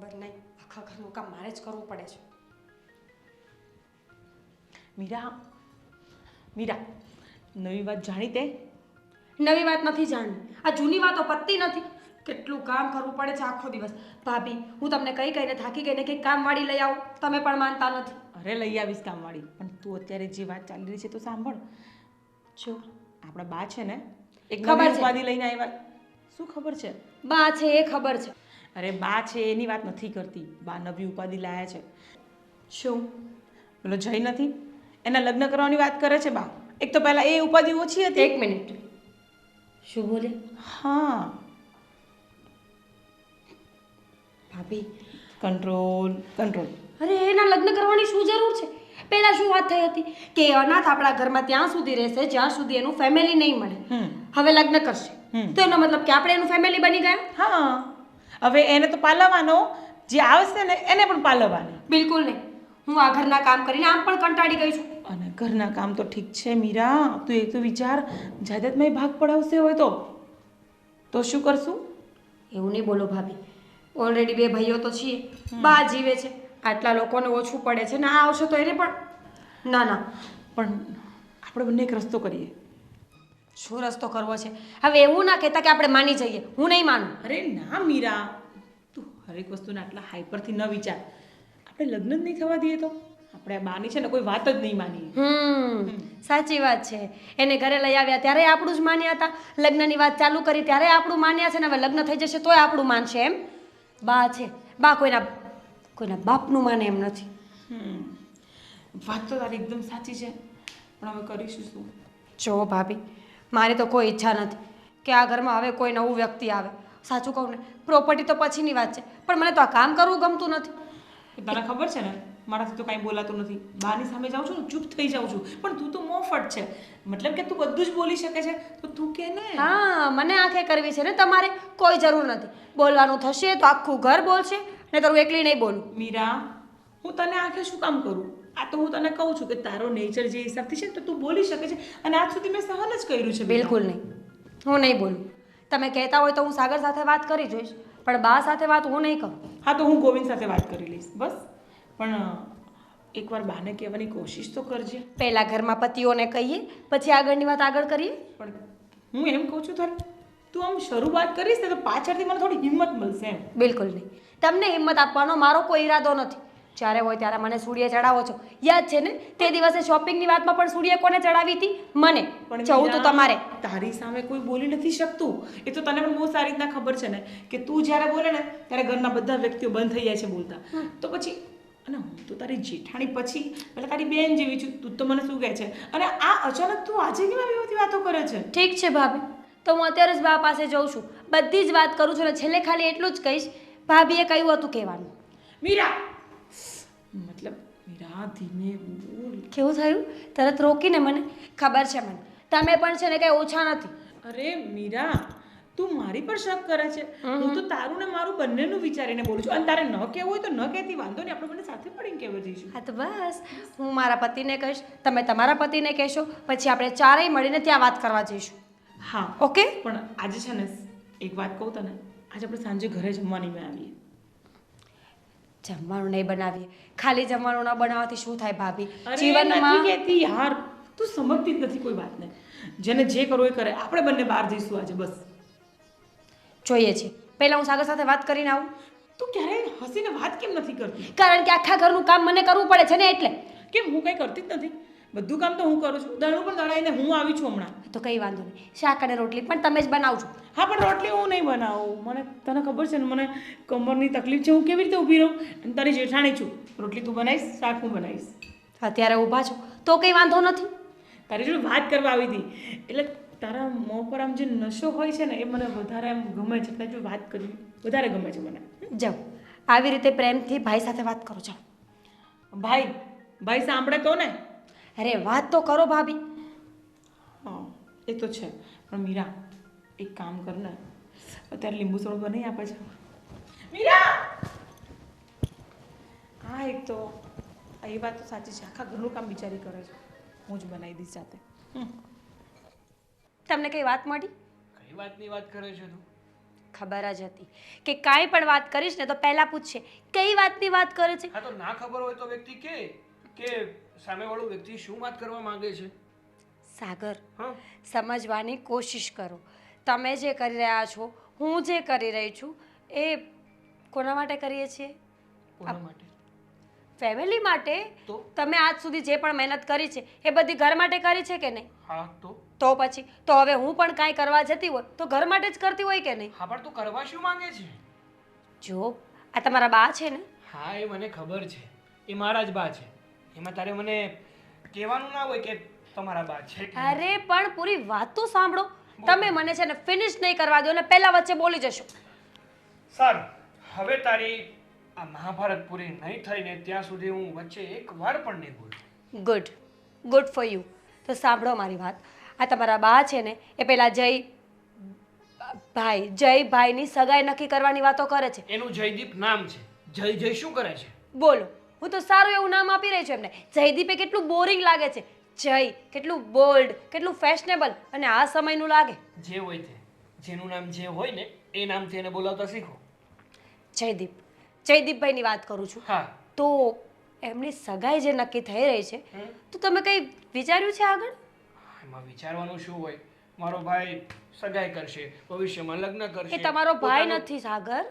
ખબર નહીં, આખા ઘરનું કામ મારે જ કરવું પડે છે. મીરા, મીરા, નવી વાત જાણી તે? નવી વાત નથી જાણવી, આ જૂની વાતો પતતી નથી. કેટલું કામ કરવું પડે છે આખો દિવસ. ભાભી, હું તમને કહીને થાકી ગઈને કંઈક કામવાળી લઈ આવું, તમે પણ માનતા નથી. અરે લઈ આવીશ કામવાળી, પણ તું અત્યારે જે વાત ચાલી રહી છે તો સાંભળ. જો આપણા બા છે ને, એક ખબર નવી છે. ઉપાધિ લઈને આવ્યા. શું ખબર છે? બા છે એ ખબર છે. અરે બા છે એની વાત નથી કરતી, બા નવી ઉપાધિ લાયા છે. શું? પેલો જય નથી, એના લગ્ન કરવાની વાત કરે છે બા. એક તો પહેલા એ ઉપાધિ ઓછી હતી. 1 મિનિટ. શું બોલે? હા, ભાભી, કંટ્રોલ કંટ્રોલ. અરે એના લગ્ન કરવાની શું જરૂર છે? પહેલા શું વાત થઈ હતી કે એ અનાથ આપણા ઘરમાં ત્યાં સુધી રહેશે જ્યાં સુધી એનું ફેમિલી નહીં મળે. હવે લગ્ન કરશે તો એનો મતલબ કે આપણે એનું ફેમિલી બની ગયા? હા, હવે એને તો પાલવવાનો, જે આવશે ને એને પણ પાલવવાની. બિલકુલ નહીં. હું આ ઘરના કામ કરીને આમ પણ કંટાળી ગઈ છું. અને ઘરના કામ તો ઠીક છે મીરા, તું એક તો વિચાર, જાયદાદમાં ભાગ પડાવશે હોય તો શું કરશું? એવું નહીં બોલો ભાભી, ઓલરેડી 2 ભાઈઓ તો છીએ, બા જીવે છે, આટલા લોકોને ઓછું પડે છે ને આ આવશે તો એને પણ ના ના. પણ આપણે બંને એક રસ્તો કરીએ. શું રસ્તો કરવો છે? હવે એવું ના કહેતા કે આપણે માની જઈએ, હું નહીં માનું. અરે ના મીરા, તું હરેક વસ્તુને આટલા હાઈપરથી ન વિચાર. આપણે લગ્ન જ નહીં થવા દઈએ તો આપણે આ બાની છે ને કોઈ વાત જ નહીં માનીએ. સાચી વાત છે. એને ઘરે લઈ આવ્યા ત્યારે આપણું જ માન્યા હતા, લગ્નની વાત ચાલુ કરી ત્યારે આપણું માન્યા છે ને હવે લગ્ન થઈ જશે તોય આપણું માનશે એમ? બા છે, બા કોઈના બાપનું માને એમ નથી. વાત તો તારી એકદમ સાચી છે, પણ હવે કરીશું શું? જો ભાભી, મારી તો કોઈ ઈચ્છા નથી કે આ ઘરમાં હવે કોઈ નવું વ્યક્તિ આવે. સાચું કહું ને, પ્રોપર્ટી તો પછીની વાત છે, પણ મને તો આ કામ કરવું ગમતું નથી. તને ખબર છે ને, મારાથી તો કાંઈ બોલાતું નથી. બાની સામે જાઉં છું ને ચૂપ થઈ જાઉં છું, પણ તું તો મોફટ છે, મતલબ કે તું બધું જ બોલી શકે છે, તો તું કે ને. હા, મને આંખે કરવી છે ને તમારે, કોઈ જરૂર નથી. બોલવાનું થશે તો આખું ઘર બોલશે, ને તો હું એકલી નહીં બોલું. મીરા, હું તને આંખે શું કામ કરું? આ તો હું તને કહું છું કે તારો નેચર જે હિસાબથી છે તો તું બોલી શકે છે, અને આજ સુધી મેં સહન જ કર્યું છે. બિલકુલ નહીં, હું નહીં બોલું. તમે કહેતા હોય તો હું સાગર સાથે વાત કરી જોઈશ, પણ બા સાથે વાત હું નહીં કરું. હા, તો હું ગોવિંદ સાથે વાત કરી લઈશ બસ. પણ એકવાર બાને કહેવાની કોશિશ તો કરજે. પહેલા ઘરમાં પતિઓને કહીએ, પછી આગળની વાત આગળ કરીએ. પણ હું એમ કહું છું તારે, તું આમ શરૂઆત કરીશ ને તો પાછળથી મને થોડી હિંમત મળશે એમ. બિલકુલ નહીં. તમને હિંમત આપવાનો મારો કોઈ ઈરાદો નથી. જ્યારે હોય ત્યારે મને સૂડીએ ચડાવો છો. યાદ છે ને તે દિવસે શોપિંગની વાતમાં પણ સૂડીએ કોને ચડાવી હતી? મને. પણ જવું તો તમારે. તારી સામે કોઈ બોલી નથી શકતું, એ તો તને પણ બહુ સારી રીતના ખબર છે ને કે તું જ્યારે બોલે ને ત્યારે ઘરના બધા વ્યક્તિઓ બંધ થઈ જાય છે બોલતા. તો પછી, અને હું તો તારી જેઠાણી પછી એટલે તારી બેન જેવી છું, તું તો મને શું કહે છે? અને આ અચાનક તું આજે કેમ આવી બધી વાતો કરે છે? ઠીક છે ભાભી, તો હું અત્યારે જ બા પાસે જઉં છું, બધી જ વાત કરું છું, અને છેલ્લે ખાલી એટલું જ કહીશ, ભાભીએ કહ્યું હતું કહેવાનું. મીરા, મતલબ મીરા ધીમે બોલ. કેવું થયું? તરત રોકીને મને ખબર છે મને તમે પણ છે ને કંઈ ઓછા નથી. અરે મીરા, તું મારી પર શક કરે છે? હું તો તારું ને મારું બંનેનું વિચારીને બોલું છું, અને તારે ન કહેવું હોય તો ન કહેતી, વાંધો નહીં, આપણે બંને સાથે મળીને કહેવા જઈશું. હા તો બસ, હું મારા પતિને કહીશ, તમે તમારા પતિને કહેશો, પછી આપણે ચારેય મળીને ત્યાં વાત કરવા જઈશું. હા ઓકે? પણ આજે છે ને એક વાત કહું તને, આજે આપણે સાંજે ઘરે જમવાની મેં આવીએ. જમવાનું નહીં બનાવીએ, ખાલી જમવાનું ન બનાવવાથી શું થાય ભાભી? જીવનમાં નથી કહેતી યાર, તું સમજતી જ નથી કોઈ વાતને. જેને જે કરવું એ કરે, આપણે બંને બહાર જઈશું આજે બસ. જોઈએ છે, પહેલાં હું સાગર સાથે વાત કરીને આવું. તું ક્યારેય હસીને વાત કેમ નથી કરતી? કારણ કે આખા ઘરનું કામ મને કરવું પડે છે ને એટલે. કેમ, હું કંઈ કરતી જ નથી? બધું કામ તો હું કરું છું, દળનું પણ દળાઈને હું આવી છું હમણાં. તો કંઈ વાંધો નહીં, શાક અને રોટલી પણ તમે જ બનાવજો. હા, પણ રોટલી હું નહીં બનાવું, મને તને ખબર છે ને મને કમરની તકલીફ છે, હું કેવી રીતે ઊભી રહું? અને તારી જેઠાણી છું, રોટલી તું બનાવીશ, શાક હું બનાવીશ. અત્યારે ઊભા છો તો કંઈ વાંધો નથી. તારી જોડે વાત કરવા આવી હતી, એટલે તારા મોં પર આમ જે નશો હોય છે ને એ મને વધારે એમ ગમે છે, એટલે જો વાત કરવી વધારે ગમે છે મને. જાઓ, આવી રીતે પ્રેમથી ભાઈ સાથે વાત કરો. ચાલો. ભાઈ સાંભળે તો ને? અરે વાત તો કરો ભાભી. હા, એ તો છે, પણ મીરા એક કામ કર ને, અત્યારે લીંબુ સોડો બનાવી આપે છે મીરા. હા, એક તો એ વાત તો સાચી છે, આખા ઘરનું કામ બિચારી કરે છે, હું જ બનાવી દઈશ સાથે. તમને કઈ વાત મળી? કઈ વાતની વાત કરે છે તું? ખબર જ હતી કે કાંઈ પણ વાત કરીશ ને તો પહેલાં પૂછશે કઈ વાતની વાત કરે છે. હા તો ના ખબર હોય તો વ્યક્તિ કે સામેવાળો વ્યક્તિ શું વાત કરવા માંગે છે. સાગર, હા સમજવાની કોશિશ કરો. તમે જે કરી રહ્યા છો, હું જે કરી રહી છું, એ કોના માટે કરીએ છીએ? કોના માટે? ફેમિલી માટે. તો? તમે આજ સુધી જે પણ મહેનત કરી છે એ બધી ઘર માટે કરી છે કે નહીં? હા તો પછી તો હવે હું પણ કાંઈ કરવા જતી હોય તો ઘર માટે જ કરતી હોય કે નહીં? હા પણ તું કરવા શું માંગે છે? જો આ તમારા બા છે ને, હા એ મને ખબર છે, એ મારા જ બા છે. એમાં તારે મને કહેવાનું ના હોય કે તમારા બા છે કે અરે પણ પૂરી વાત તો સાંભળો. તમે મને છે ને ફિનિશ નહીં કરવા દો ને પહેલા વચ્ચે બોલી જશો. સારું, હવે તારી આ મહાભારત પૂરી નહીં થઈને ત્યાં સુધી હું વચ્ચે એક વાર પણ નહીં બોલું. Good for you. તો સાંભળો મારી વાત. આ તમારા બા છે ને એ પેલા જય ભાઈની સગાઈ નક્કી કરવાની વાતો કરે છે. એનું જયદીપ નામ છે. જય શું કરે છે? બોલો, હું તો સારું એવું નામ આપી રહી છું એમને. જયદીપ એ કેટલું બોરિંગ લાગે છે. જય કેટલું બોલ્ડ, કેટલું ફેશનેબલ અને આ સમયનું લાગે. જે હોય તે, જેનું નામ જે હોય ને એ નામથી એને બોલાવતા શીખો. જયદીપભાઈની વાત કરું છું. હા તો એમની સગાઈ જે નક્કી થઈ રહી છે તો તમે કંઈ વિચાર્યું છે આગળ? એમાં વિચારવાનું શું હોય? મારો ભાઈ સગાઈ કરશે, ભવિષ્યમાં લગ્ન એ કરશે. તમારો ભાઈ પોતાનું- નથી સાગર.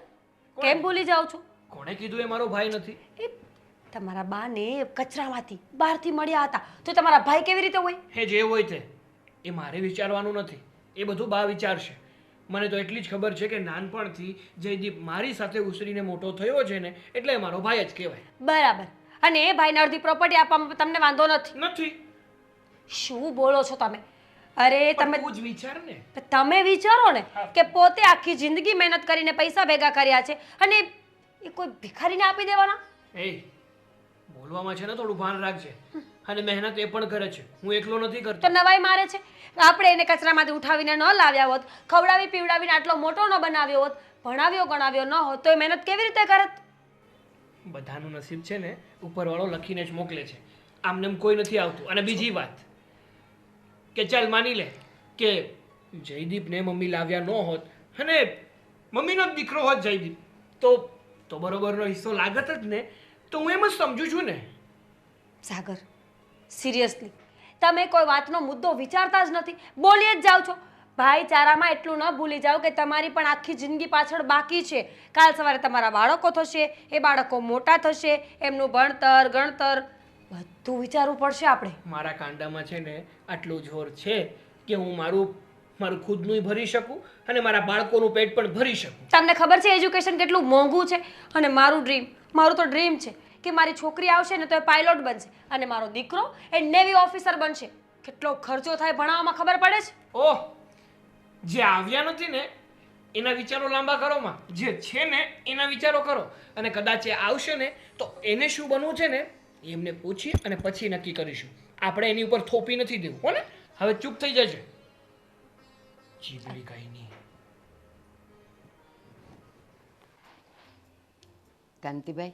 કોણ? કેમ ભૂલી જાઓ છો? કોણે કીધું એ મારો ભાઈ નથી? એ તમારા બાને કચરામાંથી બહારથી મળ્યા હતા તો તમારા ભાઈ કેવી રીતે હોય? હે જે હોય તે, એ મારે વિચારવાનું નથી. એ બધું બા વિચારશે. મને તો એટલી જ ખબર છે કે નાનપણથી જયદીપ મારી સાથે ઉછરીને મોટો થયો છે ને એટલે એ મારો ભાઈ જ કહેવાય. બરાબર. અને એ ભાઈને અડધી પ્રોપર્ટી આપવામાં તમને વાંધો નથી? નથી. શું બોલો છો તમે? અરે પણ તમે તું જ વિચાર ને. તમે વિચારો ને હા. કે પોતે આખી જિંદગી મહેનત કરીને પૈસા ભેગા કર્યા છે અને એ કોઈ ભિખારીને આપી દેવાના? એ બોલવામાં છે ને થોડું ભાન રાખજે. અને મહેનત એ પણ કરે છે, હું એકલો નથી તો કરતો. નવાઈ મારે છે. આપણે એને કચરામાંથી ઉઠાવીને ન લાવ્યા હોત, ખવડાવી પીવડાવીને આટલો મોટો ન બનાવ્યો હોત, ભણાવ્યો ગણાવ્યો ન હોત તો એ મહેનત કેવી રીતે કરત? બધાનું નસીબ છે ને ઉપરવાળો લખીને જ મોકલે છે. આમને એમ કોઈ નથી આવતું. અને બીજી વાત કે ચાલ માની લે કે જયદીપને મમ્મી લાવ્યા ન હોત અને મમ્મીનો જ દીકરો હોત જયદીપ તો બરોબરનો હિસ્સો લાગત જ ને. તો હું એમ જ સમજુ છું ને. સાગર, સિરિયસલી તમે કોઈ વાતનો મુદ્દો વિચારતા જ નથી, બોલી જ જાઓ છો. ભાઈચારામાં એટલું ન ભૂલી જાઓ કે તમારી પણ આખી જિંદગી પાછળ બાકી છે. કાલ સવારે તમારા બાળકો થશે, એ બાળકો મોટા થશે, એમનું ભણતર ગણતર બધું વિચારવું પડશે આપણે. મારા કાંડામાં છે ને આટલું જોર છે કે હું મારું ખુદનું ભરી શકું અને મારા બાળકોનું પેટ પણ ભરી શકું. તમને ખબર છે એજ્યુકેશન કેટલું મોંઘું છે? અને મારું તો ડ્રીમ છે કે મારી છોકરી આવશે ને તો એ પાયલોટ બનશે અને મારો દીકરો એ નેવી ઓફિસર બનશે. કેટલો ખર્ચો થાય ભણાવવામાં ખબર પડે છે? ઓહ, જે આવ્યા નથી ને એના વિચારો લાંબા કરો માં, જે છે ને એના વિચારો કરો. અને કદાચ એ આવશે ને તો એને શું બનવું છે ને એમને પૂછી અને પછી નક્કી કરીશું. આપણે એની ઉપર થોપી નથી દેવું, હો ને? હવે ચૂપ થઈ જજે. જીભડી કઈ નહીં. કાંતિભાઈ,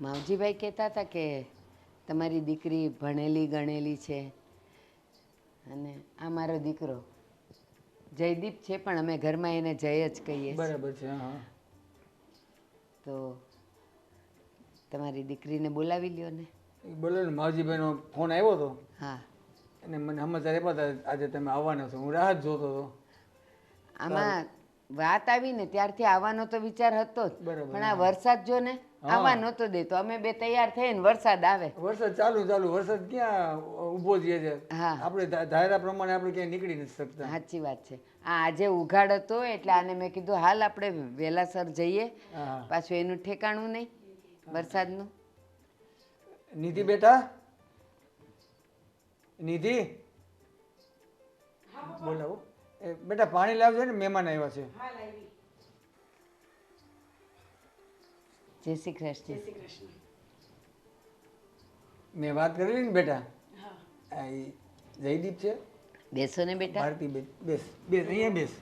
માવજીભાઈ કહેતા હતા કે તમારી દીકરી ભણેલી ગણેલી છે અને આ મારો દીકરો જયદીપ છે પણ અમે ઘરમાં એને જય જ કહીએ છીએ. બરાબર છે. હા તો તમારી દીકરીને બોલાવી લ્યો ને. એ બોલો ને, માવજીભાઈનો ફોન આવ્યો હતો હા, અને મને સમાચાર આપ્યા હતા આજે તમે આવવાના છો. હું રાહ જ જોતો હતો. આમાં વાત આવી ને ત્યારથી આવવાનો તો વિચાર હતો જ, બરાબર, પણ આ વરસાદ જો ને આવવા નહોતો દેતો. અમે બે તૈયાર થઈને વરસાદ આવે. વરસાદ ચાલુ વરસાદ ક્યાં ઊભો થઈએ છે. હા. આપણે ધારા પ્રમાણે આપણે ક્યાંય નીકળી નથી શકતા. સાચી વાત છે. આજે ઉઘાડ હતો એટલે આને મેં કીધું હાલ આપણે વહેલાસર જઈએ, હા. પાછું એનું ઠેકાણું નહીં વરસાદનું. નિધિ બેટા, નિધિ બોલાવો. એ બેટા પાણી લાવજો ને, મહેમાન આવ્યા છે. જય શ્રી કૃષ્ણ. મેં વાત કરેલી ને બેટા, આ ઈ જયદીપ છે. બેસો ને બેટા. ભારતી બેન, બેસ બેસ અહીંયા બેસ.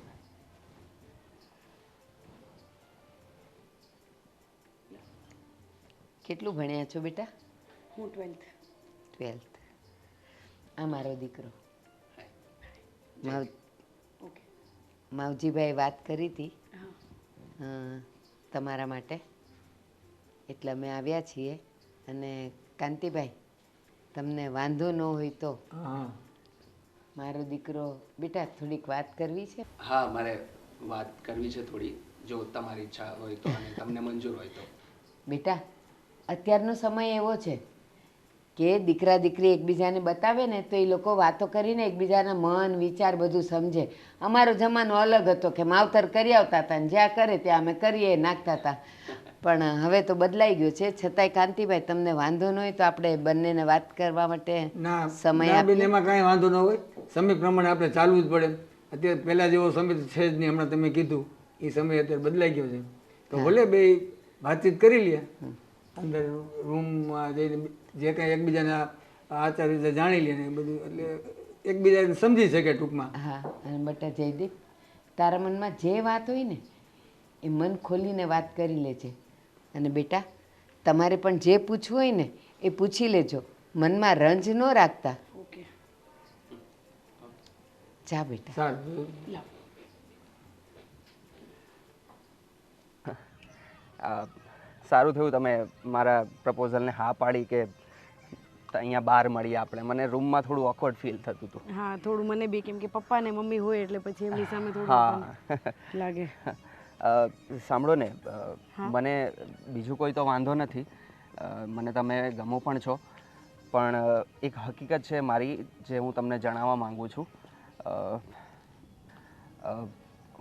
કેટલું ભણ્યા છો બેટા? હું 12th. 12th. આ મારો દીકરો. માવજીભાઈ વાત કરી હતી તમારા માટે, એટલે અમે આવ્યા છીએ. અને કાંતિભાઈ, તમને વાંધો ન હોય તો હા મારો દીકરો, બેટા થોડીક વાત કરવી છે. હા, મારે વાત કરવી છે થોડી, જો તમારી ઈચ્છા હોય તો અને તમને મંજૂર હોય તો. બેટા, અત્યારનો સમય એવો છે કે દીકરા દીકરી એકબીજાને બતાવે ને તો એ લોકો વાતો કરીને એકબીજાના મન વિચાર બધું સમજે. અમારો જમાનો અલગ હતો કે માવતર કરી આવતા હતા ને જ્યાં કરે ત્યાં અમે કરીએ નાખતા હતા, પણ હવે તો બદલાઈ ગયો છે. છતાંય કાંતિભાઈ, તમને વાંધો ન હોય તો આપણે બંનેને વાત કરવા માટે ના સમય ના બેન, આપીએ. એમાં કાંઈ વાંધો ન હોય. સમય પ્રમાણે આપણે ચાલવું જ પડે. અત્યારે પહેલાં જેવો સમય તો છે જ નહીં. હમણાં તમે કીધું એ સમય અત્યારે બદલાઈ ગયો છે. તો ભલે બે વાતચીત કરી લે, અંદર રૂમમાં જઈને જે કાંઈ એકબીજાના આચાર રીતે જાણી લે ને એ બધું, એટલે એકબીજાને સમજી શકે ટૂંકમાં. હા, અને બેટા જયદીપ, તારા મનમાં જે વાત હોય ને એ મન ખોલીને વાત કરી લેજે. અને બેટા, તમારે પણ જે પૂછવું હોય ને એ પૂછી લેજો, મનમાં રંજ ન રાખતા. ઓકે. જા બેટા. સારું. સારું થયું તમે મારા પ્રપોઝલને હા પાડી કે અહીંયા બહાર મળીએ આપણે. મને રૂમમાં થોડું ઓકવર્ડ ફીલ થતું હતું. હા, થોડું મને બી, કેમ કે પપ્પા ને મમ્મી હોય એટલે પછી એમની સામે થોડું હા લાગે. સાંભળો ને, મને બીજું કોઈ તો વાંધો નથી, મને તમે ગમો પણ છો, પણ એક હકીકત છે મારી જે હું તમને જણાવવા માગું છું.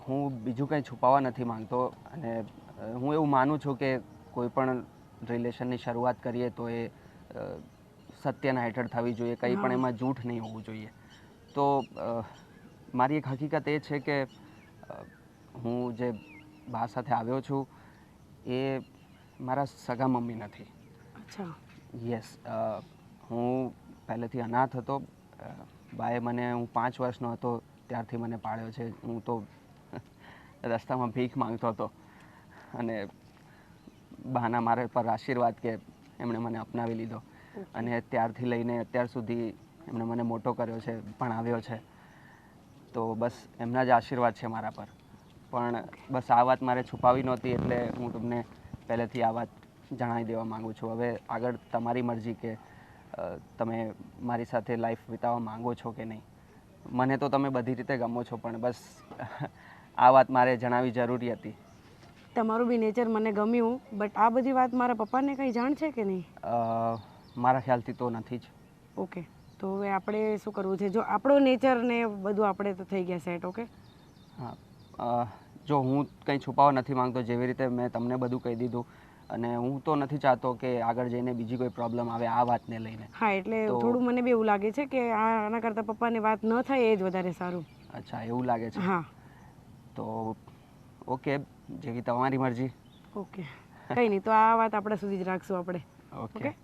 હું બીજું કંઈ છુપાવવા નથી માંગતો, અને હું એવું માનું છું કે કોઈ પણ રિલેશનની શરૂઆત કરીએ તો એ સત્યના હેઠળ થવી જોઈએ, કંઈ પણ એમાં જૂઠ નહીં હોવું જોઈએ. તો મારી એક હકીકત એ છે કે હું જે બા સાથે આવ્યો છું એ મારા સગા મમ્મી નથી. અચ્છા. યસ, હું પહેલેથી અનાથ હતો. બાએ મને, હું 5 વર્ષનો હતો ત્યારથી મને પાળ્યો છે. હું તો રસ્તામાં ભીખ માંગતો હતો, અને બાના મારા પર આશીર્વાદ કે એમણે મને અપનાવી લીધો, અને ત્યારથી લઈને અત્યાર સુધી એમણે મને મોટો કર્યો છે, ભણાવ્યો છે. તો બસ એમના જ આશીર્વાદ છે મારા પર. પણ બસ આ વાત મારે છુપાવી નહોતી, એટલે હું તમને પહેલેથી આ વાત જણાવી દેવા માગું છું. હવે આગળ તમારી મરજી કે તમે મારી સાથે લાઈફ વિતાવવા માંગો છો કે નહીં. મને તો તમે બધી રીતે ગમો છો, પણ બસ આ વાત મારે જણાવવી જરૂરી હતી. તમારું બી નેચર મને ગમ્યું, બટ આ બધી વાત મારા પપ્પાને કંઈ જાણ છે કે નહીં? મારા ખ્યાલથી તો નથી જ. ઓકે, તો હવે આપણે શું કરવું છે? જો આપણો નેચર ને બધું આપણે તો થઈ ગયા સેટ. ઓકે. હા, જો હું કંઈ છુપાવવા નથી માંગતો, જેવી રીતે મેં તમને બધું કહી દીધું, અને હું તો નથી ચાહતો કે આગળ જઈને બીજી કોઈ પ્રોબ્લેમ આવે આ વાતને લઈને. હા, એટલે થોડું મને બી એવું લાગે છે કે આના કરતાં પપ્પાને વાત ન થાય એ જ વધારે સારું. અચ્છા, એવું લાગે છે? હા. તો ઓકે, જેવી તમારી મરજી. ઓકે, કંઈ નહીં, તો આ વાત આપણા સુધી જ રાખશું આપણે. ઓકે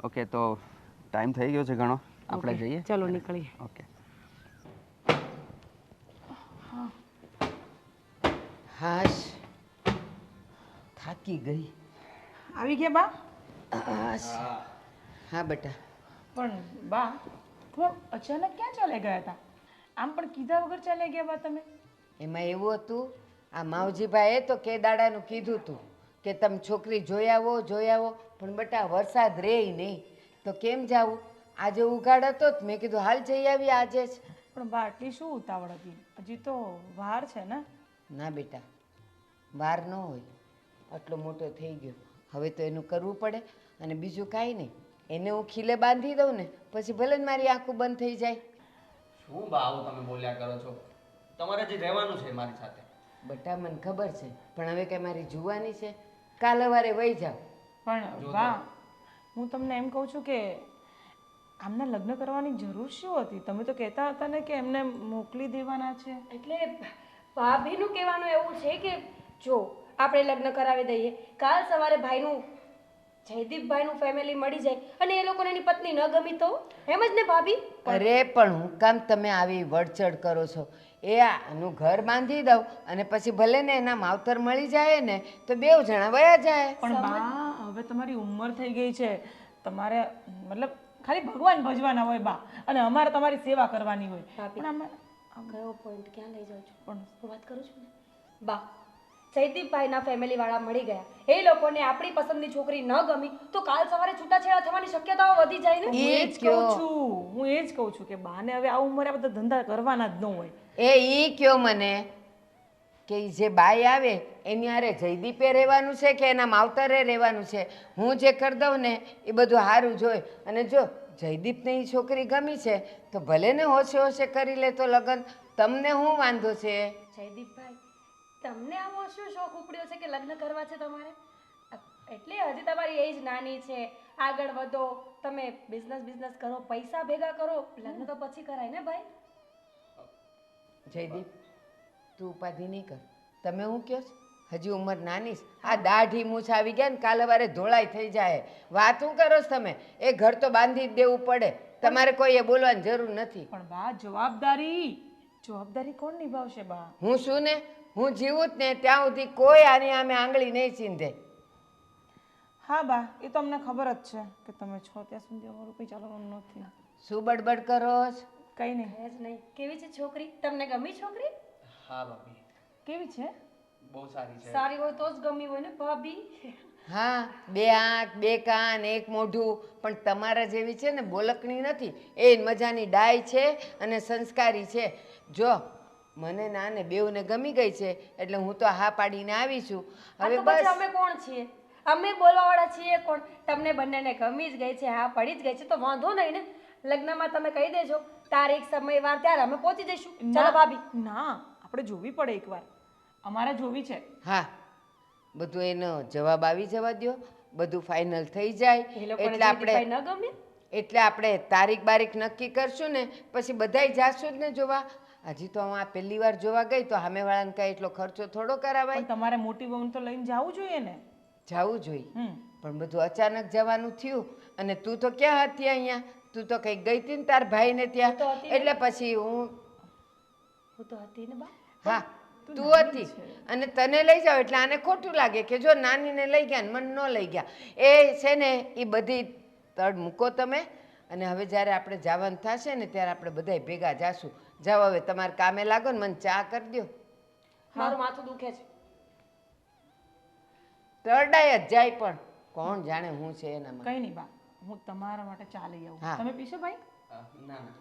ઓકે, તો ટાઈમ થઈ ગયો છે ઘણો, આપણે ઓકે, જઈએ. ચાલો નીકળીએ. ઓકે. હાશ, થાકી ગઈ. આવી ગયા બા? હાશ. હા બેટા. પણ બા, તમે અચાનક ક્યાં ચાલે ગયા હતા? આમ પણ કીધા વગર ચાલ્યા ગયા બા તમે? એમાં એવું હતું, આ માવજીભાઈએ તો કે દાડાનું કીધું હતું કે તમે છોકરી જોઈ આવો, પણ બેટા વરસાદ રહે નહીં તો કેમ જાવું? આજે ઉઘાડ હતો જ, મેં કીધું હાલ જઈ આવી આજે જ. પણ બા આટલી શું ઉતાવળ હતી? હજી તો વાર છે ને? ના બેટા, વાર ન હોય, આટલો મોટો થઈ ગયો, હવે તો એનું કરવું પડે. અને બીજું કાંઈ નહીં, એને હું ખીલે બાંધી દઉં ને પછી ભલે જ મારી આંખો બંધ થઈ જાય. શું બા આવું તમે બોલ્યા કરો છો? તમારે જે રહેવાનું છે મારી સાથે. બેટા મને ખબર છે, પણ હવે કાંઈ મારી જુવાની છે? કાલ સવારે વહી જાવ. પણ બા, હું તમને એમ કહું છું કે આમના લગ્ન કરવાની જરૂર શું હતી? તમે તો કહેતા હતા ને કે એમને મોકલી દેવાના છે. એટલે ભાભીનું કહેવાનું એવું છે કે જો આપણે લગ્ન કરાવી દઈએ, કાલ સવારે ભાઈનું, જયદીપભાઈનું ફેમિલી મળી જાય અને એ લોકોને એની પત્ની ન ગમી તો એમ જ ને ભાભી? અરે પણ હું કામ તમે આવી વડચડ કરો છો? એ આનું ઘર બાંધી દઉં અને પછી ભલે ને એના માવતર મળી જાય ને તો 2 જણા વયા જાય. પણ બા, હવે તમારી ઉંમર થઈ ગઈ છે, તમારે મતલબ ખાલી ભગવાન ભજવાના હોય બા, અને અમારે તમારી સેવા કરવાની હોય. પણ કયો પોઈન્ટ ક્યાં લઈ જાઉં છું પણ હું વાત કરું છું ને બા જયદીપભાઈના ફેમિલી વાળા મળી ગયા એ લોકોને આપણી પસંદની છોકરી ન ગમી તો કાલ સવારે છૂટાછેડા થવાની શક્યતાઓ વધી જાય ને હું એ જ કહું છું હું એ જ કહું છું કે બાને હવે આ ઉંમરે આ બધા ધંધા કરવાના જ ન હોય ઈ કયો મને કે ઈ જે બાઈ આવે એની હારે જયદીપે રહેવાનું છે કે એના માવતરે રહેવાનું છે હું જે કરી દઉં ને એ બધું સારું જોઈ અને જો જયદીપને એ છોકરી ગમી છે તો ભલે ને હોશે હોશે કરી લે તો લગ્ન તમને શું વાંધો છે જયદીપભાઈ તમને આવો શું શોખ ઉપડ્યો છે કે લગ્ન કરવા છે તમારે એટલે હજી તમારી એજ નાની છે આગળ વધો તમે બિઝનેસ કરો પૈસા ભેગા કરો લગ્ન તો પછી કરાય ને ભાઈ જયદીપ તું ઉપાધિ નહીં કર તમે હું કહો છો હજી ઉંમર નાની છે આ દાઢી મૂછ આવી ગયા ને કાલે વારે ધોળાઈ થઈ જાય વાત શું કરો છો તમે એ ઘર તો બાંધી જ દેવું પડે તમારે કોઈએ બોલવાની જરૂર નથી પણ બા જવાબદારી કોણ નિભાવશે બા હું શું ને હું જીવું જ ને ત્યાં સુધી કોઈ આની આમે આંગળી નહીં ચીંધે હા બા એ તો અમને ખબર જ છે કે તમે છો ત્યાં સુધી અમારું કંઈ ચાલવાનું નથી શું બડબડ કરો છો? કંઈ નહીં હે જ નહીં કેવી છે છોકરી તમને ગમી છોકરી હા ભાભી કેવી છે બહુ સારી છે સારી હોય તો જ ગમી હોય ને ભાભી હા બે આંખ બે કાન એક મોઢું પણ તમારા જેવી છે ને બોલકણી નથી એ મજાની ડાય છે અને સંસ્કારી છે જો મને ના ને બેઉને ગમી ગઈ છે એટલે હું તો હા પાડીને આવી છું આ હવે તો પછી બસ અમે કોણ છીએ અમે બોલવાવાળા છીએ કોણ તમને બંનેને ગમી જ ગઈ છે હા પડી જ ગઈ છે તો વાંધો નહીં ને લગ્નમાં તમે કહી દેજો તારીખ સમય વાર ત્યારે અમે પહોંચી જઈશું ચાલો ભાભી ના આપણે જોવી પડે એકવાર અમારે જોવી છે હા બધું એનો જવાબ આવી જવા દ્યો બધું ફાઇનલ થઈ જાય એ લોકોને એટલે આપણે જયદીપભાઈ ન ગમે એટલે આપણે તારીખ બારીખ નક્કી કરશું ને પછી બધાય જાશું જ ને જોવા હજી તો હું આ પહેલી વાર જોવા ગઈ તો સામેવાળાને કાંઈ એટલો ખર્ચો થોડો કરાવાય પણ તમારે મોટી બહુ તો લઈને જવું જોઈએ ને જવું જોઈએ હમ પણ બધું અચાનક જવાનું થયું અને તું તો ક્યાં હતી અહીંયા તું તો કંઈક ગઈ હતી ને તાર ભાઈને ત્યાં તો હતી ને. એટલે પછી હું હું તો હતી ને બા હા તું હતી અને તને લઈ જાઓ એટલે આને ખોટું લાગે કે જો નાનીને લઈ ગયા ને મને ન લઈ ગયા એ છે ને એ બધી તડ મૂકો તમે અને હવે જ્યારે આપણે જવાનું થશે ને ત્યારે આપણે બધાય ભેગા જાશું જાઓ હવે તમારે કામે લાગો ને મને ચા કરી દો મારું માથું દુખે છે તરડાય જ જાય પણ કોણ જાણે હું છે એનામાં કંઈ નહીં બા હું તમારા માટે ચા લઈ આવું હા. તમે પીશો ભાઈ ના ના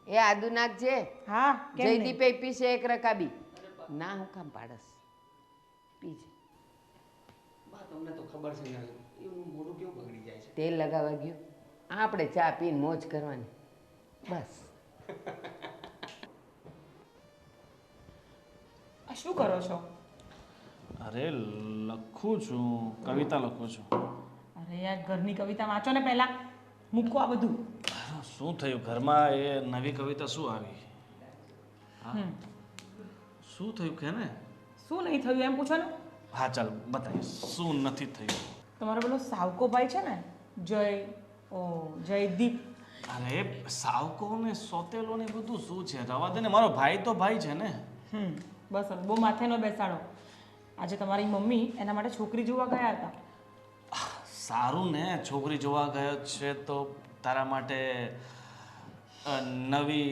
એ આદુ નાખજે હા કેમ નહીં? જયદીપે પીશે એક રકાબી ના હું કામ પાડસ પીજે બા તમને તો ખબર છે ને એવું મોઢું કેવું બગડી જાય છે તેલ લગાવવા ગયું આપણે ચા પીને મોજ કરવાની બસ આ શું કરો છો અરે લખું છું કવિતા લખું છું અરે યાર ઘરની કવિતા વાંચો ને પહેલા મૂકો આ બધું શું થયું ઘરમાં એ નવી કવિતા શું આવી હા શું થયું કે ને શું નહીં થયું એમ પૂછો ને હા ચાલ બતાવીશ શું નથી થયું તમારો પેલો સાવકો ભાઈ છે ને જયદીપ અરે સાવકો ને સોતેલો ને બધું શું છે રવા દે ને મારો ભાઈ તો ભાઈ છે ને બસ હવે બહુ માથે ન બેસાડો આજે તમારી મમ્મી એના માટે છોકરી જોવા ગયા હતા સારું ને છોકરી જોવા ગયો છે તો તારા માટે નવી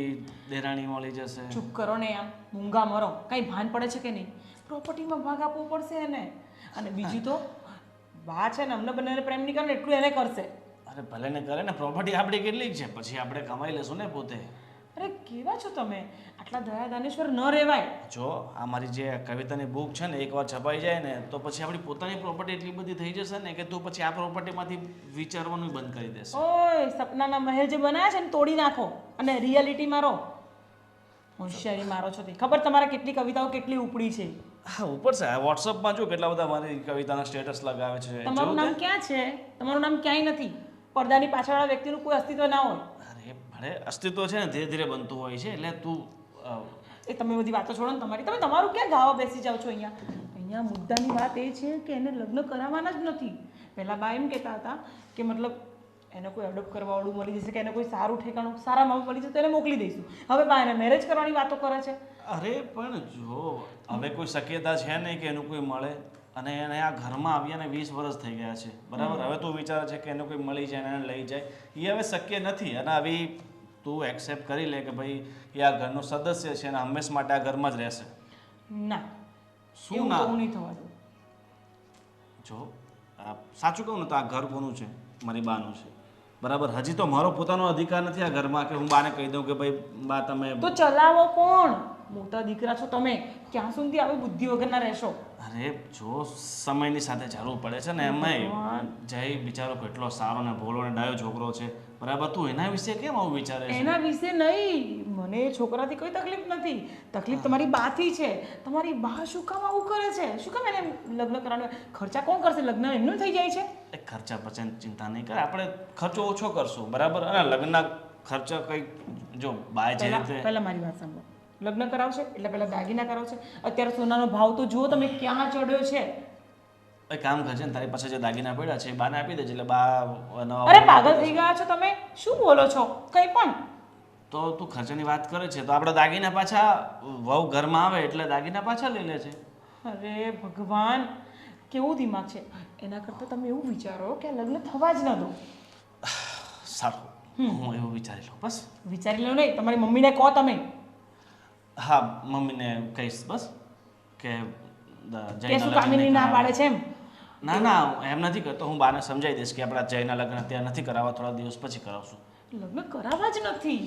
દેરાણી મળી જશે ચૂપ કરો ને આમ મૂંગા મરો કંઈ ભાન પડે છે કે નહીં પ્રોપર્ટીમાં ભાગ આપવો પડશે એને અને બીજું તો બા છે ને અમને બંનેને પ્રેમ નહીં કરે ને એટલું એને કરશે અરે ભલે ને કરે ને પ્રોપર્ટી આપણી કેટલી છે પછી આપણે કમાઈ લેશું ને પોતે અરે કેવા છો તમે આટલા દયા દાનેશ્વર ન રહેવાય જો આ મારી જે કવિતાની બુક છે ને એકવાર છપાઈ જાય ને તો પછી આપણી પોતાની પ્રોપર્ટી એટલી બધી થઈ જશે ને કે તું પછી આ પ્રોપર્ટીમાંથી વિચારવાનું બંધ કરી દેશે ઓય સપનાના મહેલ જે બનાવ્યા છે ને તોડી નાખો અને રિયાલિટીમાં રહો હોશિયારી મારો છો તે ખબર તમારે કેટલી કવિતાઓ કેટલી ઉપડી છે હા ઉપર છે વોટ્સઅપમાં જો કેટલા બધા મારી કવિતાના સ્ટેટસ લગાવે છે તમારું નામ ક્યાં છે તમારું નામ ક્યાંય નથી પડદાની પાછળવાળા વ્યક્તિનું કોઈ અસ્તિત્વ ના હોય અરે ભલે અસ્તિત્વ છે ને ધીરે ધીરે બનતું હોય છે એટલે તું એ તમે બધી વાતો છોડો ને તમારી તમે તમારું ક્યાં ગાવા બેસી જાઓ છો અહીંયા મુદ્દાની વાત એ છે કે એને લગ્ન કરાવવાના જ નથી પહેલાં બા એમ કહેતા હતા કે મતલબ એને કોઈ એડોપ્ટ કરવાવાળું મળી જશે કે એને કોઈ સારું ઠેકાણું સારા માપ મળી જશે તો એને મોકલી દઈશું હવે બા એને મેરેજ કરવાની વાતો કરે છે અરે પણ જો હવે કોઈ શક્યતા છે નહીં કે એનું કોઈ મળે અને એને આ ઘરમાં આવ્યાને 20 વર્ષ થઈ ગયા છે બરાબર હવે તું વિચારે છે કે એને કોઈ મળી જાય અને એને લઈ જાય એ હવે શક્ય નથી અને આવી તું એક્સેપ્ટ કરી લે કે ભાઈ એ આ ઘરનો સદસ્ય છે અને હંમેશ માટે આ ઘરમાં જ રહેશે. ના શું એવું ના? તો હું નહીં થવા દઉં. જો સાચું કહું ને તો આ ઘર કોનું છે? મારી બાનું છે, બરાબર. હજી તો મારો પોતાનો અધિકાર નથી આ ઘરમાં કે હું બાને કહી દઉં કે ભાઈ બા તમે. તો ચલાવો કોણ? મોટા દીકરા છો તમે, ક્યાં સુધી આવી બુદ્ધિ વગરના રહેશો? અરે જો સમયની સાથે ચાલવું પડે છે ને એમાંય જય બિચારો કેટલો સારો ને ભોળો ને ડાયો છોકરો છે, બરાબર. તું એના વિશે કેમ આવું વિચારે છે? એના વિશે નહીં, મને એ છોકરાથી કોઈ તકલીફ નથી. તકલીફ તમારી બાથી છે. તમારી બા શું કામ આવું કરે છે? શું કામ એને લગ્ન કરવાનું? ખર્ચા કોણ કરશે? લગ્ન એમનું થઈ જાય છે. એ ખર્ચા પછી ચિંતા નહીં કરે, આપણે ખર્ચો ઓછો કરશું, બરાબર. અને લગ્નના ખર્ચા કંઈક જો બાય જે રીતે પહેલા મારી વાત સાંભળો. લગ્ન કરાવશે એટલે પહેલા દાગીના કરાવશે. અત્યારે સોનાનો ભાવ તો જુઓ તમે ક્યાં ચડ્યો છે. એક કામ કરજે ને, તારી પાસે જે દાગીના પડ્યા છે એ બાને આપી દેજે એટલે બા નવા. અરે પાગલ થઈ ગયા છો તમે, શું બોલો છો? કંઈ પણ. તો તું ખર્ચાની વાત કરે છે તો આપણે દાગીના પાછા વહુ ઘરમાં આવે એટલે દાગીના પાછા લઈ લે છે. અરે ભગવાન, કેવું દિમાગ છે. એના કરતાં તમે એવું વિચારો કે આ લગ્ન થવા જ ન દો. સારું, હું એવું વિચારી લઉં બસ. વિચારી લો નહીં, તમારી મમ્મીને કહો તમે. હા, મમ્મીને કહીશ બસ કે કે શું કામિની ના પાડે છે એમ? ના ના, એમ નથી કરતો. હું બાને સમજાવી દઈશ કે આપણા જયના લગ્ન અત્યારે નથી કરાવવા, થોડા દિવસ પછી કરાવશું. લગ્ન કરાવવા જ નથી.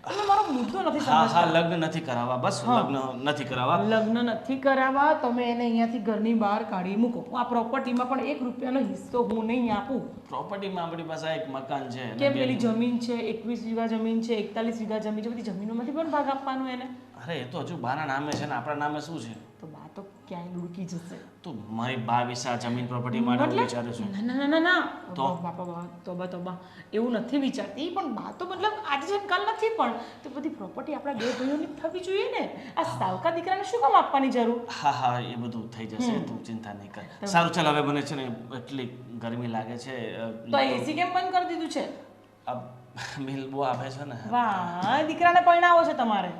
તમે મારો મુદ્દો નથી હા હા, સમજતા. લગ્ન નથી કરાવવા, બસ લગ્ન નથી કરાવવા. લગ્ન નથી કરાવવા. તમે એને અહીંયાથી ઘરની બહાર કાઢી મૂકો. આ પ્રોપર્ટીમાં પણ 1 રૂપિયાનો હિસ્સો હું નહીં આપું. પ્રોપર્ટીમાં આપણી પાસે એક મકાન છે અને કે બે- પેલી જમીન છે, 21 વીઘા જમીન છે, 41 વીઘા જમીન છે, બધી જમીનોમાંથી પણ ભાગ આપવાનો એને. અરે એ તો હજુ બાના નામે છે ને આપણા નામે શું છે? તો બા તો ક્યાંય ડૂબકી જશે. તું મારી બા વિશે આ જમીન પ્રોપર્ટી માટે હું મતલબ વિચારું છું. ના ના ના ના તો? બાપા બાપા તોબા તોબા, એવું નથી વિચારતી. પણ બા તો મતલબ આજે જેમ કાલ નથી, પણ તો બધી પ્રોપર્ટી આપણા 2 ભાઈઓની થવી જોઈએ ને. આ સાવકા દીકરાને શું કામ આપવાની જરૂર? હા હા, એ બધું થઈ જશે, તું ચિંતા નહીં કર. સારું ચાલ, હવે મને છે ને એટલી ગરમી લાગે છે. તો એસી કેમ બંધ કરી દીધું છે? આ બિલ બહુ આવે છે ને. વાહ, દીકરાને પરણાવો છે તમારે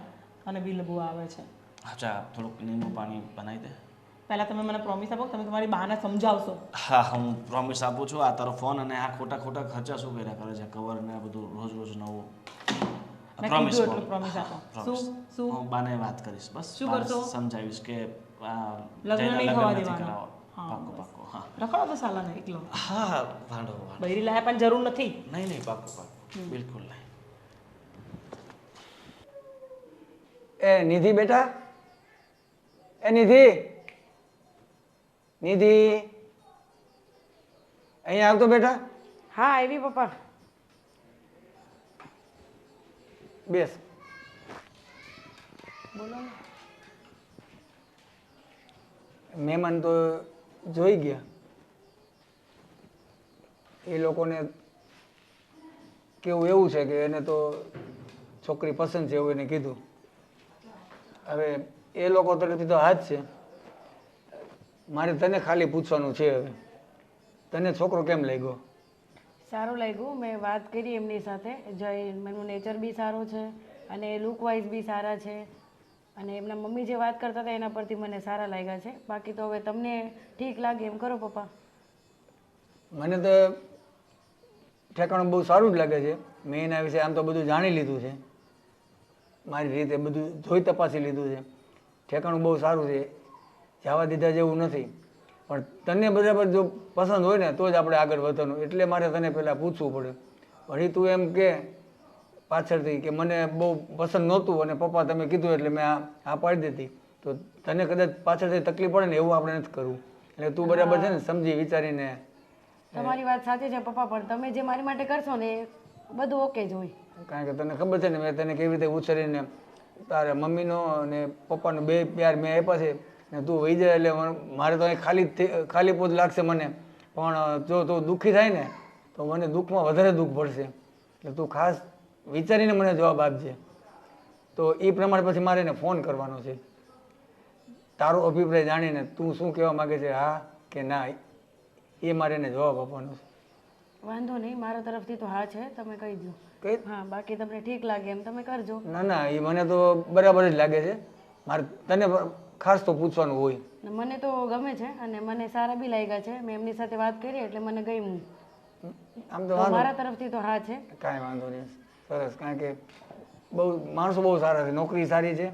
અને બિલ બહુ આવે છે. અચ્છા, થોડુંક લીંબુ પાણી બનાવી દે. પહેલા તમે મને પ્રોમિસ આપો, તમે તમારી બાને સમજાવશો. હા, હું પ્રોમિસ આપું છું. આ તારો ફોન અને આ ખોટા ખોટા ખર્ચા શું કર્યા કરે છે, કવર ને આ બધું રોજ રોજ નવું. મેં પ્રોમિસ કીધું એટલું promise આપો. શું? હું બાને વાત કરીશ બસ. શું બાને કરશો? સમજાવીશ કે આ લગ્ન જયના નહીં લગ્ન થવા નથી દેવાના. કરાવવા. હા, પાક્કું બસ. પાક્કું, હા રખડો તો સાલાને એકલો. હા હા, વાંધો વાંધો બૈરી લાયા પણ જરૂર નથી. નહીં નહીં, પાક્કું પાક્કું, બિલકુલ નહીં. એ નિધિ બેટા, એ નિધિ, નિધિ અહીંયા આવતો બેટા. હા આવી પપ્પા. બેસ. મહેમાન તો જોઈ ગયા. એ લોકોને કેવું એવું છે કે એને તો છોકરી પસંદ છે એવું એને કીધું. હવે એ લોકો તરફથી તો હાથ છે. મારે તને ખાલી પૂછવાનું છે હવે, તને છોકરો કેમ લાગ્યો? સારું લાગ્યું. મેં વાત કરી એમની સાથે. જય એમનું નેચર બી સારું છે અને લુક વાઇઝ બી સારા છે અને એમના મમ્મી જે વાત કરતા હતા એના પરથી મને સારા લાગ્યા છે. બાકી તો હવે તમને ઠીક લાગે એમ કરો પપ્પા. મને તો ઠેકાણું બહુ સારું જ લાગે છે. મેં એના વિશે આમ તો બધું જાણી લીધું છે, મારી રીતે બધું જોઈ તપાસી લીધું છે. ઠેકાણું બહુ સારું છે, જવા દીધા જેવું નથી. પણ તને બરાબર જો પસંદ હોય ને તો જ આપણે આગળ વધવાનું. એટલે મારે તને પહેલાં પૂછવું પડે. વળી તું એમ કે પાછળથી કે મને બહુ પસંદ નહોતું અને પપ્પા તમે કીધું એટલે મેં આ પાડી દીધી, તો તને કદાચ પાછળથી તકલીફ પડે ને એવું આપણે નથી કરવું. એટલે તું બરાબર છે ને સમજી વિચારીને. તમારી વાત સાચી છે પપ્પા, પણ તમે જે મારી માટે કરશો ને એ બધું ઓકે જ હોય. કારણ કે તને ખબર છે ને મેં તને કેવી રીતે ઉછેરીને તારા મમ્મીનો અને પપ્પાનો બે પ્યાર મેં આપ્યા છે ને તું વહી જાય એટલે મારે તો અહીં ખાલી પોત લાગશે મને. પણ જો તું દુઃખી થાય ને તો મને દુઃખમાં વધારે દુઃખ પડશે. એટલે તું ખાસ વિચારીને મને જવાબ આપજે. તો એ પ્રમાણે પછી મારે એને ફોન કરવાનો છે. તારો અભિપ્રાય જાણીને તું શું કહેવા માગે છે, હા કે ના, એ મારે એને જવાબ આપવાનો છે. વાંધો નહીં, મારા તરફથી તો હા છે, તમે કહી દો. કઈ હા, બાકી તમને ઠીક લાગે એમ તમે કરજો. ના ના, એ મને તો બરાબર જ લાગે છે. મારે તને ખાસ તો પૂછવાનું હોય. ને મને તો ગમે છે અને મને સારા બી લાગ્યા છે. મેં એમની સાથે વાત કરી એટલે મને ગમ્યું. આમ તો તો વાંધો મારા તરફથી તો હા છે. કાંઈ વાંધો નહીં. સરસ, કારણ કે બહુ માણસો બહુ સારા છે, નોકરી સારી છે,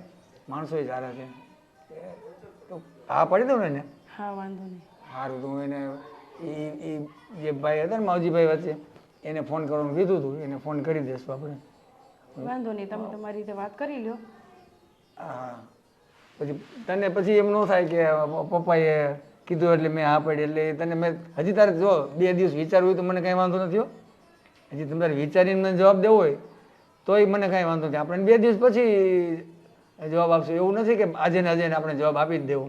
માણસોય સારા છે. તો હા પાડી દઉં ને એને? હા વાંધો નહીં. સારું, તો હું એને એ જે ભાઈ હતા ને માવજીભાઈ વચ્ચે એને ફોન કરવાનું કીધું હતું, એને ફોન કરી દઈશું આપણે. વાંધો નહીં, તમે તમારી રીતે વાત કરી લ્યો. હા, પછી તને પછી એમ ન થાય કે પપ્પાએ કીધું એટલે મેં હા પાડી, એટલે તને મેં હજી તારે જો 2 દિવસ વિચારવું હોય તો મને કાંઈ વાંધો નથી હો. હજી તમારે વિચારીને મને જવાબ દેવો હોય તોય મને કાંઈ વાંધો નથી. આપણે 2 દિવસ પછી જવાબ આપશું. એવું નથી કે આજે ને આજે આપણે જવાબ આપી જ દેવો.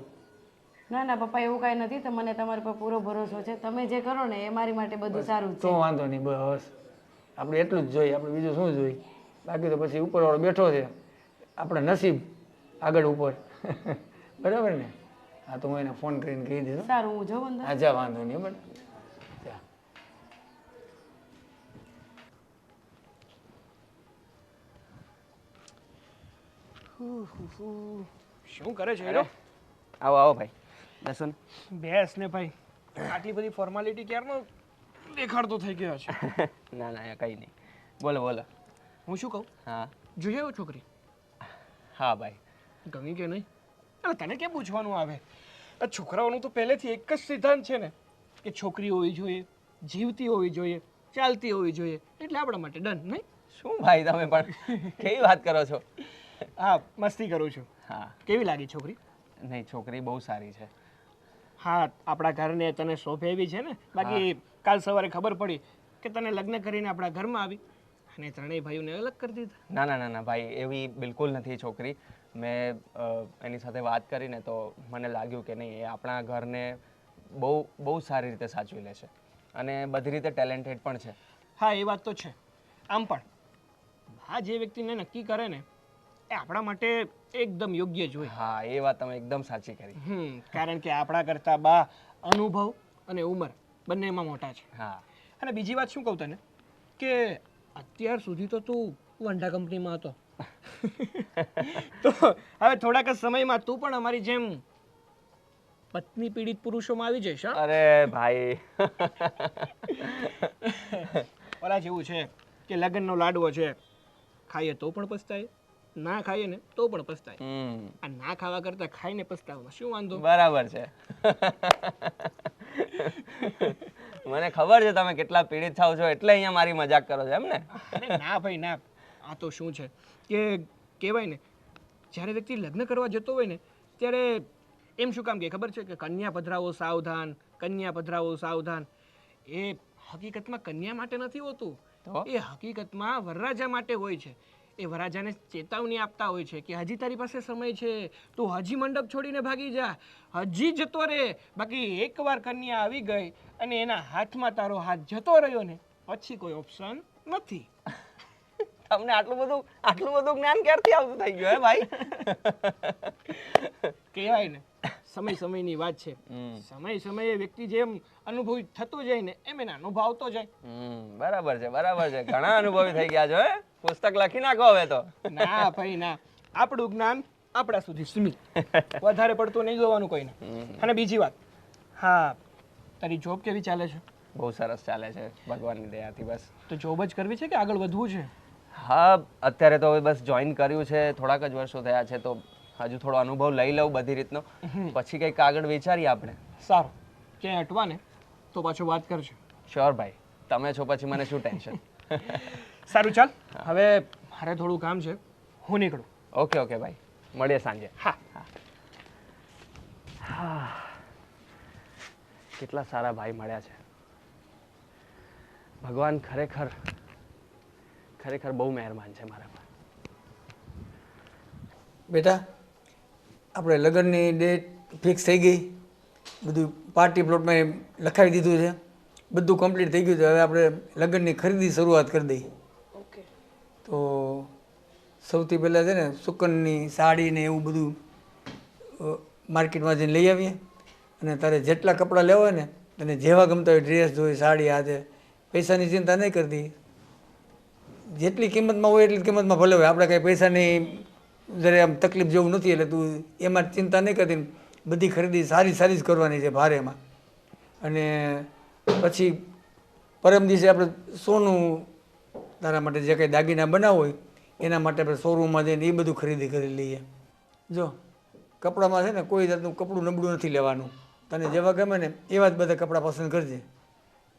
ના ના પપ્પા, એવું કાંઈ નથી. તો મને તમારા પર પૂરો ભરોસો છે. તમે જે કરો ને એ મારી માટે બધું સારું જ તો છે. વાંધો નહીં, બસ આપણે એટલું જ જોઈએ, આપણે બીજું શું જોઈએ. બાકી તો પછી ઉપરવાળો બેઠો છે, આપણે નસીબ આગળ ઉપર. બરાબર ને? હા, તો હું એને ફોન કરીને કહી દઈશ. સારું, હું જાઉં અંદર. હા જા, વાંધો નહીં બેટા. જા. શું કરે છે એનો? આવો આવો ભાઈ, બેસો ને. બેસ ને ભાઈ, આટલી બધી ફોર્માલિટી ક્યારનો દેખાડતો થઈ ગયો છે. ના ના કંઈ નહીં, બોલો બોલો. હું શું કહું, હા જોઈએ આવ્યો છોકરી હા ભાઈ. ગમી કે નહીં? અરે તને કેમ પૂછવાનું આવે? આ છોકરાઓનું તો પહેલેથી એક જ સિદ્ધાંત છે ને કે છોકરી હોવી જોઈએ, જીવતી હોવી જોઈએ, ચાલતી હોવી જોઈએ, એટલે આપણા માટે ડન નહીં? શું ભાઈ તમે પણ કેવી વાત કરો છો? હા, મસ્તી કરું છું. હા કેવી લાગી છોકરી? નહીં, છોકરી બહુ સારી છે. હા, આપણા ઘરને તને શોભે એવી છે ને? બાકી કાલ સવારે ખબર પડી કે તને લગ્ન કરીને આપણા ઘરમાં આવી અને ત્રણેય ભાઈઓને અલગ કરી દીધા. ના ના ના ના ભાઈ, એવી બિલકુલ નથી છોકરી. મેં એની સાથે વાત કરીને તો મને લાગ્યું કે નહીં, એ આપણા ઘરને બહુ સારી રીતે સાચવી લે છે અને બધી રીતે ટેલેન્ટેડ પણ છે. હા, એ વાત તો છે. આમ પણ આ જે વ્યક્તિને નક્કી કરે ને એ આપણા માટે એકદમ યોગ્ય જ હોય. હા, એ વાત તમે એકદમ સાચી કરી. કારણ કે આપણા કરતા બા અનુભવ અને ઉંમર બંનેમાં મોટા છે. હા, અને બીજી વાત શું કહું તને કે અત્યાર સુધી તો તું વંડા કંપનીમાં હતો તો હવે થોડાક જ સમયમાં તું પણ અમારી જેમ પત્ની પીડિત પુરુષોમાં આવી જઈશ. હા? અરે ભાઈ ઓલા જેવું છે કે લગ્નનો લાડવો છે, ખાઈએ તો પણ પસ્તાય, ના ખાઈએ ને તો પણ પસ્તાય. આ ના ખાવા કરતા ખાઈને પસ્તાવામાં શું વાંધો? બરાબર છે. મને ખબર છે તમે કેટલા પીડિત થાવ છો, એટલે અહીંયા મારી મજાક કરો છો એમ ને? અરે ના ભાઈ ના, આ તો શું છે કે કહેવાય ને જ્યારે વ્યક્તિ લગ્ન કરવા જતો હોય ને ત્યારે એમ શું કામ કે ખબર છે કે કન્યા પધરાવો સાવધાન, કન્યા પધરાવો સાવધાન. એ હકીકતમાં કન્યા માટે નથી હોતું, એ હકીકતમાં વરરાજા માટે હોય છે. એ વરરાજાને ચેતવણી આપતા હોય છે કે હજી તારી પાસે સમય છે, તું હજી મંડપ છોડીને ભાગી જા, હજી જતો રહે. બાકી એકવાર કન્યા આવી ગઈ અને એના હાથમાં તારો હાથ જતો રહ્યો ને પછી કોઈ ઓપ્શન નથી. તમને આટલું બધું જ્ઞાન ક્યારથી આવતું થઈ ગયું હે ભાઈ? કહેવાય ને સમય સમયની વાત છે. સમયે વ્યક્તિ જેમ અનુભવી થતો જાય ને એમ એને અનુભવ આવતો જાય. બરાબર છે બરાબર છે, ઘણા અનુભવી થઈ ગયા છો હે? પુસ્તક લખી નાખો હવે તો. ના ભાઈ ના, આપણું જ્ઞાન આપણા સુધી સીમિત, વધારે પડતું નહીં જોવાનું કોઈને. અને બીજી વાત, હા તારી જોબ કેવી ચાલે છે? બહુ સરસ ચાલે છે ભગવાનની દયાથી. બસ તો જોબ જ કરવી છે કે આગળ વધવું છે? હા, અત્યારે તો હવે બસ જોઈન કર્યું છે, થોડાક જ વર્ષો થયા છે, તો હજુ થોડો અનુભવ લઈ લઉં બધી રીતનો, પછી કંઈક આગળ વિચારીએ આપણે. સારું, ક્યાંય અટવા ને તો પાછો વાત કરજો. શ્યોર ભાઈ, તમે છો પછી મને શું ટેન્શન. સારું ચાલ, હવે મારે થોડું કામ છે, હું નીકળું. ઓકે ઓકે ભાઈ, મળીએ સાંજે. હા હા, કેટલા સારા ભાઈ મળ્યા છે. ભગવાન ખરેખર બહુ મહેરબાન છે મારા પર. બેટા, આપણે લગ્નની ડેટ ફિક્સ થઈ ગઈ, બધું પાર્ટી પ્લોટમાં લખાવી દીધું છે, બધું કમ્પ્લીટ થઈ ગયું છે. હવે આપણે લગ્નની ખરીદી શરૂઆત કરી દઈએ. ઓકે. તો સૌથી પહેલાં છે ને સુકનની સાડી ને એવું બધું માર્કેટમાં જઈને લઈ આવીએ. અને તારે જેટલા કપડાં લેવા હોય ને, તને જેવા ગમતા હોય ડ્રેસ જોઈએ, સાડી, હાથે પૈસાની ચિંતા નહીં કરતી. જેટલી કિંમતમાં હોય એટલી કિંમતમાં ભલે હોય, આપણે કાંઈ પૈસાની જયારે આમ તકલીફ જેવું નથી, એટલે તું એમાં ચિંતા નહીં કરતી. બધી ખરીદી સારી જ કરવાની છે ભારેમાં. અને પછી પરમ દિવસે આપણે સોનું તારા માટે જે કંઈ દાગીના બનાવવો હોય એના માટે આપણે શોરૂમમાં જઈને એ બધું ખરીદી કરી લઈએ. જો કપડામાં છે ને કોઈ જાતનું કપડું નબળું નથી લેવાનું, તને જેવા ગમે ને એવા જ બધા કપડાં પસંદ કરજે.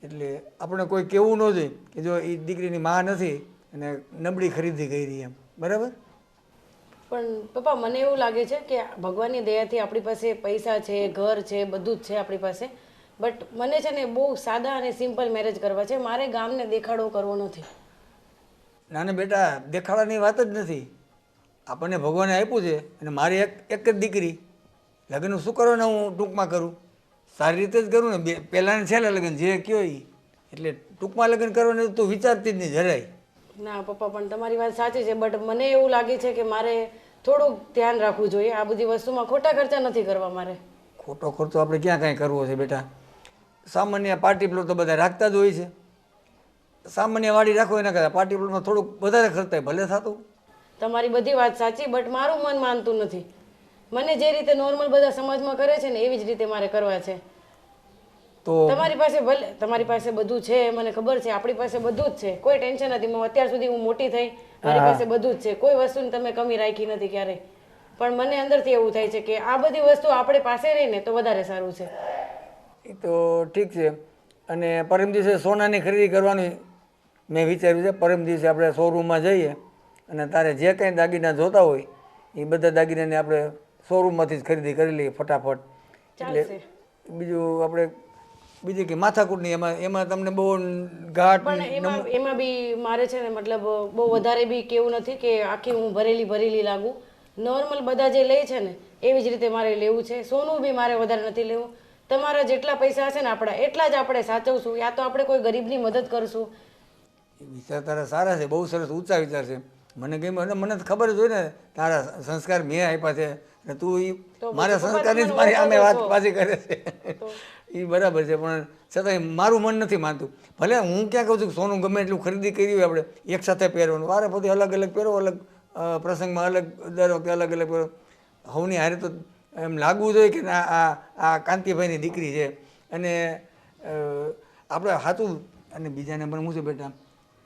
એટલે આપણે કોઈ કહેવું ન જોઈએ કે જો એ દીકરીની માં નથી અને નબળી ખરીદી કરી એમ, બરાબર? પણ પપ્પા મને એવું લાગે છે કે ભગવાનની દયાથી આપણી પાસે પૈસા છે, ઘર છે, બધું જ છે આપણી પાસે. બટ મને છે ને બહુ સાદા અને સિમ્પલ મેરેજ કરવા છે. મારે ગામને દેખાડો કરવો નથી. નાના બેટા, દેખાડાની વાત જ નથી. આપણને ભગવાને આપ્યું છે અને મારી એક જ દીકરી, લગ્ન શું કરો ને હું ટૂંકમાં કરું, સારી રીતે જ કરું ને, પહેલાં છેલ્લા લગ્ન જે કયો એ. એટલે ટૂંકમાં લગ્ન કરવાનું તું વિચારતી જ નહીં જરાય. ના પપ્પા, પણ તમારી વાત સાચી છે. બટ મને એવું લાગે છે કે મારે થોડુંક ધ્યાન રાખવું જોઈએ. આ બધી વસ્તુમાં ખોટા ખર્ચા નથી કરવા મારે. ખોટો ખર્ચો આપણે ક્યાં કાંઈ કરવો છે બેટા? સામાન્ય પાર્ટી પ્લોટ તો બધા રાખતા જ હોય છે. સામાન્ય વાડી રાખો એના કરતાં પાર્ટી પ્લોટમાં થોડુંક વધારે ખર્ચ થાય, ભલે થતું. તમારી બધી વાત સાચી, બટ મારું મન માનતું નથી. મને જે રીતે નોર્મલ બધા સમાજમાં કરે છે ને એવી જ રીતે મારે કરવા છે. તો તમારી પાસે ભલે તમારી પાસે બધું છે, મને ખબર છે, આપણી પાસે બધું જ છે, કોઈ ટેન્શન નથી. અત્યાર સુધી હું મોટી થઈ, મારી પાસે બધું જ છે, કોઈ વસ્તુની તમે કમી રાખી નથી ક્યારેય. પણ મને અંદરથી એવું થાય છે કે આ બધી વસ્તુ આપણે પાસે રહીને તો વધારે સારું છે. એ તો ઠીક છે. અને પરમ દિવસે સોનાની ખરીદી કરવાની મેં વિચાર્યું છે. પરમ દિવસે આપણે શોરૂમમાં જઈએ અને તારે જે કંઈ દાગીના જોતા હોય એ બધા દાગીનાને આપણે શોરૂમમાંથી જ ખરીદી કરી લઈએ ફટાફટ. એટલે બીજું આપણે બીજી કે માથાકૂટની એમાં તમને બહુ ઘાટ. પણ એમાં બી મારે છે ને મતલબ બહુ વધારે બી કેવું નથી કે આખી હું ભરેલી લાગું. નોર્મલ બધા જે લે છે ને એવી જ રીતે મારે લેવું છે. સોનું બી મારે વધારે નથી લેવું. તમારા જેટલા પૈસા હશે ને આપણા એટલા જ આપણે સાચવશું, યા તો આપણે કોઈ ગરીબની મદદ કરશું. વિચાર તારા સારા છે, બહુ સરસ ઊંચા વિચાર છે. મને ગમ્યું અને મને ખબર જ હોય ને તારા સંસ્કાર મેં આપ્યા છે અને તું એ મારા સંસ્કારની જ મારી સામે વાત પાછી કરે છે. એ બરાબર છે, પણ છતાંય મારું મન નથી માનતું. ભલે હું ક્યાં કહું છું કે સોનું ગમે એટલું ખરીદી કરી હોય આપણે એક સાથે પહેરવાનું, વારે પછી અલગ અલગ પહેરો, અલગ પ્રસંગમાં અલગ, દર વખતે અલગ અલગ પહેરો. હવની હારે તો એમ લાગવું જોઈએ કે આ કાંતિભાઈની દીકરી છે. અને આપણે સાચું. અને બીજા નંબર શું છે બેટા,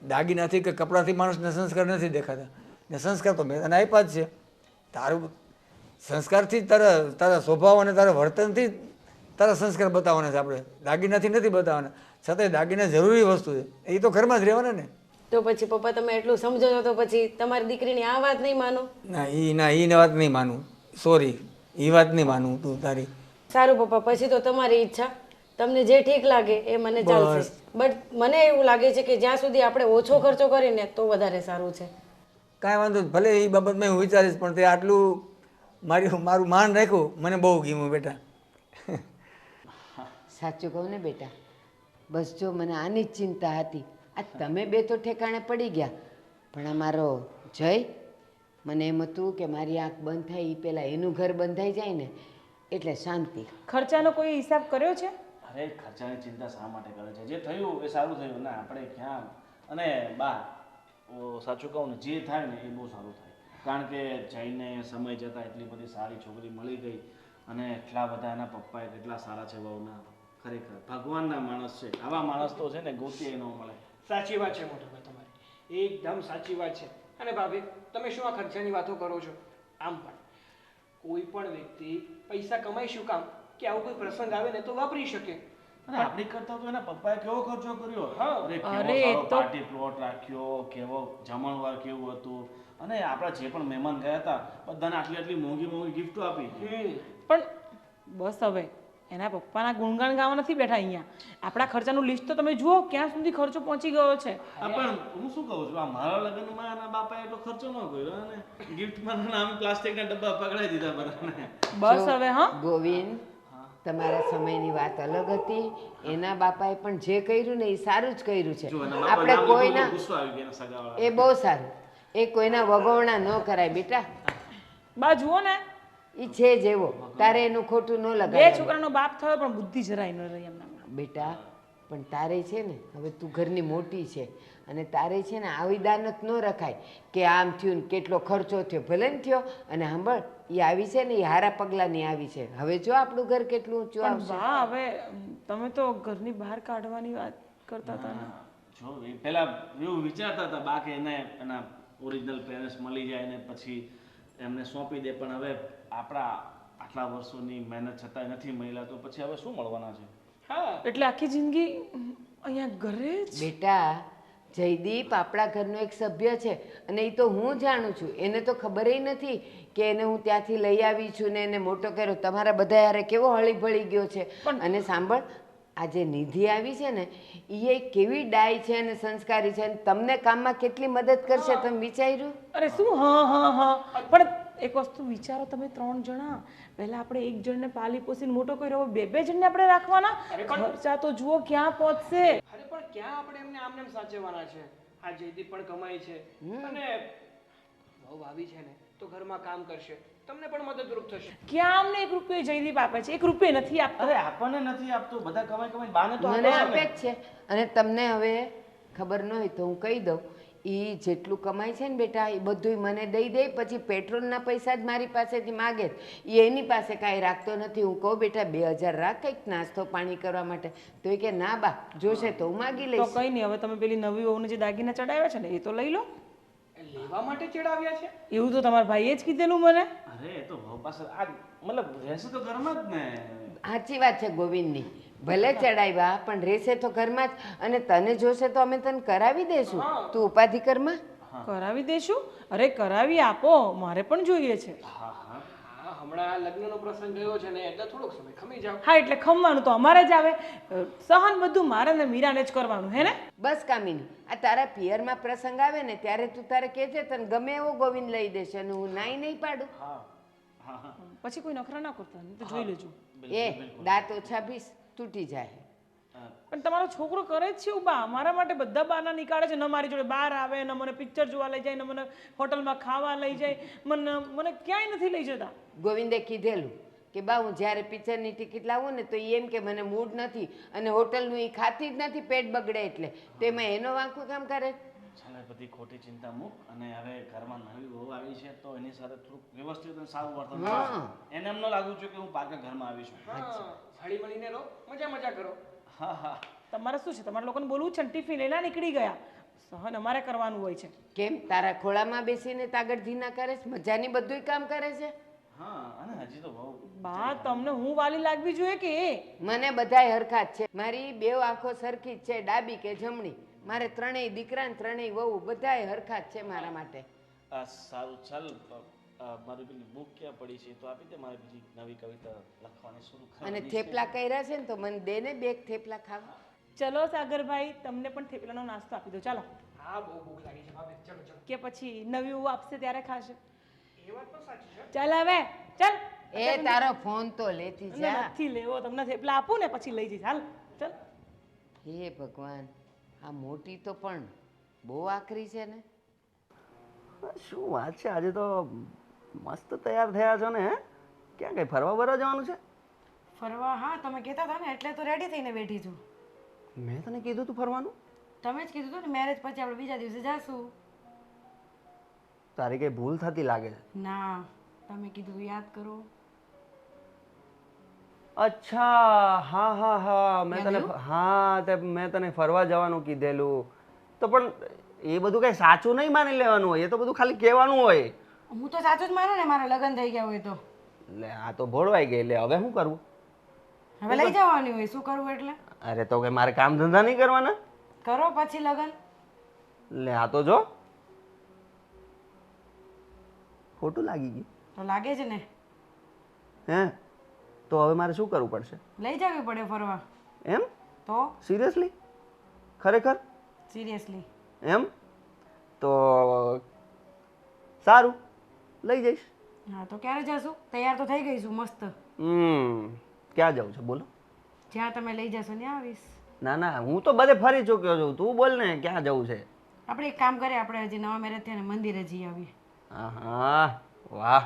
દાગીનાથી કે કપડાથી માણસને સંસ્કાર નથી દેખાતા, ને સંસ્કાર તો મેં તને આપ્યા જ છે. તારું સંસ્કારથી જ તારા સ્વભાવ અને તારા વર્તનથી તારા સંસ્કાર બતાવવાના છે. આપણે દાગીનાથી નથી બતાવવાના. છતાંય દાગીના જરૂરી વસ્તુ છે, એ તો ઘરમાં જ રહેવાના ને. તો પછી પપ્પા તમે એટલું સમજો છો તો પછી તમારી દીકરીની આ વાત નહીં માનો? ના એ વાત નહીં માનું, સોરી, એ વાત નહીં માનું તું તારી. સારું પપ્પા, પછી તો તમારી ઈચ્છા, તમને જે ઠીક લાગે એ મને ચાલશે. બટ મને એવું લાગે છે કે જ્યાં સુધી આપણે ઓછો ખર્ચો કરીને તો વધારે સારું છે. કાંઈ વાંધો નહીં, ભલે એ બાબતમાં હું વિચારીશ, પણ તે આટલું મારું માન રાખ્યું મને બહુ ગમ્યું બેટા. સાચું કહું ને બેટા, બસ જો મને આની જ ચિંતા હતી. આ તમે બે તો ઠેકાણે પડી ગયા, પણ અમારો જય, મને એમ હતું કે મારી આંખ બંધ થાય એ પહેલાં એનું ઘર બંધાઈ જાય ને એટલે શાંતિ. ખર્ચાનો કોઈ હિસાબ કર્યો છે? અરે ખર્ચાની ચિંતા શા માટે કરે છે? જે થયું એ સારું થયું ને, આપણે ક્યાં. અને બા સાચું કહું ને, જે થાય ને એ બહુ સારું થાય. કારણ કે જઈને સમય જતાં એટલી બધી સારી છોકરી મળી ગઈ અને એટલા બધા એના પપ્પાએ કેટલા સારા છે વહુના. ખરેખર ભગવાનના માણસ છે. આવા માણસ તો છે ને ગોતીએ ન મળે. સાચી વાત છે મોટાભાઈ તમારી, એકદમ સાચી વાત છે. અને ભાભી તમે શું આ ખર્ચાની વાતો કરો છો? આમ પણ કોઈ પણ વ્યક્તિ પૈસા કમાઈ શું કામ કે આવો કોઈ પ્રસંગ આવે ને તો વાપરી શકે. અને આપણી કરતા તો એના પપ્પાએ કેવો ખર્ચો કર્યો. હા, અરે કેવો પાર્ટી પ્લોટ રાખ્યો, કેવો જમણવાર કેવું હતું. અને આપણા જે પણ મહેમાન ગયા હતા બધાને આટલી આટલી મોંઘી મોંઘી ગિફ્ટો આપી. પણ બસ હવે એના પપ્પાના ગુણગાન ગાવા નથી બેઠા અહીંયા. આપણા ખર્ચાનું લિસ્ટ તો તમે જુઓ ક્યાં સુધી ખર્ચો પહોંચી ગયો છે. પણ હું શું કહું છું, આ મારા લગ્નમાં એના બાપાએ એટલો ખર્ચો ન કર્યો અને ગિફ્ટમાં નામ પ્લાસ્ટિકના ડબ્બા પકડાઈ દીધા બધાને. બસ હવે હા ગોવિંદ, તમારા સમયની વાત અલગ હતી. એના બાપાએ પણ જે કર્યું ને એ સારું જ કર્યું છે. આપણે કોઈના એ બહુ સારું, એ કોઈના વગોવણા ન કરાય બેટા. બા જુઓ ને, એ છે જેવો, તારે એનું ખોટું ન બે લગાય. છોકરાનો બાપ થયો પણ બુદ્ધિ જરાય ન રહી એમના. બેટા પણ તારે છે ને, હવે તું ઘરની મોટી છે અને તારે છે ને આવી દાનત ન રખાય કે આમ થયું ને કેટલો ખર્ચો થયો. ભલે ને થયો, અને સાંભળ, એ આવી છે ને એ હારા પગલાંની આવી છે. હવે જો આપણું ઘર કેટલું ઊંચું આવશે. હા હવે તમે તો ઘરની બહાર કાઢવાની વાત કરતા હતા ને. જો એ પહેલા એવું વિચારતા હતા બા કે એને એના ઓરિજિનલ પેરેન્ટ્સ મળી જાય ને પછી એમને સોંપી દે, પણ હવે આપણા આટલા વર્ષોની મહેનત છતાંય નથી મળ્યા, તો પછી હવે શું મળવાના છે? હા એટલે આખી જિંદગી અહીંયા ઘરે જ? બેટા જયદીપ આપણા ઘરનો એક સભ્ય છે અને એ તો હું જાણું છું. એને તો ખબર નથી કે એને હું ત્યાંથી લઈ આવી છું ને એને મોટો કર્યો. તમારા બધા યારે કેવો હળી ભળી ગયો છે. અને સાંભળ, આ જે નિધિ આવી છે ને એ કેવી ડાય છે અને સંસ્કારી છે અને તમને કામમાં કેટલી મદદ કરશે તમે વિચાર્યું? અરે શું હા પણ એક વસ્તુ વિચારો તમે 3 જણા, પહેલા આપણે એક જણને પાલી પોસીને મોટો કર્યો, હવે 2 જણને આપણે રાખવાના? ખર્ચા તો જુઓ ક્યાં પહોંચશે. અરે પણ ક્યાં આપણે એમને આમને સાચવવાના છે? આ જયદીપ પણ કમાય છે અને વહુ આવી છે ને તો ઘરમાં કામ કરશે, તમને પણ મદદરૂપ થશે. ક્યાં અમને 1 રૂપિયો જયદીપ આપે છે? 1 રૂપિયો નથી આપતો. અરે આપણને નથી આપતું, બધા કમાઈ કમાઈ બાને તો મને આપે આપે જ છે. અને તમને હવે ખબર ન હોય તો હું કહી દઉં, એ જેટલું કમાય છે ને બેટા એ બધું મને દઈ દે, પછી પેટ્રોલના પૈસા જ મારી પાસેથી માગે જ. એ એની પાસે કાંઈ રાખતો નથી. હું કહું બેટા 2000 રાખ કંઈક નાસ્તો પાણી કરવા માટે, તો એ કે ના બા જોશે તો હું માગી તો લઈશ. કઈ નહીં, હવે તમે પેલી નવી વહુને જે દાગીના ચડાવ્યા છે ને એ તો લઈ લો. લેવા માટે ચડાવ્યા છે? એવું તો તમારા ભાઈએ જ કીધેલું મને. અરે એ તો વહુ પાસે આ મતલબ રહેશે તો ઘરમાં જ ને. સાચી વાત છે ગોવિંદની, ભલે ચડાવ્યા પણ રહેશે તો ઘરમાં જ. અને તને જોશે તો અમે તને કરાવી દઈશું, તું ઉપાધિ કરમાં. કરાવી દેશું? અરે કરાવી આપો, મારે પણ જોઈએ છે. હા હમણાં લગ્નનો પ્રસંગ ગયો છે ને એટલે થોડોક સમય ખમી જાવ. હા એટલે ખમવાનું તો અમારે જ આવે, સહન બધું મારે ને મીરાને જ કરવાનું હે ને. બસ કામિની, આ તારા પિયરમાં પ્રસંગ આવે ને ત્યારે તું તારે કહેજે, તને ગમે એવો ગોવિંદ લઈ દેશે અને હું નાઈ નહીં પાડું. પછી કોઈ નખરા ના કરતા, નહીં તો જોઈ લેજો. એ દાંત ઓછા ભીસ તૂટી જાય. પણ તમારો છોકરો કરે જ છે એવું બા, મારા માટે બધા બહાના નીકાળે છે. ન મારી જોડે બહાર આવે, ન મને પિક્ચર જોવા લઈ જાય, ન મને હોટલમાં ખાવા લઈ જાય, મને ક્યાંય નથી લઈ જતા. ગોવિંદે કીધેલું કે બા હું જ્યારે પિક્ચરની ટિકિટ લાવું ને તો એમ કે મને મૂડ નથી અને હોટલનું એ ખાતી જ નથી, પેટ બગડે એટલે. તો એમાં એનો વાંકું કામ કરે? ચાલે બધી ખોટી ચિંતા મૂક, અને હવે ઘરમાં નવી વહુ આવી છે તો એની સાથે થોડુંક વ્યવસ્થિત અને સારું વર્તન કરજો. એને એમ ન લાગવું જોઈએ કે હું પાકા ઘરમાં આવી છું. હળી મળીને રહો, મજા કરો. હા તમારે શું છે, તમારા લોકોને બોલવું છે ને ટિફિન લઈને નીકળી ગયા. સહન અમારે કરવાનું હોય છે. કેમ તારા ખોળામાં બેસીને તાગડ ધીના કરે છે? મજાની બધુંય કામ કરે છે. હા અને હજી તો બહુ બા તમને હું વાલી લાગવી જોઈએ કે એ? મને બધાય હરખા જ છે. મારી 2 આંખો સરખી જ છે, ડાબી કે જમણી. મારે 3 દીકરા ને 3 વહુ બધાય હરખા જ છે મારા માટે. સારું ચાલ, મારી પેલી બુક ક્યાં પડી છે તો આપી દે, મારે બીજી નવી કવિતા લખવાની શરૂ કરી. અને થેપલા કર્યા છે ને તો મને દે ને 2 થેપલા ખાવા. ચલો સાગરભાઈ, તમને પણ થેપલાનો નાસ્તો આપી દો. ચાલો. હા બહુ ભૂખ લાગી છે ભાભી, ચલો. કે પછી નવી વહુ આપશે ત્યારે ખાશે. એ વાત પણ સાચી છે. ચાલ હવે ચાલ. એ તારો ફોન તો લેતી જા. નથી લેવો, તમને થેપલા આપું ને પછી લઈ જઈશ. હાલ ચાલ. હે ભગવાન, આ મોટી તો પણ બહુ આકરી છે ને. શું વાત છે, આજે તો મસ્ત તૈયાર થયા છો ને? હે, ક્યાં કઈ ફરવા બરવા જવાનું છે? ફરવા? હા તમે કહેતા હતા ને એટલે તો રેડી થઈને બેઠી છું. મેં તને કીધું તું ફરવાનું? તમે જ કીધું હતું ને મેરેજ પછી આપણે બીજા દિવસે જાશું. તારી કઈ ભૂલ થતી લાગે છે. ના, તમે કીધું યાદ કરો. અચ્છા, હા મેં યાદ તને આવ્યું? હા તે મેં તને ફરવા જવાનું કીધેલું. તો પણ એ બધું કઈ સાચું નહીં માની લેવાનું હોય, એ તો બધું ખાલી કહેવાનું હોય. હું તો સાચું જ માનું ને, મારા લગ્ન થઈ ગયા હોય તો. લે આ તો ભોળવાઈ ગઈ. લે હવે શું કરવું? હવે લઈ જવાની હોય, શું કરવું એટલે? અરે તો કે મારે કામ ધંધા નહીં કરવાના? કરો પછી લગ્ન. લે આ તો જો ખોટું લાગી ગયું. તો લાગે છે ને. હે તો હવે મારે શું કરવું પડશે? લઈ જવી પડે ફરવા. એમ? તો સિરિયસલી? ખરેખર? સિરિયસલી. એમ તો સારું, લઈ જઈશ. હા તો ક્યારે જશું? તૈયાર તો થઈ ગઈ છું મસ્ત. ક્યાં જવું છે બોલો? જ્યાં તમે લઈ જશો ત્યાં આવીશ. ના હું તો બધે ફરી ચૂક્યો છું, તું બોલ ને ક્યાં જવું છે? આપણે એક કામ કરીએ, આપણે હજી નવા મેરેજ થયા ને મંદિરે જઈ આવીએ. હા વાહ,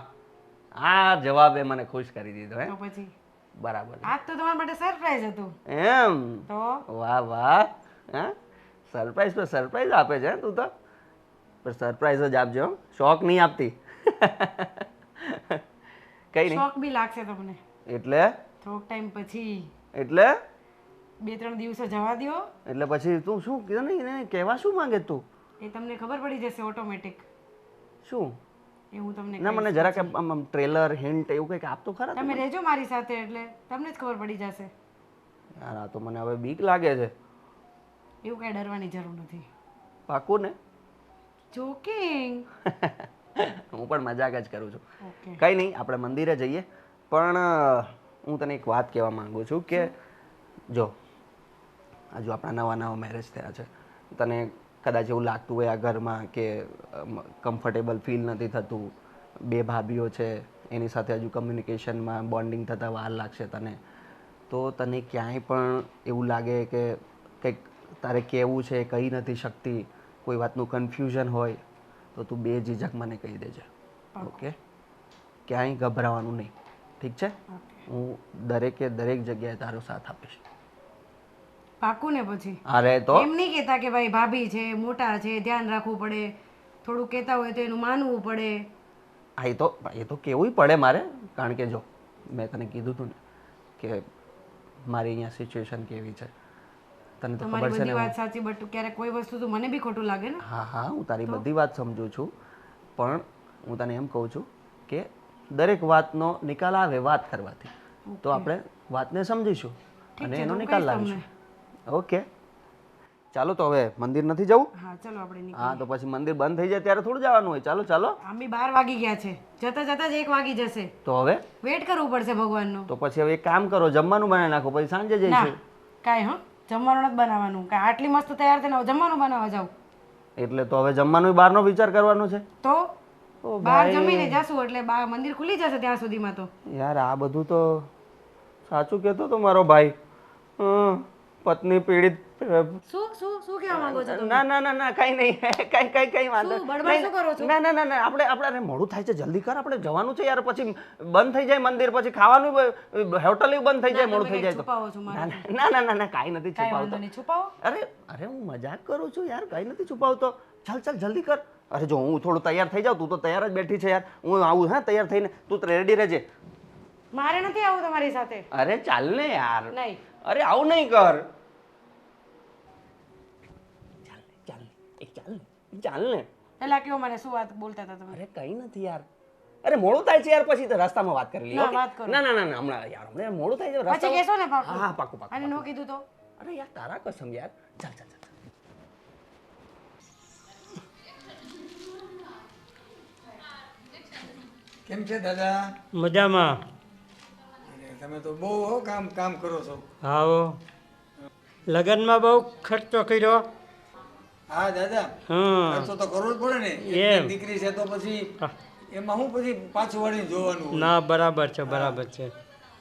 આ જવાબે મને ખુશ કરી દીધો. હે તો પછી બરાબર. આજ તો તમારા માટે સરપ્રાઈઝ હતું. એમ? તો વાહ હા, સરપ્રાઈઝ તો સરપ્રાઈઝ આપે છે તું તો. પણ સરપ્રાઈઝ જ આપજો, શોખ નહીં આપતી. કઈ નહીં. શોખ બી લાગશે તમને એટલે થોડોક ટાઈમ પછી. એટલે 2-3 દિવસો જવા દ્યો, એટલે પછી તું શું કીધું નહીં એને કહેવા શું માંગે તું? એ તમને ખબર પડી જશે ઓટોમેટિક. શું? એ હું તમને ના મને જરાક આમ ટ્રેલર હિન્ટ એવું કંઈક આપતો ખરા તું? તમે રહેજો મારી સાથે એટલે તમને જ ખબર પડી જશે. યાર આ તો મને હવે બીક લાગે છે. એવું કાંઈ ડરવાની જરૂર નથી. પાકું ને? જોકિંગ. હું પણ મજાક જ કરું છું. ઓકે. કંઈ નહીં, આપણે મંદિરે જઈએ. પણ હું તને એક વાત કહેવા માંગુ છું કે જો હજુ આપણા નવા મેરેજ થયા છે, તને કદાચ એવું લાગતું હોય આ ઘરમાં કે કમ્ફર્ટેબલ ફીલ નથી થતું, 2 ભાભીઓ છે એની સાથે હજુ કમ્યુનિકેશનમાં બોન્ડિંગ થતાં વાર લાગશે તને, તો તને ક્યાંય પણ એવું લાગે કે કંઈક તારે કહેવું છે કહી નથી શકતી, કોઈ વાતનું કન્ફ્યુઝન હોય તો તું બેઝિઝક મને કહી દેજે. ઓકે? ક્યાંય ગભરાવાનું નહીં, ઠીક છે? હું દરેક જગ્યાએ તારો સાથ આપીશ. પાકું ને? પછી અરે તો એમ નહીં કહેતા કે ભાઈ ભાભી છે, મોટા છે, ધ્યાન રાખવું પડે, થોડું કહેતા હોય તો એનું માનવું પડે. હા એ તો કેવું પડે મારે, કારણ કે જો મેં તને કીધું હતું ને કે મારી અહીંયા સિચ્યુએશન કેવી છે તને તો તમારી ખબર છે બધી ને. વાત સાચી, બટ ક્યારેક કોઈ વસ્તુ તો મને બી ખોટું લાગે ને. હા હું તારી બધી વાત સમજુ છું, પણ હું તને એમ કહું છું કે દરેક વાતનો નિકાલ આવે વાત કરવાથી, તો આપણે વાતને સમજીશું અને એનો નિકાલ લાવીશું. ઓકે ચાલો તો હવે મંદિર નથી જવું? હા ચલો આપણે નીકળીએ. હા તો પછી મંદિર બંધ થઈ જાય ત્યારે થોડું જવાનું હોય. ચાલો ચાલો. આમ બી 12 વાગી ગયા છે, જતા જતા જ 1 વાગી જશે. તો હવે વેટ કરવું પડશે ભગવાનનો. તો પછી હવે એક કામ કરો, જમવાનું બનાવી નાખો, પછી સાંજે ના જઈશું. કાંઈ જમવાનું નથી બનાવવાનું. કાંઈ આટલી મસ્ત તૈયાર થઈને જમવાનું બનાવવા જાવ એટલે તો હવે જમવાનું બહારનો વિચાર કરવાનો છે? તો ઓ બહાર જમીને જાશું એટલે મંદિર ખુલી જશે ત્યાં સુધીમાં. તો યાર આ બધું તો સાચું કહેતો તો મારો ભાઈ. પત્ની પીડિત. શું શું શું કહેવા માંગો છો તમે? ના ના ના ના કઈ નહીં, કઈ વાંધો શું બડબડ શું કરો છો? ના ના ના ના આપણે મોડું થાય છે, જલ્દી કર, આપણે જવાનું છે યાર, પછી બંધ થઈ જાય મંદિર, પછી ખાવાનું હોટલ બંધ થઈ જાય, મોડું થઈ જાય તો. છુપાવો છો મારા? ના ના ના ના કાંઈ નથી કાંઈ વાંધો છુપાવતો. નહીં, છુપાવો. અરે હું મજાક કરું છું યાર, કાંઈ નથી છુપાવતો. ચાલ જલ્દી કર. અરે જો હું થોડું તૈયાર થઈ જાઉં, તું તો તૈયાર જ બેઠી છે યાર, હું આવું હા તૈયાર થઈને, તું રેડી રહેજે. મારે નથી આવું તમારી સાથે. અરે ચાલ ને યાર. નહીં. અરે આવું નહીં કર. ચાલ ને. પેલા કયો મને શું વાત બોલતા હતા તમે? અરે કઈ નથી યાર. અરે મોડું થાય છે યાર, પછી તો રસ્તામાં વાત કરી લઈએ. ના, ઓકે? વાત કરો. ના હમણાં યાર હમણાં મોડું થાય છે પછી રસ્તામાં. કહેશો ને પાકું? હા પાકું. અને નો કીધું તો? અરે યાર તારા કસમ યાર. ચાલ. કેમ છે દાદા? મજામાં. અરે, તમે તો બહુ કામ કરો છો. આવો લગ્નમાં બહુ ખર્ચો કર્યો. હા દાદા, ખર્ચો તો કરવો જ પડે ને. એક દીકરી છે તો પછી એમાં હું પછી પાછું વાળીને જોવાનું હોય. ના બરાબર છે, બરાબર છે.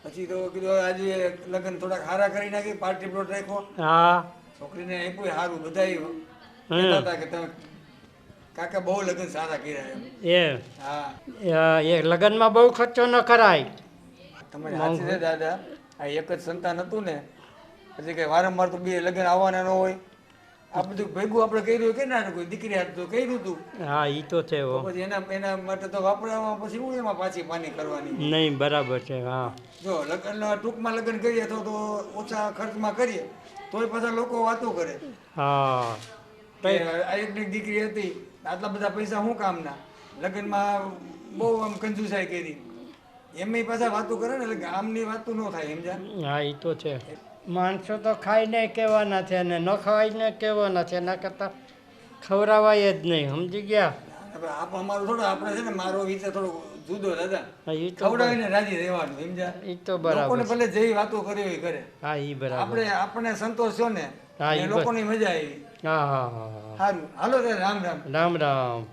પછી તો કીધું આજે લગ્ન થોડાક હારા કરી નાખી, પાર્ટી પ્લોટ રાખ્યો, હા છોકરીને આપ્યું સારું. બધા કહેતા હતા કે તમે કાકા બહુ લગ્ન સારા કર્યા એમ. હા એ લગ્નમાં બહુ ખર્ચો ન કરાય. તમારી સાચી છે દાદા. આ એક જ સંતાન હતું ને, પછી કઈ વારંવાર તો બે લગ્ન આવવાના ન હોય. આ બધું ભેગું આપણે કર્યું કે ના, કોઈ દીકરી હાથ તો કર્યું હતું. હા એ તો છે. તો પછી એના માટે તો વાપરવામાં પછી હું એમાં પાછી પાની કરવાની. નહીં બરાબર છે. હા જો લગ્ન ટૂંકમાં લગ્ન કરીએ તો ઓછા ખર્ચમાં કરીએ તોય પાછા લોકો વાતો કરે. હા આ એકની દીકરી હતી, આટલા બધા પૈસા શું કામના, લગ્નમાં બહુ આમ કંજુસાઈ કરી, એમ પાછા વાતો કરે ને, એટલે ગામની વાતો ન થાય. સમજ્યા? હા એ તો છે. માણસો તો ખાઈને કહેવાના છે અને ન ખવાઈને કહેવાના છે, એના કરતાં ખવડાવાય જ નહીં. સમજી ગયા? અમારું થોડું આપણે છે ને, મારો વિચાર થોડો જુદો દાદા. હા એ તો ખવડાવીને રાજી રહેવાનું. સમજ્યા? એ તો બરાબર. લોકોને ભલે જેવી વાતો કરે એ કરે, હા એ બરાબર. આપણે સંતોષ છો ને, હા, ઈ લોકોની મજા આવી. હા. સારું, હાલો ત્યારે. રામ રામ. રામ રામ.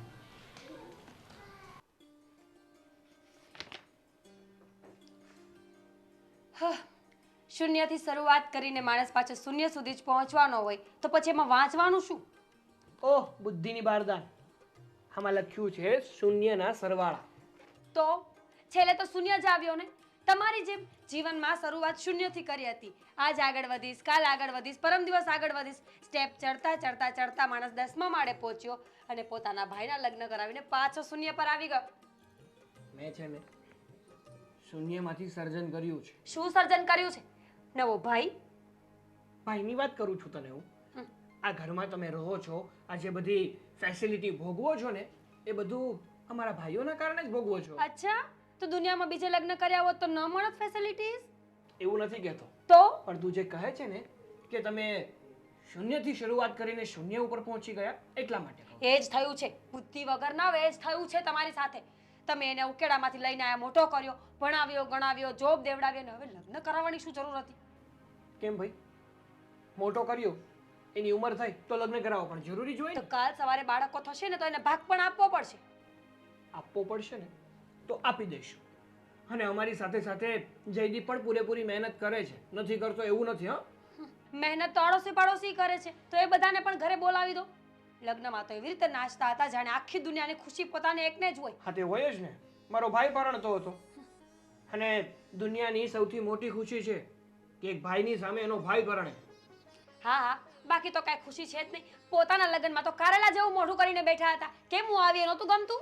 શૂન્યથી શરૂઆત કરીને માણસ પાછો શૂન્ય સુધી જ પહોંચવાનો હોય તો પછી એમાં વાંચવાનું શું? ઓહ બુદ્ધિની બારદાન. આમાં લખ્યું છે શૂન્યના સરવાળા. તો છેલ્લે તો શૂન્ય જ આવ્યો ને. તમારી જેમ જીવનમાં શરૂઆત શૂન્યથી કરી હતી. આજ આગળ વધીશ, કાલ આગળ વધીશ, પરમ દિવસ આગળ વધીશ. સ્ટેપ ચડતા માણસ 10મા માળે પહોંચ્યો અને પોતાના ભાઈના લગ્ન કરાવીને પાછો શૂન્ય પર આવી ગયો. મેં છે ને શૂન્યમાંથી સર્જન કર્યું છે. શું સર્જન કર્યું છે? નવો ભાઈ, ભાઈની વાત કરું છું તને હું. આ ઘરમાં તમે રહો છો, આ જે બધી ફેસિલિટી ભોગવો છો ને એ બધું અમારા ભાઈઓના કારણે જ ભોગવો છો. અચ્છા, તો દુનિયામાં બીજે લગ્ન કર્યા હોત તો ન મળત ફેસિલિટીઝ? એવું નથી કહેતો, તો પણ તું જે કહે છે ને કે તમે શૂન્યથી શરૂઆત કરીને શૂન્ય ઉપર પહોંચી ગયા એટલા માટે કહું. એ જ થયું છે, બુદ્ધિ વગરના એ જ થયું છે તમારી સાથે. તમે એને ઉકેડામાંથી લઈને આયા, મોટો કર્યો, ભણાવ્યો, ગણાવ્યો, જોબ દેવડાવ્યો, ને હવે લગ્ન કરાવવાની શું જરૂર હતી? કેમ ભાઈ? મોટો કર્યો, એની ઉંમર થઈ તો લગ્ન કરાવવો પણ જરૂરી જ હોય તો ને. કાલ સવારે બાળકો થશે ને તો એને ભાગ પણ આપવો પડશે. આપવો પડશે ને તો આપી દઈશું. અને અમારી સાથે સાથે જયદીપ પણ પૂરેપૂરી મહેનત કરે છે, નથી કરતો એવું નથી. હા, મહેનત તો અડોશી પાડોશી કરે છે, તો એ બધાને પણ ઘરે બોલાવી દો. લગ્નમાં તો એવી રીતે નાચતા હતા જાણે આખી દુનિયાની ખુશી પોતાને એકને જ હોય. હા તે હોય જ ને. મારો ભાઈ પરણતો હતો અને દુનિયાની સૌથી મોટી ખુશી છે કે એક ભાઈની સામે એનો ભાઈ પરણે. હા હા, બાકી તો કાંઈ ખુશી છે જ નહીં. પોતાના લગ્નમાં તો કારેલા જેવું મોઢું કરીને બેઠા હતા. કેમ હું આવી નહોતું ગમતું?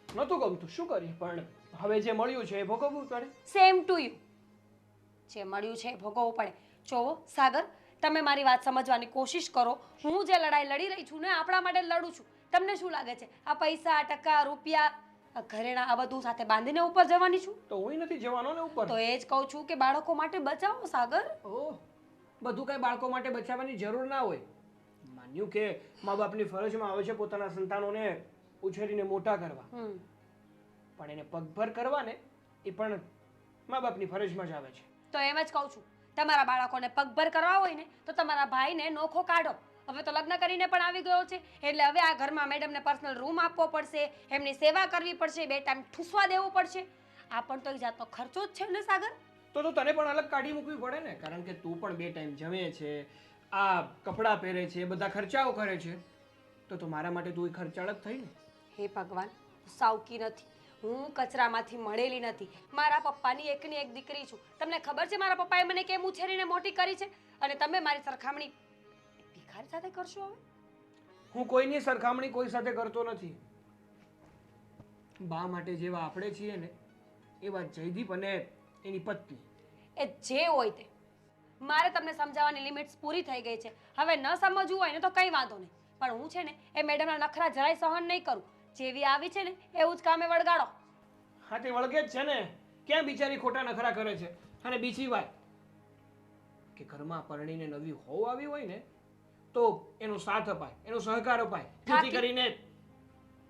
નહોતું ગમતું, શું કરીએ, પણ હવે જે મળ્યું છે એ ભોગવવું પડે. Same to you. જે મળ્યું છે એ ભોગવવું પડે. જોવો સાગર, તમે મારી વાત સમજવાની કોશિશ કરો. હું જે લડાઈ લડી રહી છું ને આપણા માટે લડું છું. તમને શું લાગે છે આ પૈસા, ટકા, રૂપિયા, આ ઘરેણા આ બધું સાથે બાંધીને ઉપર જવાની છું? તો હું નથી જવાનો ને ઉપર. તો એ જ કહું છું કે બાળકો માટે બચાવો સાગર. ઓહ, બધું કઈ બાળકો માટે બચાવવાની જરૂર ના હોય. માન્યું કે મા બાપની ફરજમાં આવે છે પોતાના સંતાનોને ઉછેરીને મોટા કરવા, પણ એને પગભર કરવા ને એ પણ મા બાપની ફરજમાં જ આવે છે. તો એમ જ કહું છું, તમારા બાળકોને પગભર કરવા હોય ને તો તમારા ભાઈને નોખો કાઢો. હવે તો લગ્ન કરીને પણ આવી ગયો છે, એટલે હવે આ ઘરમાં મેડમને પર્સનલ રૂમ આપવો પડશે, એમની સેવા કરવી પડશે, 2 ટાઈમ ઠૂસવા દેવું પડશે. આ પણ તો એક જાતનો ખર્ચો જ છે ને સાગર? તો તને પણ અલગ કાઢી મૂકવી પડે ને, કારણ કે તું પણ 2 ટાઈમ જમે છે, આ કપડાં પહેરે છે, બધા ખર્ચાઓ કરે છે, તો મારા માટે તું એ ખર્ચ અલગ થઈ ને. હે ભગવાન, સાવકી નથી, હું કચરામાંથી મળેલી નથી. મારા પપ્પાની એકની એક દીકરી છું. તમને ખબર છે મારા પપ્પાએ મને કેમ ઉછેરીને મોટી કરી છે? અને તમે મારી સરખામણી ભિખારી સાથે કરશો? હવે હું કોઈની સરખામણી કોઈ સાથે કરતો નથી. બા માટે જેવા આપણે છીએ ને એવા જયદીપ અને એની પત્ની. એ જે હોય તે, મારે તમને સમજાવવાની લિમિટ્સ પૂરી થઈ ગઈ છે. હવે ન સમજવું હોય ને તો કંઈ વાંધો નહીં, પણ હું છે ને એ મેડમના નખરા જરાય સહન નહીં કરું. જેવી આવી છે ને એવું જ કામે વળગાડો. હા તે વળગે જ છે ને, ક્યાં બિચારી ખોટા નખરા કરે છે. અને બીજી વાત કે ઘરમાં પરણીને નવી હોવ આવી હોય ને તો એનો સાથ અપાય, એનો સહકાર અપાય, જેથી કરીને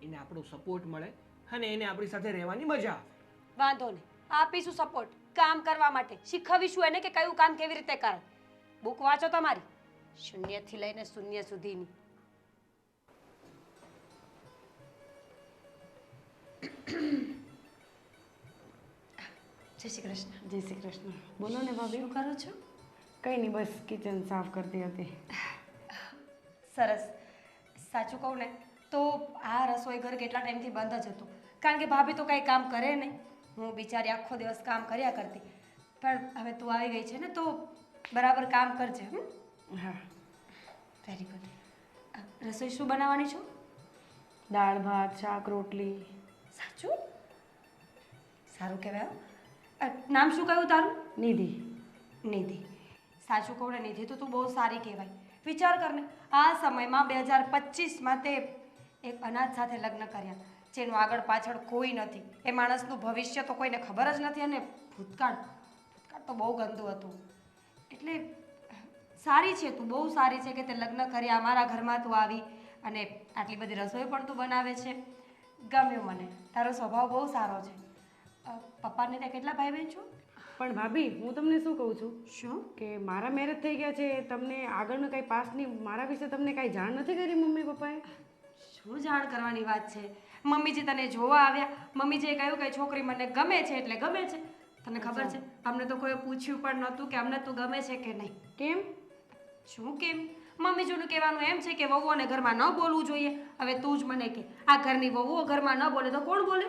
એને આપણો સપોર્ટ મળે અને એને આપણી સાથે રહેવાની મજા આવે. વાંધો નહીં, આપીશું સપોર્ટ કામ કરવા માટે. શીખવીશું એને કે કયું કામ કેવી રીતે કરે. બુક વાંચો તમારી, શૂન્યથી લઈને શૂન્ય સુધીની. જય શ્રી કૃષ્ણ. જય શ્રી કૃષ્ણ. બોલો ને ભાભી. શું કરો છો? કંઈ નહીં, બસ કિચન સાફ કરતી હતી. સરસ. સાચું કહું ને તો આ રસોઈ ઘર કેટલા ટાઈમથી બંધ જ હતું, કારણ કે ભાભી તો કાંઈ કામ કરે નહીં. હું બિચારી આખો દિવસ કામ કર્યા કરતી, પણ હવે તું આવી ગઈ છે ને તો બરાબર કામ કરજે. હા, વેરી ગુડ. રસોઈ શું બનાવવાની છો? દાળ ભાત, શાક, રોટલી. સાચું? સારું કહેવાય. નામ શું કહ્યું તારું? નિધિ. નિધિ. સાચું કહું ને નિધિ, તો તું બહુ સારી કહેવાય. વિચાર કરને, આ સમયમાં 2025માં તે એક અનાથ સાથે લગ્ન કર્યા, જેનું આગળ પાછળ કોઈ નથી. એ માણસનું ભવિષ્ય તો કોઈને ખબર જ નથી, અને ભૂતકાળ તો બહુ ગંદુ હતું. એટલે સારી છે તું, બહુ સારી છે કે તે લગ્ન કર્યા, અમારા ઘરમાં તું આવી અને આટલી બધી રસોઈ પણ તું બનાવે છે. ગમ્યું મને, તારો સ્વભાવ બહુ સારો છે. પપ્પાને ત્યાં કેટલા ભાઈ બહેન છો? પણ ભાભી, હું તમને શું કહું છું શું? કે મારા મેરેજ થઈ ગયા છે, તમને આગળનું કંઈ પાસની મારા વિશે તમને કાંઈ જાણ નથી કરી મમ્મી પપ્પાએ? શું જાણ કરવાની વાત છે? મમ્મીજી તને જોવા આવ્યા, મમ્મીજીએ કહ્યું કે છોકરી મને ગમે છે એટલે ગમે છે. તને ખબર છે અમને તો કોઈ પૂછ્યું પણ નહોતું કે અમને તું ગમે છે કે નહીં. કેમ? શું કેમ? મમ્મીજીનું કહેવાનું એમ છે કે વહુઓને ઘરમાં ન બોલવું જોઈએ. હવે તું જ મને કે આ ઘરની વહુઓ ઘરમાં ન બોલે તો કોણ બોલે?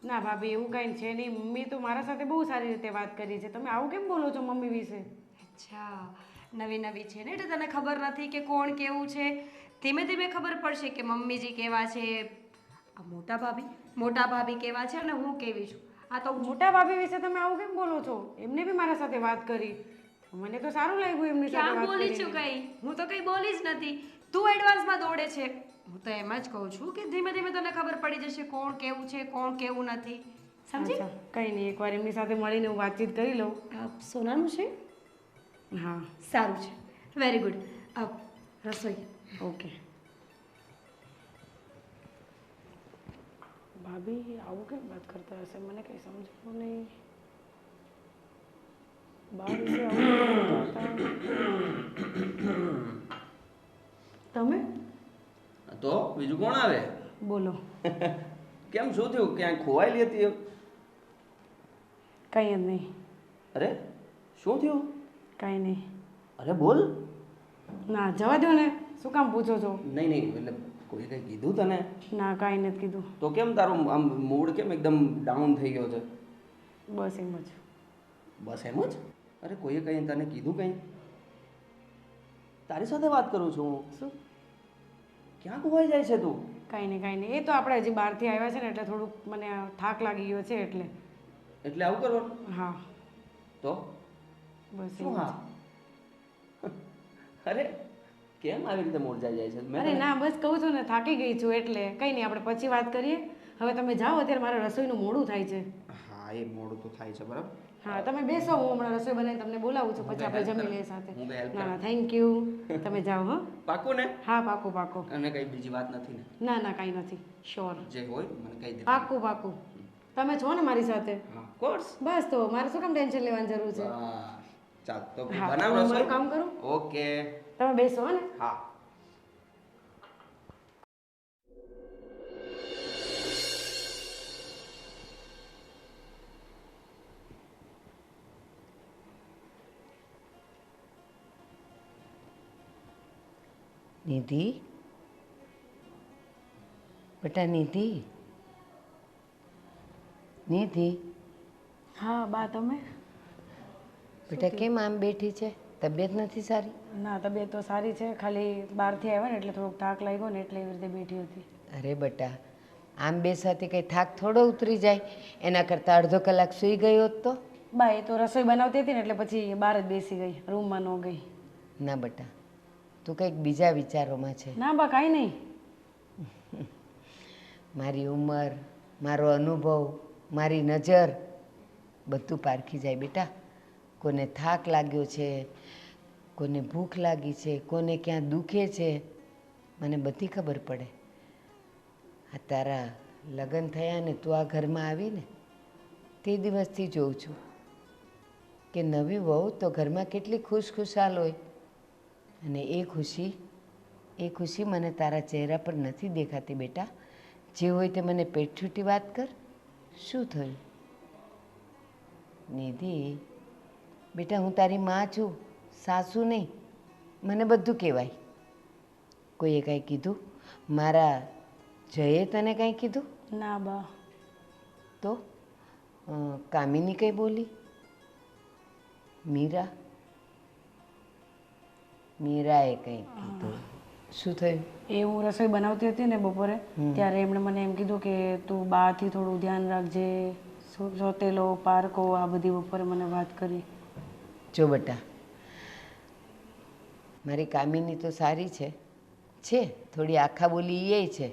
ના ભાભી, એવું કાંઈ છે નહીં. મમ્મી તો મારા સાથે બહુ સારી રીતે વાત કરી છે. તમે આવું કેમ બોલો છો મમ્મી વિશે? અચ્છા, નવી નવી છે ને એટલે તને ખબર નથી કે કોણ કેવું છે. ધીમે ધીમે ખબર પડશે કે મમ્મીજી કેવા છે, આ મોટા ભાભી કેવા છે અને હું કેવી છું. આ તો મોટા ભાભી વિશે તમે આવું કેમ બોલો છો? એમને બી મારા સાથે વાત કરી. મને તો સારું લાગ્યું એમની સાથે ક્યાં વાત બોલી કરીને. છું કઈ? હું તો કઈ બોલી જ નથી. તું એડવાન્સમાં દોડે છે. હું તો એમ જ કહું છું કે ધીમે ધીમે તને ખબર પડી જશે કોણ કેવું છે કોણ કેવું નથી. સમજી? અચ્છા, કંઈ નહીં, એકવાર એમની સાથે મળીને હું વાતચીત કરી લઉં. આ સોનાનું છે? હા, સારું છે. Very good. રસોઈ. ઓકે. ભાભી આવું કેમ વાત કરતા હશે? મને કંઈ સમજાવું નહીં. બા વિશે આવું કેમ બોલતા હતા? તમે તો બીજું કોણ આવે? બોલો. કેમ શું થયું? ક્યાંય ખોવાયેલી હતી એમ? કંઈ જ નહીં. અરે શું થયું? કંઈ નહીં. અરે બોલ. ના, જવા દો ને. શું કામ પૂછો છો? નહીં નહીં, એટલે કોઈ કંઈ કીધું તને? ના, કાંઈ નથી કીધું. તો કેમ તારું આમ મૂડ કેમ એકદમ ડાઉન થઈ ગયો છે? બસ એમ જ. બસ એમ જ? અરે કોઈએ કંઈ તને કીધું કંઈ? તારી સાથે વાત કરું છું હું. શું? ક્યાં ખોવાઈ જાય છે તું? કાંઈ નહીં, કાંઈ નહીં. એ તો આપણે હજી બહારથી આવ્યા છે ને એટલે થોડુંક મને થાક લાગી ગયો છે એટલે. એટલે આવું કરવાનું? હા, તો બસ શું એમ જ. હા? અરે કેમ આવી રીતે મૂર્જાઈ જાય છે? અરે ના, બસ કહું છું ને, થાકી ગઈ છું એટલે. કંઈ નહીં, આપણે પછી વાત કરીએ. હવે તમે જાઓ, અત્યારે મારે રસોઈનું મોડું થાય છે. હા, એ મોડું તો થાય છે બરાબર. હા, તમે બેસો, હું હમણાં રસોઈ બનાવીને તમને બોલાવું છું, પછી આપણે જમી લઈએ સાથે. હું help ના ના, થેન્ક યુ. તમે જાઓ. હા, પાકું ને? હા, પાકું પાકું. અને કઈ બીજી વાત નથી ને? ના ના, કાંઈ નથી. શ્યોર. જે હોય મને કહી દે. પાકું પાકું. તમે છો ને મારી સાથે? હા, કોર્સ. બસ, તો મારે શું કામ ટેન્શન લેવાની જરૂર છે? ચાલ તો હા, બનાવ હું રસોઈ. મારું કામ કરું. ઓકે. તમે બેસો હો ને. હા. નિધિ, બેટા નિધિ, નિધિ, હા બા, તમે? બેટા કેમ આમ બેઠી છે? તબિયત નથી સારી? ના, તબિયત તો સારી છે, ખાલી બહારથી આવ્યા ને એટલે થોડોક થાક લાગ્યો ને એટલે એવી રીતે બેઠી હતી. અરે બેટા, આમ બેસાથી કંઈ થાક થોડો ઉતરી જાય? એના કરતાં અડધો કલાક સૂઈ ગઈ હોત તો? બા, એ તો રસોઈ બનાવતી હતી ને એટલે પછી બહાર જ બેસી ગઈ, રૂમમાં ન ગઈ. ના બેટા, તું કંઈક બીજા વિચારોમાં છે. ના બા, કાંઈ નહીં. મારી ઉંમર, મારો અનુભવ, મારી નજર બધું પારખી જાય બેટા. કોને થાક લાગ્યો છે, કોને ભૂખ લાગી છે, કોને ક્યાં દુખે છે, મને બધી ખબર પડે. આ તારા લગ્ન થયા ને તું આ ઘરમાં આવીને તે દિવસથી જોઉં છું કે નવી વહુ તો ઘરમાં કેટલી ખુશખુશાલ હોય. અને એ ખુશી મને તારા ચહેરા પર નથી દેખાતી બેટા. જે હોય તે મને પેટ છૂટી વાત કર. શું થયું? નિધિ બેટા, હું તારી માં છું, સાસુ નહીં. મને બધું કહેવાય. કોઈએ કાંઈ કીધું? મારા જયે તને કાંઈ કીધું? ના બા. તો કામિની કંઈ બોલી? મીરાએ કંઈ કીધું? શું થયું? એ હું રસોઈ બનાવતી હતી ને બપોરે, ત્યારે એમણે મને એમ કીધું કે તું બાથી થોડું ધ્યાન રાખજે, સોતેલો પારકો, આ બધી બપોરે મને વાત કરી. જો બેટા, મારી કામિની તો સારી છે, થોડી આખા બોલી એ છે,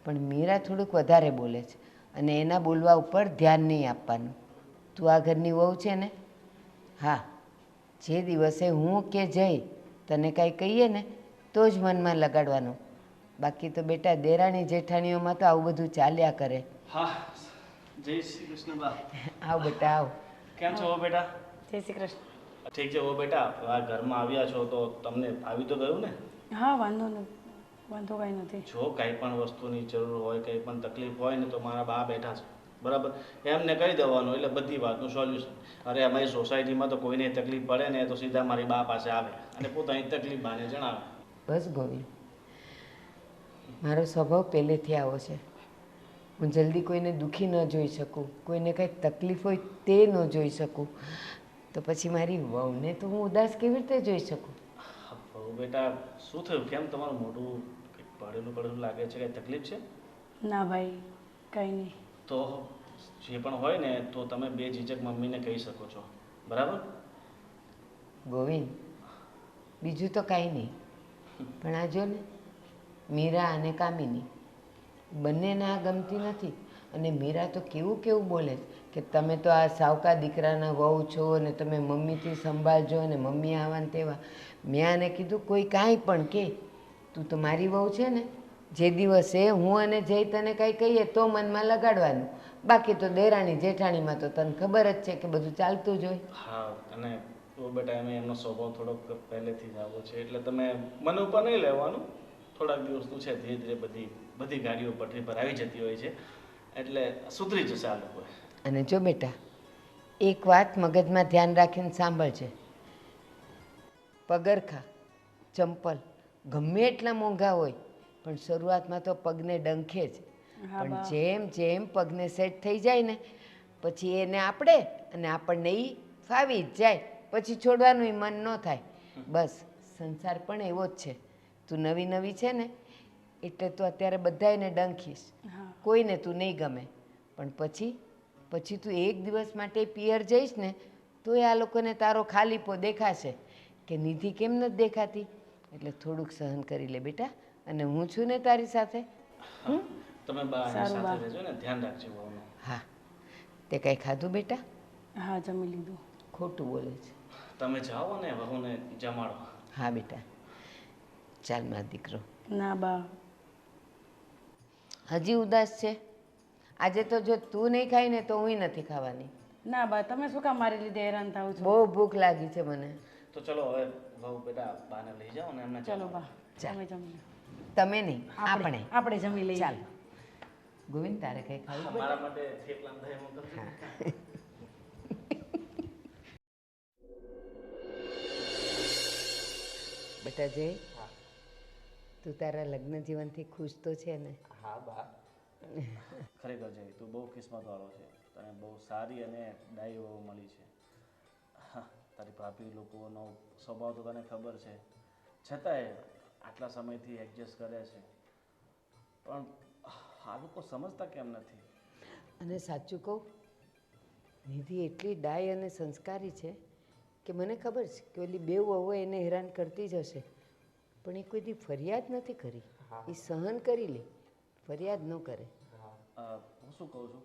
પણ મીરા થોડુંક વધારે બોલે છે અને એના બોલવા ઉપર ધ્યાન નહીં આપવાનું. તું આ ઘરની વહુ છે ને? હા, જે દિવસે હું કે જઈ તને કાંઈ કહીએ ને તો જ મનમાં લગાડવાનું. બાકી તો બેટા દેરાણી જેઠાણીઓમાં તો આવું બધું ચાલ્યા કરે. હા, જય શ્રી કૃષ્ણ બા. આવ બેટા આવ. કેમ છો બેટા? જય શ્રી કૃષ્ણ. ઠીક છે ઓ બેટા, આ ઘરમાં આવ્યા છો તો તમને આવી તો ગયું ને? હા, વાંધો નથી, વાંધો કાંઈ નથી. જો કાંઈ પણ વસ્તુની જરૂર હોય, કંઈ પણ તકલીફ હોય ને તો મારા બા બેઠા છે, બરાબર? એમને કહી દેવાનું એટલે બધી વાતનું સોલ્યુશન. અરે અમારી સોસાયટીમાં તો કોઈને તકલીફ પડે ને તો સીધા મારી બા પાસે આવે અને પોતાની તકલીફ બાને જણાવે. બસ ગોવિંદ, મારો સ્વભાવ પહેલેથી આવો છે. હું જલ્દી કોઈને દુઃખી ન જોઈ શકું, કોઈને કંઈક તકલીફ હોય તે ન જોઈ શકું, તો પછી મારી વહુને તો હું ઉદાસ કેવી રીતે જોઈ શકું? બહુ બેટા, શું થયું? કેમ તમારું મોઢું કંઈક પડેલું લાગે છે? કંઈ તકલીફ છે? ના ભાઈ, કાંઈ નહીં. તો જે પણ હોય ને તો તમે બે ઝીઝક મમ્મીને કહી શકો છો, બરાબર? ગોવિંદ, બીજું તો કાંઈ નહીં, પણ આ જો ને મીરા અને કામિની બંનેને આ ગમતી નથી. અને મીરા તો કેવું કેવું બોલે કે તમે તો આ સાવકા દીકરાના વહુ છો અને તમે મમ્મીથી સંભાળજો અને મમ્મી આવા ને તેવા. મેં આને કીધું કોઈ કાંઈ પણ કે, તું તો મારી વહુ છે ને, જે દિવસે હું અને જય તને કાંઈ કહીએ તો મનમાં લગાડવાનું, બાકી તો દેરાણી જેઠાણીમાં તો તને ખબર જ છે કે બધું ચાલતું જ હોય. હા, અને તો બેટા એમનો સ્વભાવ થોડોક પહેલેથી જ આવો છે, એટલે તમે મને ઉપર નહીં લેવાનું. થોડાક દિવસ તું છે ધીરે ધીરે બધી ગાડીઓ પટરી પર આવી જતી હોય છે, એટલે સુધરી જશે આ લોકો. અને જો બેટા, એક વાત મગજમાં ધ્યાન રાખીને સાંભળજે. પગરખા, ચંપલ ગમે એટલા મોંઘા હોય પણ શરૂઆતમાં તો પગને ડંખે જ, પણ જેમ જેમ પગને સેટ થઈ જાય ને પછી એને આપણે અને આપણને એ ફાવી જ જાય, પછી છોડવાનું મન ન થાય. બસ સંસાર પણ એવો જ છે. તું નવી નવી છે ને એટલે તું અત્યારે બધાને ડંખીશ, કોઈને તું નહીં ગમે, પણ પછી તું એક દિવસ માટે પિયર જઈશ ને તોય આ લોકોને તારો ખાલીપો દેખાશે કે નિધિ કેમ નથી દેખાતી. એટલે થોડુંક સહન કરી લે બેટા, અને હું છું ને તારી સાથે. તમે બા સાથે રહેજો ને, ધ્યાન રાખજો બહુનું. હા, તે કાંઈ ખાધું બેટા? હા, જમી લીધું. ખોટું બોલે છે. તમે જાઓ ને વહુને જમાડો. હા બેટા, ચાલ મારો દીકરો. ના બા, હજી ઉદાસ છે? આજે તો જો તું નહીં ખાઈ ને તો હું નથી ખાવાની. ના બા, તમે શું કામ મારી લીધે હેરાન થાવ છો? બહુ ભૂખ લાગી છે મને. તો ચલો હવે વહુ બેટા બાને લઈ જાઓ ને એમને. ચલો બા, ચાલ. તમે જમી લો. તમે નહીં, આપણે જમી લઈએ. ચાલ ગોવિંદ, તારે કંઈ ખાવું? મારા માટે થેપલા દહીં મોકલજો. બેટા જય, તું તારા લગ્ન જીવનથી ખુશ તો છે ને? હા બા. ખરેખર જય, તું બહુ કિસ્મતવાળો છે. તને બહુ સારી અને ડાઈ વહુ મળી છે. હા, તારી ભાભી લોકોનો સ્વભાવ તો તને ખબર છે, છતાંય આટલા સમયથી એડજસ્ટ કરે છે. પણ આ લોકો સમજતા કેમ નથી? અને સાચું કહું, નિધિ એટલી ડાય અને સંસ્કારી છે કે મને ખબર છે કે ઓલી બે વહુઓ એને હેરાન કરતી જ હશે, પણ એ કોઈ દી ફરિયાદ નથી કરી. એ સહન કરી લે, ફરિયાદ ન કરે. હું શું કહું છું,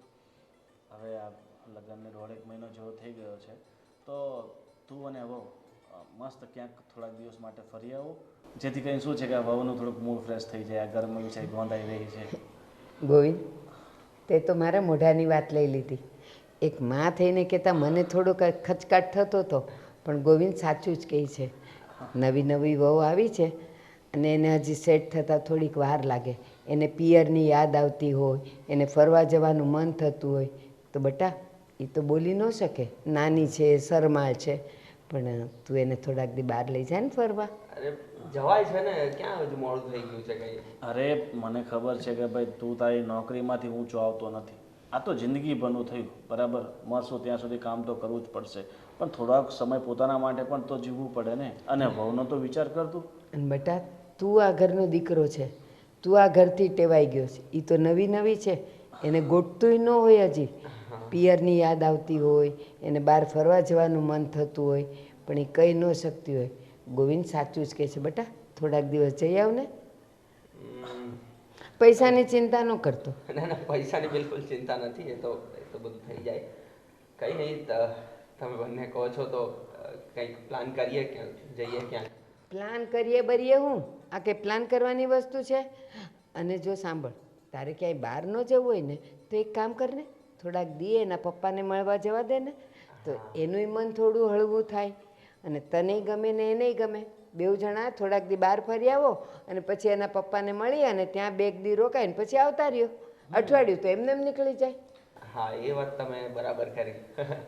હવે આ લગ્નને 1.5 મહિનો જેવો થઈ ગયો છે, તો તું અને વહુ મસ્ત ક્યાંક થોડાક દિવસ માટે ફરી આવો, જેથી કરીને શું છે કે આ વહુનું થોડુંક મૂડ ફ્રેશ થઈ જાય. આ ગરમી છે, ગોંધાઈ રહી છે. ગોવિંદ, તે તો મારા મોઢાની વાત લઈ લીધી. એક માં થઈને કહેતા મને થોડોક ખચકાટ થતો હતો, પણ ગોવિંદ સાચું જ કહે છે. નવી નવી વહુ આવી છે અને એને હજી સેટ થતાં થોડીક વાર લાગે. એને પિયરની યાદ આવતી હોય, એને ફરવા જવાનું મન થતું હોય, તો બટા એ તો બોલી ન શકે, નાની છે, શરમાળ છે, પણ તું એને થોડાક દી બહાર લઈ જાય ને ફરવા. અરે જવાય છે ને, ક્યાં હજુ મોડું થઈ ગયું છે કઈ? અરે મને ખબર છે કે ભાઈ તું તારી નોકરીમાંથી ઊંચો આવતો નથી. આ તો જિંદગીભરનું થયું, બરાબર. મળશું ત્યાં સુધી કામ તો કરવું જ પડશે, પણ થોડાક સમય પોતાના માટે પણ તો જીવવું પડે ને. અને વહુનો તો વિચાર કરતું. અને બટા, તું આ ઘરનો દીકરો છે, તું આ ઘરથી ટેવાઈ ગયો છે. એ તો નવી નવી છે, એને ગોઠતુંય ન હોય હજી. પિયરની યાદ આવતી હોય, એને બહાર ફરવા જવાનું મન થતું હોય, પણ એ કહી ન શકતી હોય. ગોવિંદ સાચું જ કહે છે બેટા, થોડાક દિવસ જઈ આવ ને. પૈસાની ચિંતા ન કરતો. ના ના, પૈસાની બિલકુલ ચિંતા નથી, એ તો બધું થઈ જાય. કંઈ નહીં, તમે બંને કહો છો તો કંઈક પ્લાન કરીએ, ક્યાં જઈએ ક્યાંક. પ્લાન કરીએ બરીએ હું? આ કંઈ પ્લાન કરવાની વસ્તુ છે? અને જો સાંભળ, તારે ક્યાંય બહાર ન જવું હોય ને તો એક કામ કર ને, થોડાક દી એના પપ્પાને મળવા જવા દે ને, તો એનુંય મન થોડું હળવું થાય અને તને ગમે ને એને ગમે. બેઉ જણા થોડાક દી બહાર ફરી આવો અને પછી એના પપ્પાને મળી અને ત્યાં 2 દી રોકાઈને પછી આવતા રહ્યો. અઠવાડિયું તો એમને એમ નીકળી જાય. હા, એ વાત તમે બરાબર કરી.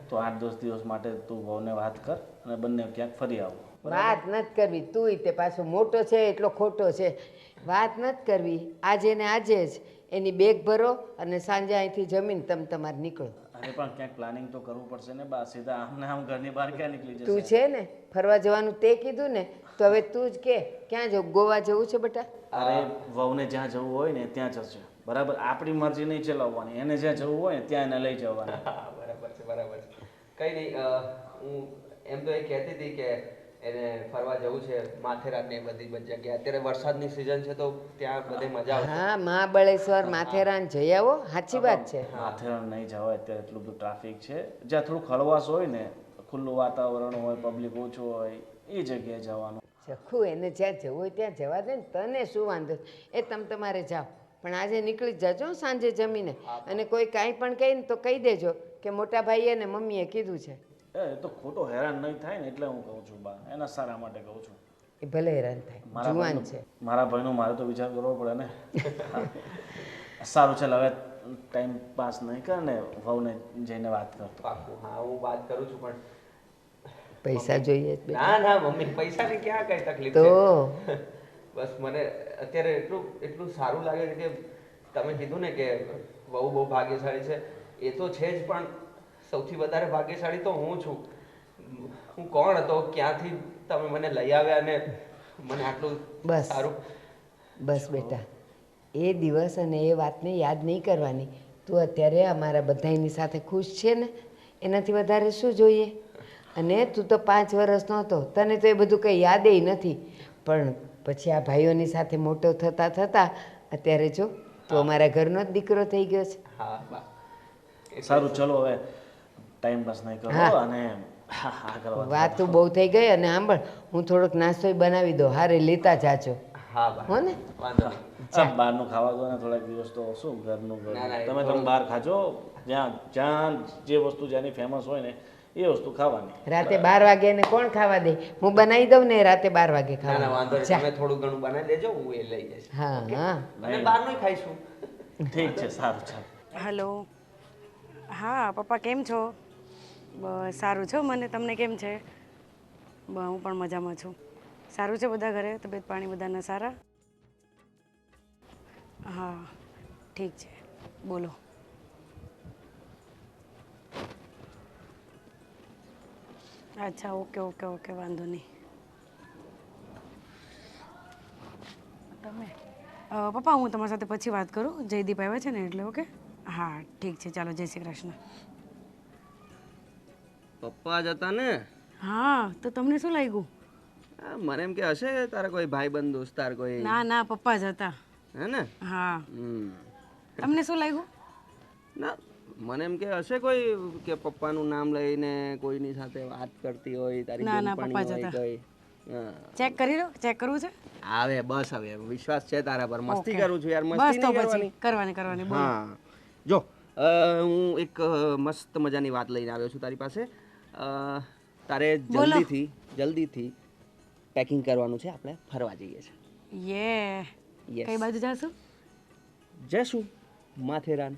તો 8-10 દિવસ માટે તું વહુને વાત કર અને બંને ક્યાંક ફરી આવો. વાત નથી કરવી, તુંય તે પાછો મોટો છે એટલો ખોટો છે. વાત નથી કરવી, આજે ને આજે જ એની બેગ ભરો અને સાંજે અહીંથી જમીન તમારે નીકળો. અરે પણ ક્યાંક પ્લાનિંગ તો કરવું પડશે ને બા. સીધા આમને આમ ઘરની બહાર ક્યાં નીકળી જશે? તું છે ને ફરવા જવાનું તે કીધું ને, તો હવે તું જ કે ક્યાં જવું? ગોવા જવું છે બેટા? અરે વહુને જ્યાં જવું હોય ને ત્યાં જશે, બરાબર. આપણી મરજી નહીં ચલાવવાની, એને જ્યાં જવું હોય ને ત્યાં એને લઈ જવાના. બરાબર છે, બરાબર છે. કંઈ નહીં, હું એમ તો એ કહેતી હતી કે એને ફરવા જવું છે માથેરાન ને એ બધી જગ્યાએ. અત્યારે વરસાદની સિઝન છે તો ત્યાં બધે મજા આવશે. હા મહાબળેશ્વર માથેરાન જઈ આવો, સાચી વાત છે. માથેરાન નહીં જવાય અત્યારે, એટલું બધું ટ્રાફિક છે. જ્યાં થોડું ખળવાશ હોય ને, ખુલ્લું વાતાવરણ હોય, પબ્લિક ઓછું હોય, એ જગ્યાએ જવાનું. સખું એને જ્યાં જવું હોય ત્યાં જવા દે ને, તને શું વાંધો? એ તમે તમારે જાઓ, પણ આજે નીકળી જ જાજો સાંજે જમીને. અને કોઈ કાંઈ પણ કહે ને તો કહી દેજો કે મોટા ભાઈએ ને મમ્મીએ કીધું છે. એ તો ખોટો હેરાન નહીં થાય ને એટલે હું કહું છું બા, એના સારા માટે કહું છું. એ ભલે હેરાન થાય, જુવાન છે. મારા ભાઈનો મારે તો વિચાર કરવો પડે ને. સારું ચાલ, હવે ટાઈમ પાસ નહીં કર ને, વહુને જઈને વાત કરતો. પાક્કું. હા હું વાત કરું છું પણ પૈસા જોઈએ જ બેટા. ના મમ્મી, પૈસાની ક્યાં કઈ તકલીફ તો છે. બસ મને અત્યારે એટલું સારું લાગે છે કે તમે કીધું ને કે બહુ ભાગ્યશાળી છે. એ તો છે જ, પણ સૌથી વધારે ભાગ્યશાળી તો હું છું. હું કોણ હતો, ક્યાંથી તમે મને લઈ આવ્યા અને મને આટલું બસ સારું. બસ બેટા, એ દિવસ અને એ વાતને યાદ નહીં કરવાની. તું અત્યારે અમારા બધાની સાથે ખુશ છે ને, એનાથી વધારે શું જોઈએ? અને તું તો 5 વર્ષનો હતો, તને તો એ બધું કંઈ યાદેય નથી. પણ પછી આ ભાઈઓની સાથે મોટો થતાં થતાં અત્યારે જો તું અમારા ઘરનો જ દીકરો થઈ ગયો છે. હા બા. સારું ચલો, હવે ટાઈમ પાસ નહીં કરો અને આગળ વાતો બહુ થઈ ગઈ. અને સાંભળ, હું થોડોક નાસ્તોય બનાવી દઉં, હારે લેતા જાજો. હા બા, હો ને? વાંધો નહીં. બહારનું ખાવા દો ને થોડાક દિવસ તો શું, ઘરનું ના, ના, એ તમે થોડું- બહાર ખાજો. જ્યાં જે વસ્તુ જ્યાંની ફેમસ હોય ને એ વસ્તુ ખાવાની. રાતે 12 વાગે એને કોણ ખાવા દે? હું બનાવી દઉં ને રાતે 12 વાગે ના ના વાંધો ખાવા. નહીં, તમે થોડું ઘણું બનાવી દેજો, હું એ લઈ જઈશ. હા હા અને બહારનું ખાઈશું. ઠીક છે, સારું ચાલ. હલો. હા પપ્પા કેમ છો? બસ સારું છે મને. તમને કેમ છે? હું પણ મજામાં છું. સારું છે બધા ઘરે? તબિયત પાણી બધાના સારા? હા ઠીક છે, બોલો. અચ્છા ઓકે ઓકે ઓકે, વાંધો નહીં. તમે પપ્પા હું તમારી સાથે પછી વાત કરું. જયદીપ આવ્યા છે ને એટલે. ઓકે હા ઠીક છે, ચાલો જય શ્રી કૃષ્ણ. પપ્પા જ હતા ને? હા તો તમને શું લાગ્યું? મને એમ કે હશે તારા કોઈ ભાઈબંધ દોસ્તાર કોઈ. ના ના પપ્પા જ હતા. હે ને? હા. તમને શું લાગ્યું? ના મને એમ કે હશે કોઈ કે પપ્પાનું નામ લઈને કોઈની સાથે વાત કરતી હોય, તારી ના, ના, બેનપણી પપ્પા જ હોય હતા. કોઈ. હા. ચેક કરી લો. ચેક કરવું છે? આવે બસ, હવે વિશ્વાસ છે તારા પર. મસ્તી ઓકે. કરું છું યાર, બસ મસ્તી તો નહીં પછી કરવાની. કરવાની બોલો. હા જો હું એક મસ્ત મજાની વાત લઈને આવ્યો છું તારી પાસે. તારે બોલો. જલ્દીથી પેકિંગ કરવાનું છે, આપણે ફરવા જઈએ છીએ. યે Yes. કઈ બાજુ જાશું? જશું માથેરાન.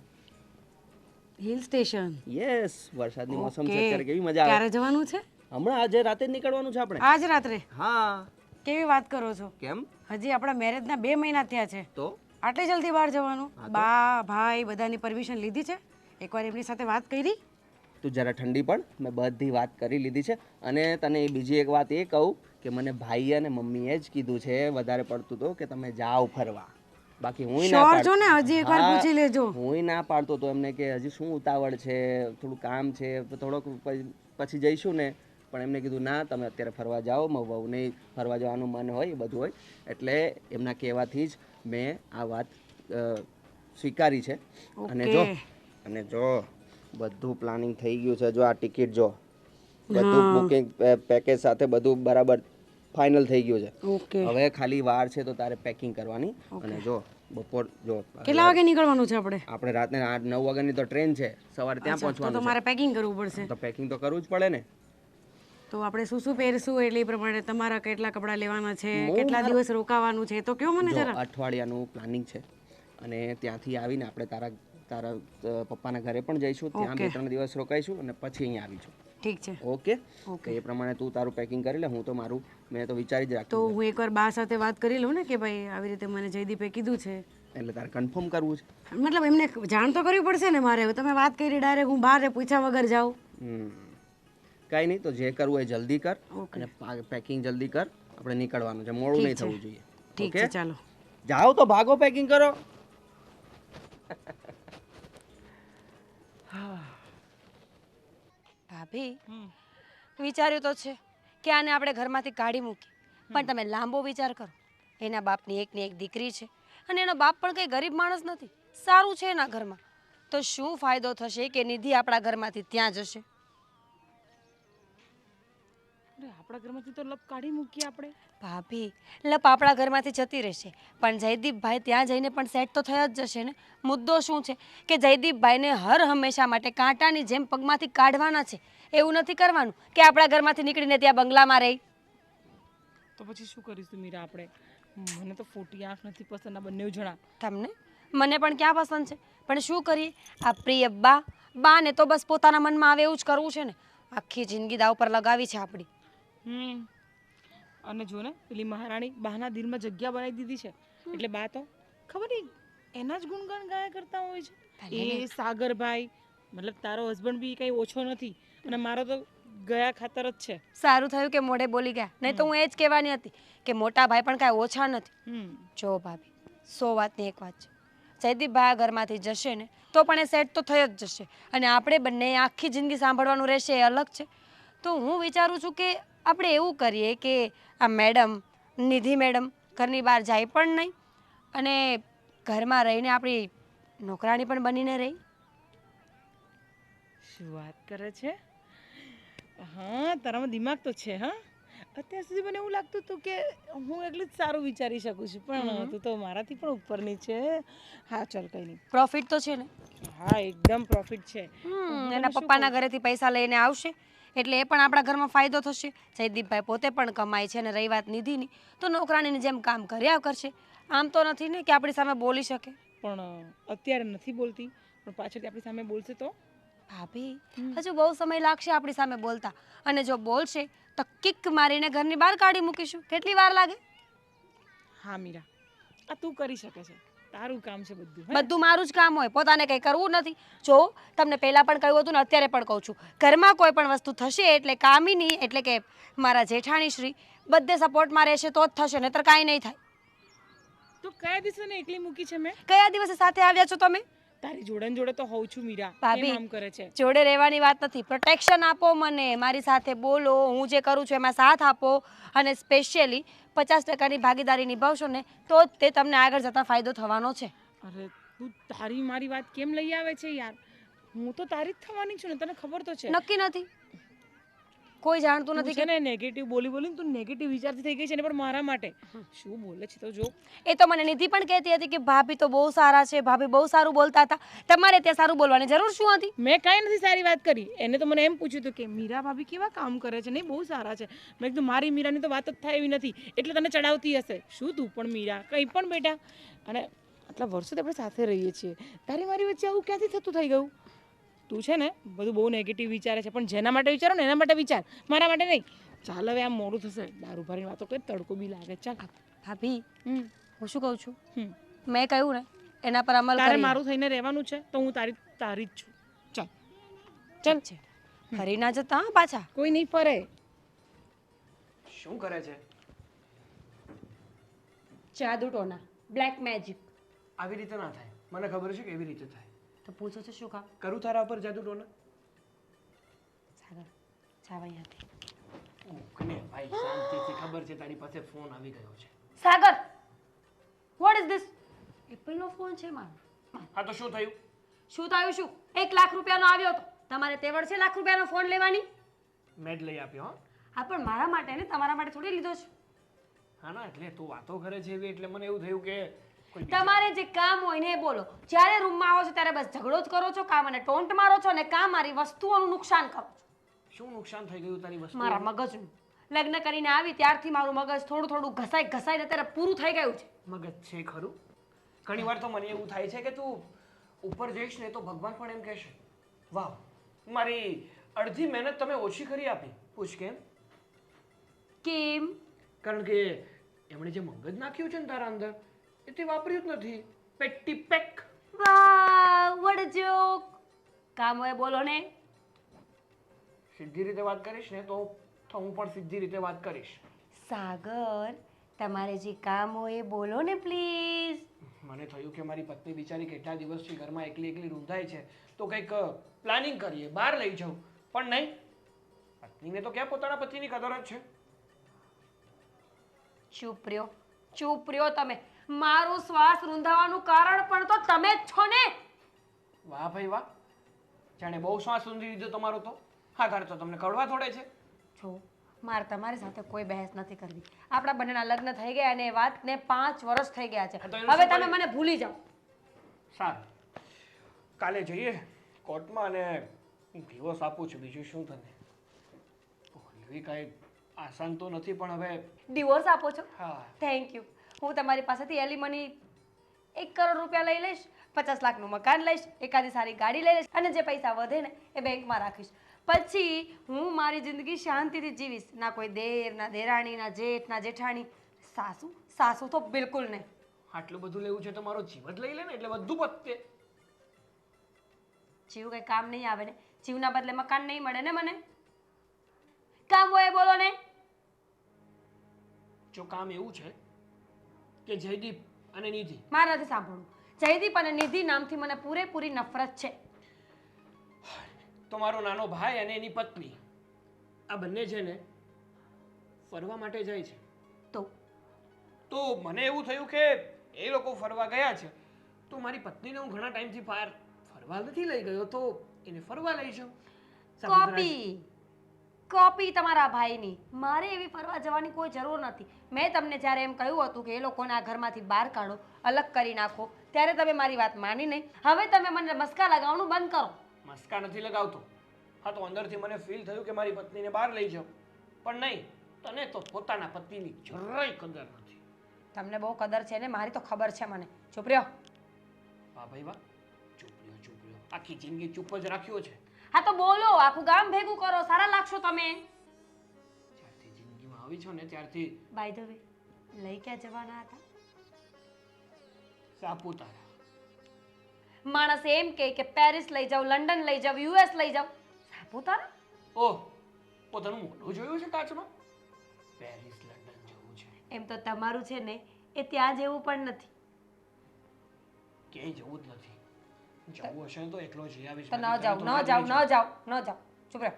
Hill station. યસ, વરસાદની મોસમ છે ઓકે. અત્યારે, કેવી મજા ક્યારે આવે. જવાનું છે? હમણાં આજે રાતે જ નીકળવાનું છે આપણે. આજ રાત્રે? હા. કેવી વાત કરો છો? કેમ? હજી આપણા મેરેજના 2 મહિના થયા છે. તો આટલી જલ્દી બહાર જવાનું? બા ભાઈ બધાની પરમિશન લીધી છે? એકવાર એમની સાથે વાત કરી? તું જરા ઠંડી પણ, મેં બધી વાત કરી લીધી છે. અને તને બીજી એક વાત એ કહું કે મને ભાઈ અને મમ્મીએ જ કીધું છે વધારે પડતું તો કે તમે જાઓ ફરવા. બાકી હું ના શ્યોર પાડતો. છો ને? હજી એકવાર હા, પૂછી લેજો. હું ના પાડતો તો એમને કે હજી શું ઉતાવળ છે, થોડું કામ છે, તો થોડોક પછી જઈશું ને. પણ એમને કીધું ના, તમે અત્યારે ફરવા જાઓ, મારા વહુને ફરવા જવાનું મન હોય, એ બધું હોય. એટલે એમના કહેવાથી જ મેં આ વાત સ્વીકારી છે. અને જો બધું પ્લાનિંગ થઈ ગયું છે. જો આ ટિકિટ જો, બધું બુકિંગ પેકેજ સાથે બધું બરાબર ફાઇનલ થઈ ગયું છે. ઓકે. હવે ખાલી વાર છે તો તારે પેકિંગ કરવાની. અને જો બપોર જો કેટલા વાગે નીકળવાનું છે આપણે? આપણે રાતને 8-9 વાગ્યાની તો ટ્રેન છે, સવારે ત્યાં તો પહોંચવાનું તમારે પેકિંગ કરવું પડશે. છે. તો પેકિંગ તો કરવું જ પડે ને. તો આપણે શું શું પહેરશું એટલે એ પ્રમાણે તમારા કેટલા કપડાં લેવાના છે, કેટલા દિવસ રોકાવાનું છે, તો કયો મને જો જરા. અઠવાડિયાનું પ્લાનિંગ છે. અને ત્યાંથી આવીને આપણે તારા પપ્પાના ઘરે પણ જઈશું, ત્યાં 2-3 દિવસ રોકાઈશું અને પછી અહીંયા આવીશું. ઠીક છે. ઓકે. એ પ્રમાણે તું તારું પેકિંગ કરી લે. હું તો મારું મેં તો વિચારી જ તો રાખ્યું. હું એકવાર બા સાથે વાત કરી લઉં ને કે ભાઈ આવી રીતે મને જયદીપે કીધું છે. એટલે તારે કન્ફર્મ કરવું છે. મતલબ એમને જાણ તો કરવી પડશે ને મારે. હવે તમે વાત કરી ડાયરેક્ટ હું બહાર પૂછ્યા વગર જાઉં? કાંઈ નહીં, તો જે કરવું એ જલ્દી કર અને પેકિંગ જલ્દી કર. આપણે નીકળવાનું છે, મોડું નહીં થવું જોઈએ. ઠીક છે, ચાલો. જાઓ તો ભાગો, પેકિંગ કરો. ભાભી વિચાર્યું તો છે કે આને આપણે ઘરમાંથી કાઢી મૂકી, પણ તમે લાંબો વિચાર કરો. એના બાપની એકની એક દીકરી છે અને એનો બાપ પણ કંઈ ગરીબ માણસ નથી, સારું છે એના ઘરમાં. તો શું ફાયદો થશે કે નિધિ આપણા ઘરમાંથી ત્યાં જશે? અરે આપણા ઘરમાંથી તો લપ કાઢી મૂકીએ આપણે. ભાભી, લપ આપણા ઘરમાંથી જતી રહેશે, પણ જયદીપભાઈ ત્યાં જઈને પણ સેટ તો થઈ જ જશે ને. મુદ્દો શું છે કે જયદીપભાઈને હર હંમેશા માટે કાંટાની જેમ પગમાંથી કાઢવાના છે. એવું નથી કરવાનું કે આપણા ઘરમાંથી નીકળીને ત્યાં બંગલામાં રહી. તો પછી શું કરીશું મીરા આપણે? મને તો ફોટી આંખ નથી પસંદ આ બંને જણા. તમને? મને પણ ક્યાં પસંદ છે, પણ શું કરીએ? આ પ્રિય બાને તો બસ પોતાના મનમાં આવે એવું જ કરવું છે ને. આખી જિંદગી દાવ પર લગાવી છે આપણી. અને જો ને પેલી મહારાણી બાના દિલમાં જગ્યા બનાવી દીધી છે, એટલે બા તો ખબર નહીં એના જ ગુણગાન ગાયા કરતા હોય છે. એ સાગરભાઈ મતલબ તારો હસબન્ડ બી કંઈ ઓછો નથી અને મારો તો ગયા ખાતર જ છે. સારું થયું કે મોઢે બોલી ગયા, નહીં તો હું એ જ કહેવાની હતી કે મોટા ભાઈ પણ કાંઈ ઓછા નથી. જો ભાભી, 100 વાતની એક વાત છે, જયદીપભાઈ આ ઘરમાંથી જશે ને તો પણ એ સેટ તો થઈ જ જશે અને આપણે બંને આખી જિંદગી સાંભળવાનું રહેશે એ અલગ છે. તો હું વિચારું છું કે આપણે એવું કરીએ કે આ મેડમ નિધિ મેડમ ઘરની બહાર જાય પણ નહીં અને ઘરમાં રહીને આપણી નોકરાણી પણ બનીને રહી. શું વાત કરે છે? હા, તારામાં દિમાગ તો છે. હા, અત્યાર સુધી મને એવું લાગતું હતું કે હું એટલું જ સારું વિચારી શકું છું, પણ તું તો મારાથી પણ ઉપરની છે. હા ચાલ, કંઈ નહીં. પ્રોફિટ તો છે ને? હા, એકદમ પ્રોફિટ છે. એના પપ્પાના ઘરેથી પૈસા લઈને આવશે એટલે એ પણ આપણા ઘરમાં ફાયદો થશે. જયદીપભાઈ પોતે પણ કમાય છે અને રહી વાત નિધિની, તો નોકરાણીની જેમ કામ કર્યા કરશે. આમ તો નથી ને કે આપણી સામે બોલી શકે. પણ અત્યારે નથી બોલતી, પણ પાછળથી આપણી સામે બોલશે તો? ભાભી, હજુ બહુ સમય લાગશે આપણી સામે બોલતા, અને જો બોલશે તો કિક મારીને ઘરની બહાર કાઢી મૂકીશું. કેટલી વાર લાગે? હા મીરા, આ તું કરી શકે છે, તારું કામ છે બધું. બધું મારું જ કામ હોય, પોતાને કંઈ કરવું નથી. જો તમને પહેલાં પણ કહ્યું હતું ને અત્યારે પણ કહું છું, ઘરમાં કોઈ પણ વસ્તુ થશે એટલે કામિની એટલે કે મારા જેઠાણી શ્રી બધે સપોર્ટમાં રહેશે તો જ થશે, નહીતર કાંઈ નહીં થાય. તો કયા દિવસે ને એકલી મૂકી છે મેં? કયા દિવસે સાથે આવ્યા છો તમે? તારી જોડે જોડે તો હોઉં છું મીરા. ભાભી, આમ કરે છે. જોડે રહેવાની વાત નથી, પ્રોટેક્શન આપો મને, મારી સાથે બોલો, હું જે કરું છું એમાં સાથ આપો અને સ્પેશિયલી 50%ની ભાગીદારી નિભાવશો ને તો જ તે તમને આગળ જતાં ફાયદો થવાનો છે. અરે તું તારી મારી વાત કેમ લઈ આવે છે યાર? હું તો તારી જ થવાની છું ને, તને ખબર તો છે. નક્કી નથી, કોઈ જાણતું નથી કે નેગેટિવ બોલીને તું નેગેટિવ વિચારતી થઈ ગઈ છે ને, પણ મારા માટે શું બોલે છે તો જો. એ તો મને નિધિ પણ કહેતી હતી કે ભાભી તો બહુ સારા છે, ભાભી બહુ સારું બોલતા હતા. તમારે ત્યાં સારું બોલવાની જરૂર શું હતી? મેં કાંઈ નથી સારી વાત કરી. એને તો મને એમ પૂછ્યું હતું કે મીરા ભાભી કેવા કામ કરે છે, નહીં બહુ સારા છે. મેં કીધું મારી મીરાની તો વાત જ થાય એવી નથી, એટલે તને ચડાવતી હશે. શું તું પણ મીરા કંઈ પણ બેટા, અને આટલા વર્ષોથી આપણે સાથે રહીએ છીએ, તારી મારી વચ્ચે આવું ક્યાંથી થતું થઈ ગયું? તું છે ને બધું બહુ નેગેટિવ વિચારે છે, પણ જેના માટે વિચારો ને એના માટે વિચાર, મારા માટે નહીં. ચાલ હવે આમ મોડું થશે, દારૂ ભરીને વાતો કરી, તડકો બી લાગે. ચાલ ભાભી, હું શું કહું છું, મેં કહ્યું ને એના પર અમલ તારે મારું થઈને રહેવાનું છે તો હું તારી જ છું. ચાલ ચાલ છે, ફરી ના જતા હા પાછા. કોઈ નહીં ફરે. શું કરે છે? જાદુ ટોના, બ્લેક મેજિક. આવી રીતે ના થાય, મને ખબર છે કે એવી રીતે થાય. તો પૂછો છો શું કામ? કરું તારા ઉપર જાદુ ટોના? સાગર, જાવ અહીંયાથી. કને ભાઈ શાંતિથી, ખબર છે તારી પાસે ફોન આવી ગયો છે. સાગર, વોટ ઇઝ ધીસ? એપલનો ફોન છે મારો. હા તો શું થયું? શું થયું શું? 1 લાખ રૂપિયાનો આવ્યો હતો. તમારે તેવડ છે લાખ રૂપિયાનો ફોન લેવાની? મેં જ લઈ આપ્યો. હા પણ મારા માટે ને, તમારા માટે થોડી લીધો છે. હા ના, એટલે તું વાતો કરે છે એવી, એટલે મને એવું થયું કે તમારે જે કામ હોય ને એ બોલો. જ્યારે રૂમમાં આવો છો ત્યારે બસ ઝઘડો જ કરો છો, કામ અને ટોન્ટ મારો છો ને કામ મારી વસ્તુઓનું નુકસાન કરો છો. શું નુકસાન થઈ ગયું તારી વસ્તુ? મારા મગજનું. લગ્ન કરીને આવી ત્યારથી મારું મગજ થોડું થોડું ઘસાઈને અત્યારે પૂરું થઈ ગયું છે. મગજ છે ખરું? ઘણી વાર તો મને એવું થાય છે કે તું ઉપર જઈશ ને તો ભગવાન પણ એમ કહેશે, વાહ મારી અડધી મહેનત તમે ઓછી કરી આપી. પૂછ કેમ? કેમ? કારણ કે એમણે જે મગજ નાખ્યું છે ને તારા અંદર એ તે વાપર્યું જ નથી. પેટી પેક. વાહ, વોટ જોક. કામ હોય બોલો ને. સીધી રીતે વાત કરીશ ને તો હું પણ સીધી રીતે વાત કરીશ. સાગર, તમારે જે કામ હોય એ બોલો ને પ્લીઝ. મને થયું કે મારી પત્ની બિચારી કેટલા દિવસથી ઘરમાં એકલી રૂંધાય છે તો કંઈક પ્લાનિંગ કરીએ, બહાર લઈ જાઉં. પણ નહીં, પત્નીને તો ક્યાં પોતાના પતિની કદર જ છે. ચૂપ રહ્યો તમે. મારું શ્વાસ રૂંધાવાનું કારણ પણ તો તમે જ છો ને. વાહ ભાઈ વાહ, જાણે બહુ શ્વાસ ઊંધી લીધો તમારો તો. હા તારે તો તમને કડવા થોડે છે. જો મારે તમારી સાથે કોઈ બહેસ નથી કરવી. આપણા બંનેના લગ્ન થઈ ગયા અને એ વાતને 5 વર્ષ થઈ ગયા છે. તો એનું હવે શું તમે મને ભૂલી જાઓ. સારું, કાલે જઈએ કોર્ટમાં અને ડિવોર્સ આપું છું, બીજું શું તને. એવી કાંઈ આસાન તો નથી પણ હવે. ડિવોર્સ આપો છો? હા. Thank you. હું તમારી પાસેથી એલિમની 1 કરોડ રૂપિયા લઈ લઈશ, 50 લાખનું મકાન લઈશ, એકાદી સારી ગાડી લઈ લઈશ અને જે પૈસા વધે ને એ બેંકમાં રાખીશ. પછી હું મારી જિંદગી શાંતિથી જીવીશ. ના કોઈ દેર, ના દેરાણી, ના જેઠ, ના જેઠાણી. સાસુ તો બિલકુલ નહીં. આટલું બધું લેવું છે તમારો જીવ જ લઈ લે ને એટલે બધું પતે. જીવ કંઈ કામ નહીં આવે ને. જીવના બદલે મકાન નહીં મળે ને મને. કામ હોય એ બોલો ને. જો કામ એવું છે કે જયદીપ અને નિધિ. મારે નથી સાંભળવું. જયદીપ અને નિધિ નામથી મને પૂરેપૂરી નફરત છે. તો મારો નાનો ભાઈ અને એની પત્ની આ બંને છે ને ફરવા માટે જાય છે. તો મને એવું થયું કે એ લોકો ફરવા ગયા છે તો મારી પત્નીને હું ઘણા ટાઈમથી બહાર ફરવા નથી લઈ ગયો, તો એને ફરવા લઈ જાઉં. કોપી તમારા ભાઈની. મારે એવી ફરવા જવાની કોઈ જરૂર નથી. મેં તમને જ્યારે એમ કહ્યું હતું કે એ લોકોને આ ઘરમાંથી બહાર કાઢો, અલગ કરી નાખો, ત્યારે તમે મારી વાત માની નહીં. હવે તમે મને મસ્કા લગાવવાનું બંધ કરો. મસ્કા નથી લગાવતો. હા તો અંદરથી મને ફીલ થયું કે મારી પત્નીને બહાર લઈ જાઉં, પણ નહીં, તને તો પોતાના પતિની જરાય કદર નથી. તમને બહુ કદર છે ને, મારી તો ખબર છે મને. ચૂપ રહ્યો. વાહ ભાઈ વાહ, ચૂપ રહ્યો. આખી જિંદગી ચૂપ જ રાખ્યો છે. હા તો બોલો, આખું ગામ ભેગું કરો, સારા લાગશો તમે. જ્યારથી જિંદગીમાં આવી છો ને ત્યારથી. બાય ધ વે, લઈ ક્યાં જવાના હતા? સાપુતારા. માણસ એમ કે પેરિસ લઈ જાવ, લંડન લઈ જાવ, યુએસ લઈ જાવ. સાપુતારા? ઓહ, પોતાનું મોઢું જોયું છે કાચમાં? પેરિસ લંડન જવું છે. એમ તો તમારું છે ને એ ત્યાં જેવું પણ નથી. ક્યાંય જવું જ નથી. જવું હશે તો એકલો જઈ આવીશ. તો ન જાવ. ચૂપ રહો.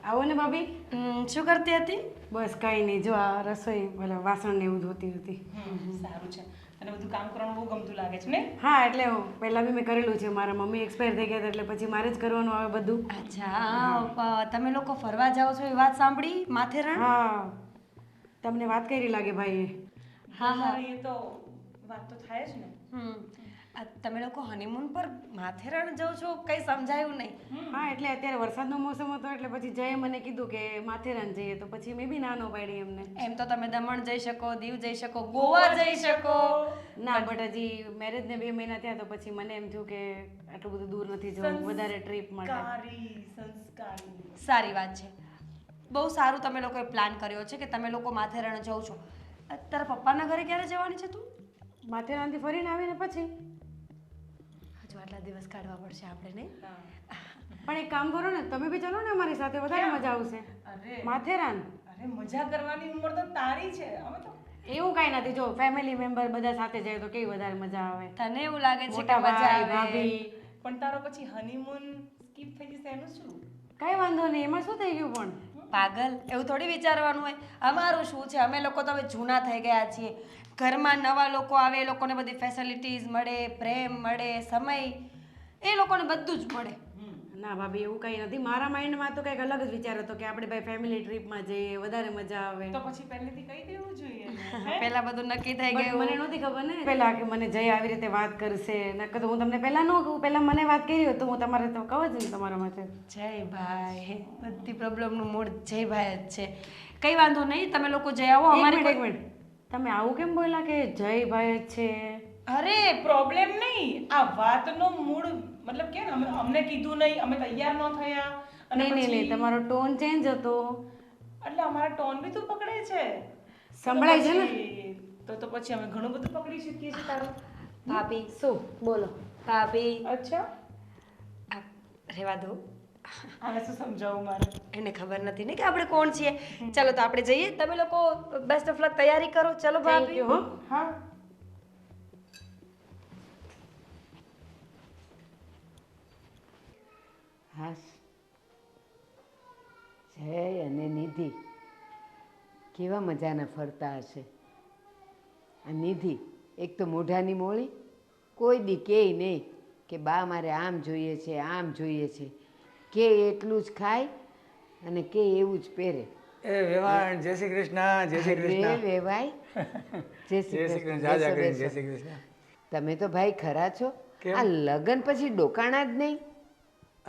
આવો ને ભાભી. શું કરતી હતી? બસ કાંઈ નહીં, જો આ રસોઈ એટલે વાસણ ને એવું ધોતી હતી. સારું છે. અને બધું કામ કરવાનું બહુ ગમતું લાગે છે ને? હા, એટલે પહેલાં બી મેં કરેલું છે. મારા મમ્મી એક્સપાયર થઈ ગયા હતા એટલે પછી મારે જ કરવાનું આવે બધું. અચ્છા, તમે લોકો ફરવા જાઓ છો એ વાત સાંભળી માથેરાન? હા, તમને વાત કરી લાગે ભાઈએ. હા, એ તો વાત તો થાય જ ને. તમે લોકો હનીમૂન પર માથેરાન જાઓ છો? કંઈ સમજાયું નહીં. હા, એટલે અત્યારે વરસાદનો મોસમ હતો એટલે પછી જયે મને કીધું કે માથેરાન જઈએ, તો પછી મેં બી નાનો પાડી એમને. એમ તો તમે દમણ જઈ શકો, દીવ જઈ શકો, ગોવા જઈ શકો. ના, બટ હજી મેરેજને 2 મહિના થયા તો પછી મને એમ થયું કે આટલું બધું દૂર નથી જવું વધારે ટ્રીપ માટે. સંસ્કારી. સારી વાત છે. બહુ સારું તમે લોકોએ પ્લાન કર્યો છે કે તમે લોકો માથેરાન જાઓ છો. તારા પપ્પાના ઘરે ક્યારે જવાની છે તું? માથેરાનથી ફરીને આવીને પછી. હજુ આટલા દિવસ કાઢવા પડશે આપણે, નહીં? પણ એક કામ કરો ને, તમે બી ચાલો ને અમારી સાથે, વધારે મજા આવશે. માથેરાન. અરે મજા કરવાની ઉંમર તો તારી છે. અમે તો એવું કાંઈ નથી. જો ફેમિલી મેમ્બર બધા સાથે જાય તો કેવી વધારે મજા આવે. તને એવું લાગે છે કે મોટા મજા ભાઈ, આવે? ભાભી. પણ તારો પછી હનીમૂન સ્કીપ થઈ જશે એનું શું? કઈ વાંધો નહીં, એમાં શું થઈ ગયું? પણ પાગલ, એવું થોડી વિચારવાનું હોય. અમારું શું છે, અમે લોકો તો હવે જૂના થઈ ગયા છીએ. ઘરમાં નવા લોકો આવે, એ લોકોને બધી ફેસિલિટીઝ મળે, પ્રેમ મળે, સમય, એ લોકોને બધું જ મળે. ના ભાભી, એવું કંઈ નથી. મારા માઇન્ડમાં તો કંઈક અલગ જ વિચાર હતો કે આપણે ભાઈ ફેમિલી ટ્રીપમાં જઈએ, વધારે મજા આવે. તો પછી પહેલેથી કહી દેવું જોઈએ. પેલા બધું નક્કી થઈ But ગયું. મને નહોતી ખબર ને પહેલા કે મને જય આવી રીતે વાત કરશે. નકર તો હું તમને પહેલા ન કહું. પહેલા મને વાત કરી હોત તો હું તમારે તો કહું જ ને તમારા માટે. જય ભાઈ, બધી પ્રોબ્લેમનું મૂળ જય ભાઈ જ છે. કઈ વાંધો નહીં, તમે લોકો જઈ આવો. અમારી એક મિનિટ, તમે આવું કેમ બોલ્યા કે જય ભાઈ જ છે? અરે પ્રોબ્લેમ નહીં, આ વાતનો મૂળ મતલબ કે અમને કીધું નહીં, અમે તૈયાર ન થયા. અને નહીં, તમારો ટોન ચેન્જ હતો એટલે અમારા ટોન બી તું પકડે છે, સંભળાય છે ને? તો પછી અમે ઘણું બધું પકડી શકીએ છીએ તારું. ભાભી, શું બોલો? ભાભી, અચ્છા, રહેવા દો. હવે શું સમજાવું મારે? એને ખબર નથી ને કે આપણે કોણ છીએ. ચલો તો આપણે જઈએ. તમે લોકો બેસ્ટ ઓફ લક તૈયારી કરો. ચલો ભાભી. હા. હાશ, જય અને નિધિ કેવા મજાના ફરતા હશે. આ નિધિ એક તો મોઢાની મોળી, કોઈ દી કહે નહીં કે બા મારે આમ જોઈએ છે આમ જોઈએ છે, કે એટલું જ ખાય અને કે એવું જ પહેરે. એ વેવાણ, જય શ્રી કૃષ્ણ. જય શ્રી અરે કૃષ્ણ. વેવાય, જય શ્રી કૃષ્ણ. જાજા કરીને બેસો, જય બેસો. શ્રી કૃષ્ણ. તમે તો ભાઈ ખરા છો. કેમ? આ લગ્ન પછી ડોકાણા જ નહીં.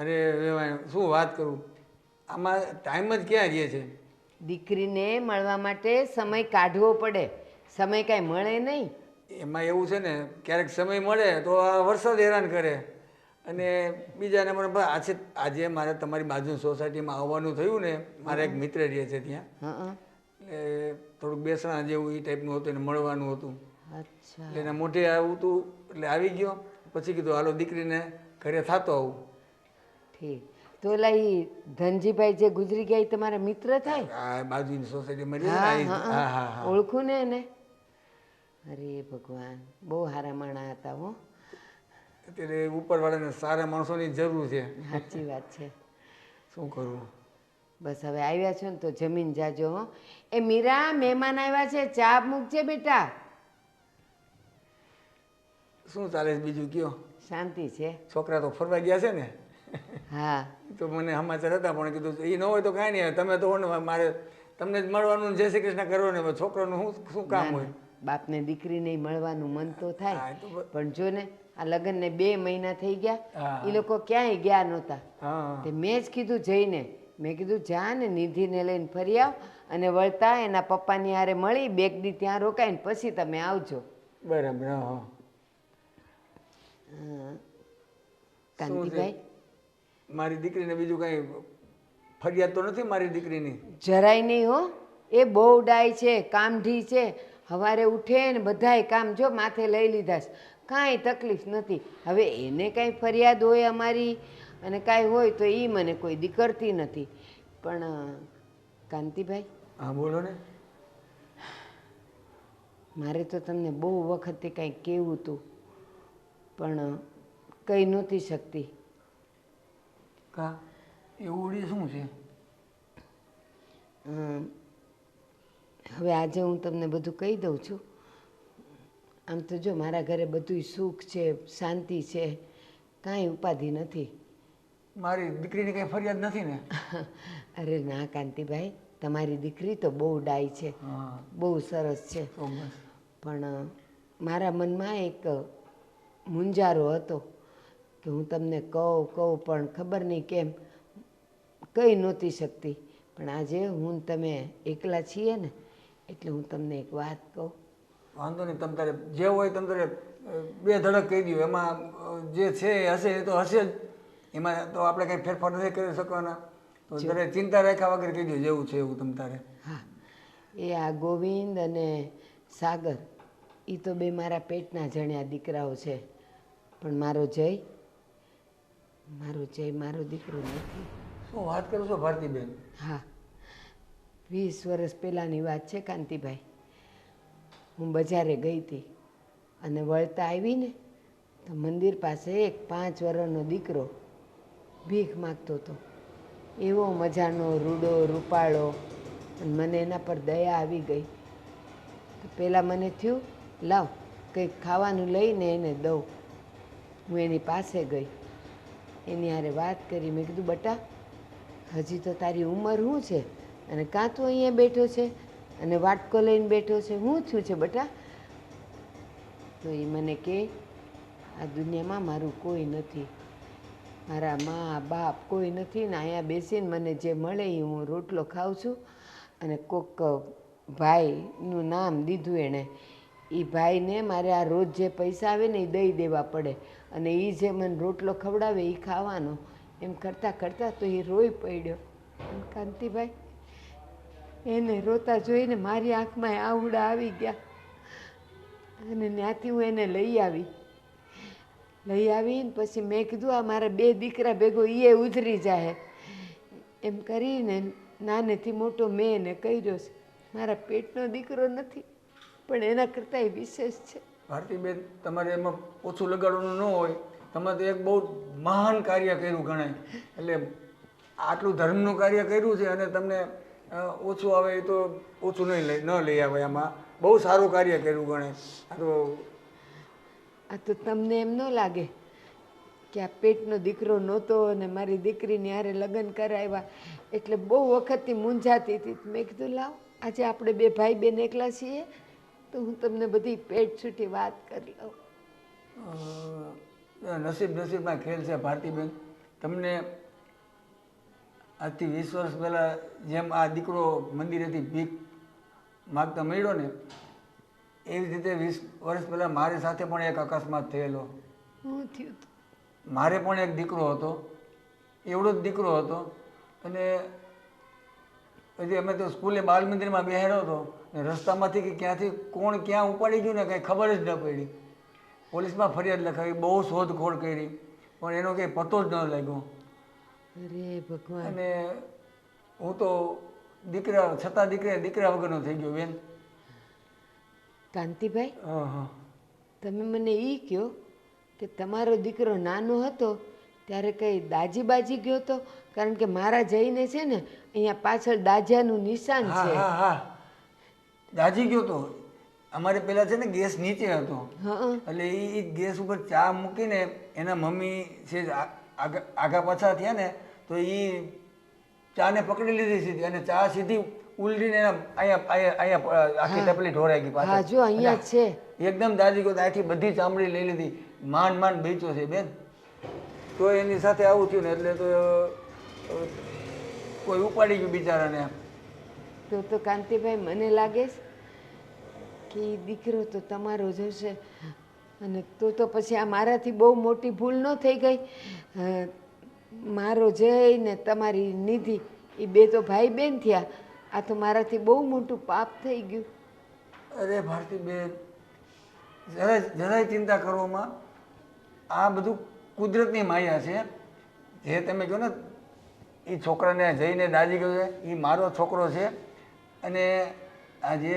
અરે વેવાણ, શું વાત કરું, આમાં ટાઈમ જ ક્યાં રહે છે. દીકરીને મળવા માટે સમય કાઢવો પડે, સમય કાંઈ મળે નહીં. એમાં એવું છે ને, ક્યારેક સમય મળે તો આ વરસાદ હેરાન કરે, અને બીજાને મને આજે મારે તમારી બાજુની સોસાયટીમાં આવવાનું થયું ને, મારા એક મિત્ર રહે છે ત્યાં, હં. એટલે થોડુંક બેસણા જેવું એ ટાઈપનું હતું, એને મળવાનું હતું. અચ્છા, એટલે એના મોઢે આવું હતું એટલે આવી ગયો. પછી કીધું હાલો દીકરીને ઘરે થતો આવું. ઠીક. તો ઓલા ઈ ધનજીભાઈ જે ગુજરી ગયા એ તમારા મિત્ર થાય? આ બાજુની સોસાયટીમાં રહે હા ને, હા હા હા હા. ઓળખું ને એને. અરે ભગવાન, બહુ સારા માણા હતા હો. અત્યારે ઉપરવાળાને સારા માણસોની જરૂર છે. સાચી વાત છે. શું કરવું. બસ હવે આવ્યા છો ને તો જમીન જાજો હો. એ મીરા, મહેમાન આવ્યા છે, ચા મૂકજે બેટા. શું ચાલે છે બીજું કયો? શાંતિ છે. છોકરા તો ફરવા ગયા છે ને? હા, તો મને સમાચાર હતા પણ કીધું એ ન હોય તો કાંઈ નહીં, તમે તો ને મારે તમને જ મળવાનું, જય શ્રી કૃષ્ણ કરવાનું, હવે છોકરાનું શું કામ ના, હોય. ના. બાપને દીકરીને મળવાનું મન તો થાય, હા, એ તો પણ જો ને આ લગ્નને 2 મહિના થઈ ગયા, હા. એ લોકો ક્યાંય ગયા નહોતા. હા તે મેં જ કીધું જઈને, મેં કીધું જા ને નિધિને લઈને ફરી આવ, અને વળતા એના પપ્પાની હારે મળી 2 દી ત્યાં રોકાઈને પછી તમે આવજો. બરાબર. હા હા. હા. શું છે? કાંતિભાઈ, મારી દીકરીને બીજું કાંઈ ફરિયાદ તો નથી મારી દીકરીની? જરાય નહીં હો. એ બહુ ડાય છે, કામઢી છે. સવારે ઉઠે ને બધાય કામ જો માથે લઈ લીધા છે, કાંઈ તકલીફ નથી. હવે એને કાંઈ ફરિયાદ હોય અમારી અને કાંઈ હોય તો એ મને કોઈ દી કરતી નથી. પણ કાંતિભાઈ, હા બોલો ને. મારે તો તમને બહુ વખતે કાંઈ કહેવું હતું પણ કહી નહોતી શકતી. કા એવું ઉડી શું છે? હવે આજે હું તમને બધું કહી દઉં છું. આમ તો જો મારા ઘરે બધું સુખ છે, શાંતિ છે, કાંઈ ઉપાધિ નથી. મારી દીકરીની કંઈ ફરિયાદ નથી ને? અરે ના કાંતિભાઈ, તમારી દીકરી તો બહુ ડાય છે, હા બહુ સરસ છે. તો બસ. પણ મારા મનમાં એક મૂંઝારો હતો કે હું તમને કહું પણ ખબર નહીં કેમ કહી નહોતી શકતી. પણ આજે હું ને તમે એકલા છીએ ને એટલે હું તમને એક વાત કહું. વાંધો નહીં, તમે તારે જે હોય તમે તારે 2 ધડક કહી દો. એમાં જે છે એ હશે એ તો હશે જ, એમાં તો આપણે કંઈ ફેરફાર નથી કરી શકવાના. તો તારે ચિંતા રાખ્યા વગર કહી દો જેવું છે એવું તમે તારે. હા, એ આ ગોવિંદ અને સાગર એ તો 2 મારા પેટના જણ્યા દીકરાઓ છે, પણ મારો જય મારો દીકરો નથી. શું વાત કરો છો ભારતીબેન? હા, 20 વર્ષ પહેલાંની વાત છે કાંતિભાઈ. હું બજારે ગઈ હતી અને વળતા આવીને તો મંદિર પાસે એક 5 વર્ષનો દીકરો ભીખ માગતો હતો. એવો મજાનો રૂડો રૂપાળો, અને મને એના પર દયા આવી ગઈ. તો પહેલાં મને થયું લાવ કંઈક ખાવાનું લઈને એને દઉં. હું એની પાસે ગઈ, એની હારે વાત કરી. મેં કીધું બટા, હજી તો તારી ઉંમર શું છે અને કાં તું અહીંયા બેઠો છે અને વાટકો લઈને બેઠો છે, શું થયું છે બટા? તો એ મને કહે આ દુનિયામાં મારું કોઈ નથી, મારા મા બાપ કોઈ નથી ને અહીંયા બેસીને મને જે મળે એ હું રોટલો ખાઉં છું. અને કોક ભાઈનું નામ દીધું એણે, એ ભાઈને મારે આ રોજ જે પૈસા આવે ને એ દઈ દેવા પડે અને એ જે મને રોટલો ખવડાવે એ ખાવાનો. એમ કરતાં કરતાં તો એ રોઈ પડ્યો. અને કાંતિભાઈ, એને રોતા જોઈને મારી આંખમાં આહુડા આવી ગયા અને ત્યાંથી હું એને લઈ આવીને પછી મેં કીધું આ મારા 2 દીકરા ભેગો એ ઉધરી જાય એમ કરીને નાનેથી મોટો મેં એને કર્યો છે. મારા પેટનો દીકરો નથી પણ એના કરતાં એ વિશેષ છે. ભારતીબેન, તમારે એમાં ઓછું લગાડવાનું ન હોય તમે તો એક બહુ મહાન કાર્ય કર્યું ગણાય. એટલે આટલું ધર્મનું કાર્ય કર્યું છે અને તમને ઓછું આવે એ તો ઓછું ન લઈ આવે. એમાં બહુ સારું કાર્ય કર્યું ગણાય. આ તો તમને એમ ન લાગે કે આ પેટનો દીકરો નહોતો અને મારી દીકરીને હારે લગ્ન કરાવ્યા એટલે બહુ વખતથી મૂંઝાતી હતી. મેં કીધું લાવ આજે આપણે બે ભાઈ બેન એકલા છીએ તો હું તમને બધી પેટ છૂટી વાત કરી લઉં. નસીબમાં ખેલ છે ભારતીબેન. તમને આજથી 20 વર્ષ પહેલાં જેમ આ દીકરો મંદિરેથી ભીખ માગતા મળ્યો ને એવી રીતે 20 વર્ષ પહેલાં મારી સાથે પણ એક અકસ્માત થયેલો. શું થયું? મારે પણ એક દીકરો હતો, એવડો જ દીકરો હતો. અને પછી અમે તો સ્કૂલે બાલ મંદિરમાં બેહાડ્યો હતો ને રસ્તામાંથી કે ક્યાંથી કોણ ક્યાં ઉપાડી ગયું ને કંઈ ખબર જ ન પડી. પોલીસમાં ફરિયાદ લખાવી, બહુ શોધખોળ કરી પણ એનો કંઈ પતો જ ન લાગ્યો. અરે ભગવાન. અને હું તો દીકરા વગરનો થઈ ગયો બેન. કાંતિભાઈ, હા, તમે મને એ કહો કે તમારો દીકરો નાનો હતો ત્યારે કંઈ દાજી બાજી ગયો હતો? કારણ કે મારા જઈને છે ને અહીંયા પાછળ દાજાનું નિશાન છે. હા, દાજી ગયો તો. અમારે પેલા છે ને ગેસ નીચે હતો એટલે એ ગેસ ઉપર ચા મૂકીને એના મમ્મી છે આગા પાછા થયા ને તો એ ચાને પકડી લીધી સીધી અને ચા સીધી ઉલટીને એના અહીંયા આખી ટપલી ઢોરાઈ ગઈ પાછળ. હા જો અહીંયા છે. એકદમ દાજી ગયો તો આખી બધી ચામડી લઈ લીધી. માંડ બેચ્યો છે બેન. તો એની સાથે આવું થયું ને એટલે તો કોઈ ઉપાડી ગયું બિચારાને. તો કાંતિભાઈ મને લાગે છે કે દીકરો તો તમારો જ હશે. અને તો પછી આ મારાથી બહુ મોટી ભૂલ ન થઈ ગઈ? મારો જય ને તમારી નિધિ એ બે તો ભાઈ બેન થયા. આ તો મારાથી બહુ મોટું પાપ થઈ ગયું. અરે ભારતીબેન, જરાય ચિંતા કરવામાં. આ બધું કુદરતની માયા છે. જે તમે કહો ને એ છોકરાને જઈને દાજી ગયો છે એ મારો છોકરો છે. અને આ જે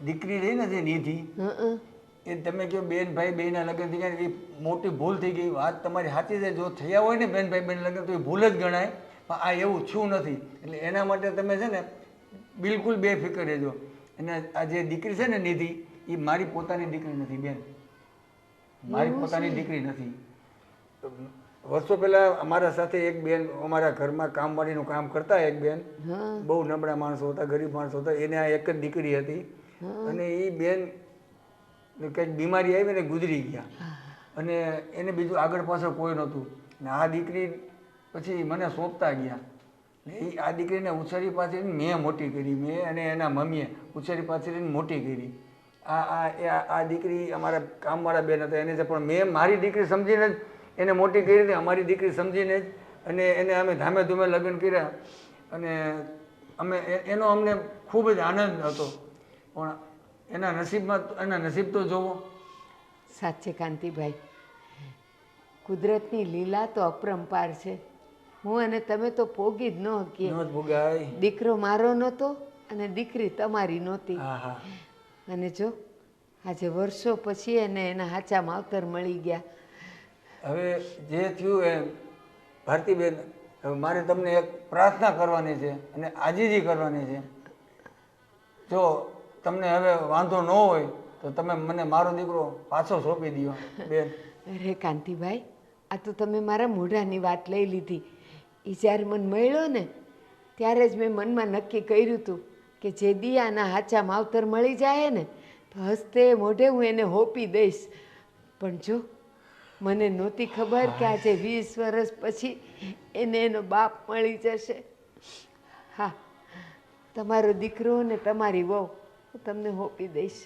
દીકરી રહી ને જે નિધિ એ તમે કહો બેન ભાઈ બેના લગ્ન થઈ ગયા એ મોટી ભૂલ થઈ ગઈ. વાત તમારી સાચી છે. જો થયા હોય ને બેન ભાઈ બેન લગ્ન તો એ ભૂલ જ ગણાય. પણ આ એવું થયું નથી. એટલે એના માટે તમે છે ને બિલકુલ બેફિકર રહેજો. અને આ જે દીકરી છે ને નિધિ એ મારી પોતાની દીકરી નથી બેન. મારી પોતાની દીકરી નથી. વર્ષો પહેલા અમારા સાથે એક બેન અમારા ઘરમાં કામવાળીનું કામ કરતા એક બેન બહુ નબળા માણસો હતા, ગરીબ માણસો હતા. એને આ એક જ દીકરી હતી અને એ બેન કંઈક બીમારી આવી ને ગુજરી ગયા અને એને બીજું આગળ પાછળ કોઈ નહોતું. ને આ દીકરી પછી મને સોંપતા ગયા. એ આ દીકરીને ઉછેરી પાછી મેં મોટી કરી. મેં અને એના મમ્મીએ ઉછેરી પાછી મોટી કરી. આ દીકરી અમારા કામવાળા બેન હતા એને પણ મેં મારી દીકરી સમજીને જ એને મોટી કરી હતી. અમારી દીકરી સમજીને જ અને એને અમે ધામે ધૂમે લગ્ન કર્યા અને એનો અમને ખૂબ જ આનંદ હતો. પણ એના નસીબ તો જોવો. સાચે કાંતિભાઈ, કુદરતની લીલા તો અપરંપાર છે. હું અને તમે તો પોગી જ ન શકીએ. દીકરો મારો નહોતો અને દીકરી તમારી નહોતી. અને જો આજે વર્ષો પછી એને એના હાચા માવતર મળી ગયા. હવે જે થયું એ ભારતીબેન, હવે મારે તમને એક પ્રાર્થના કરવાની છે અને આજીજી કરવાની છે. જો તમને હવે વાંધો ન હોય તો તમે મને મારો દીકરો પાછો સોંપી દો બેન. અરે કાંતિભાઈ, આ તો તમે મારા મોઢાની વાત લઈ લીધી. એ જ્યારે મને મળ્યો ને ત્યારે જ મેં મનમાં નક્કી કર્યું હતું કે જે દિયાના હાચા માવતર મળી જાય ને તો હસતે મોઢે હું એને હોપી દઈશ. પણ જો મને નહોતી ખબર કે આજે 20 વર્ષ પછી એને એનો બાપ મળી જશે. હા, તમારો દીકરો ને તમારી વહુ હું તમને હોપી દઈશ.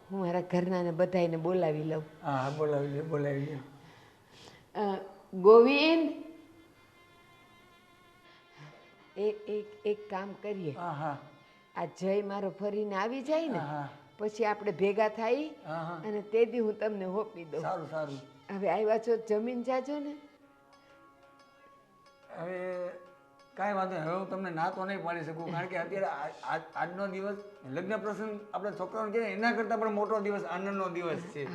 હું મારા ઘરનાને બધાને બોલાવી લઉં. હા, બોલાવી લો. ગોવિંદ, એક કામ કરીએ. આ જય મારો ફરીને આવી જાય ને પછી આપણે ભેગા થઈ અને તે દી હું તમને હોપી દઉં. સારું. હવે આવ્યા છો જમીન જાજો ને. હવે કાંઈ વાંધો નહીં. હવે હું તમને ના તો નહીં પાડી શકું કારણ કે અત્યારે આજનો દિવસ લગ્ન પ્રસંગ આપણે છોકરાઓને કહીએ એના કરતાં પણ મોટો દિવસ આનંદનો દિવસ છે.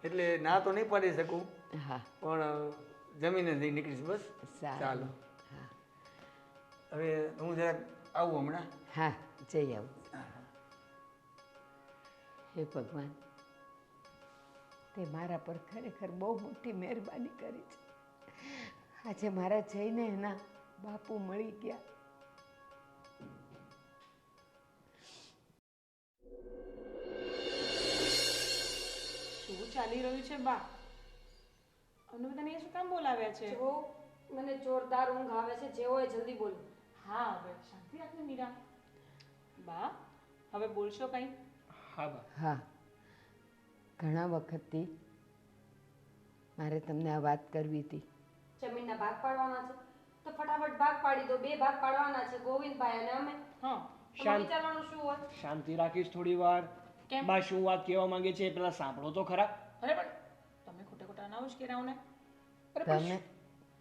એટલે ના તો નહીં પાડી શકું. હા પણ જમીને જઈ નીકળીશ બસ. સારું. ચાલો. હા હવે હું જરાક આવું હમણાં. હા જઈ આવું. હે ભગવાન, તે મારા પર ખરેખર બહુ મોટી મહેરબાની કરી છે. આજે મારા જઈને એના બાપુ મળી ગયા. શું ચાલી રહ્યું છે બા? અમને બધાને શું કામ બોલાવ્યા છે? જો મને જોરદાર ઊંઘ આવે છે, જે હોય જલ્દી બોલો. હા હવે શાંતિ રાખને મીરા. બા હવે બોલશો કંઈ? હા બા. હા, ઘણા વખતથી મારે તમને આ વાત કરવી હતી. જમીનના ભાગ પાડવાના છે તો ફટાફટ ભાગ પાડી દો. 2 ભાગ પાડવાના છે, ગોવિંદભાઈ અને અમે. હા આમાં વિચારવાનું શું હોય? શાંતિ રાખીશ થોડી વાર. કેમ? બા શું વાત કહેવા માંગે છે એ પેલા સાંભળો તો ખરા. અરે પણ તમે ખોટા ખોટા અનાઉન્સ કર્યા ને. અરે પણ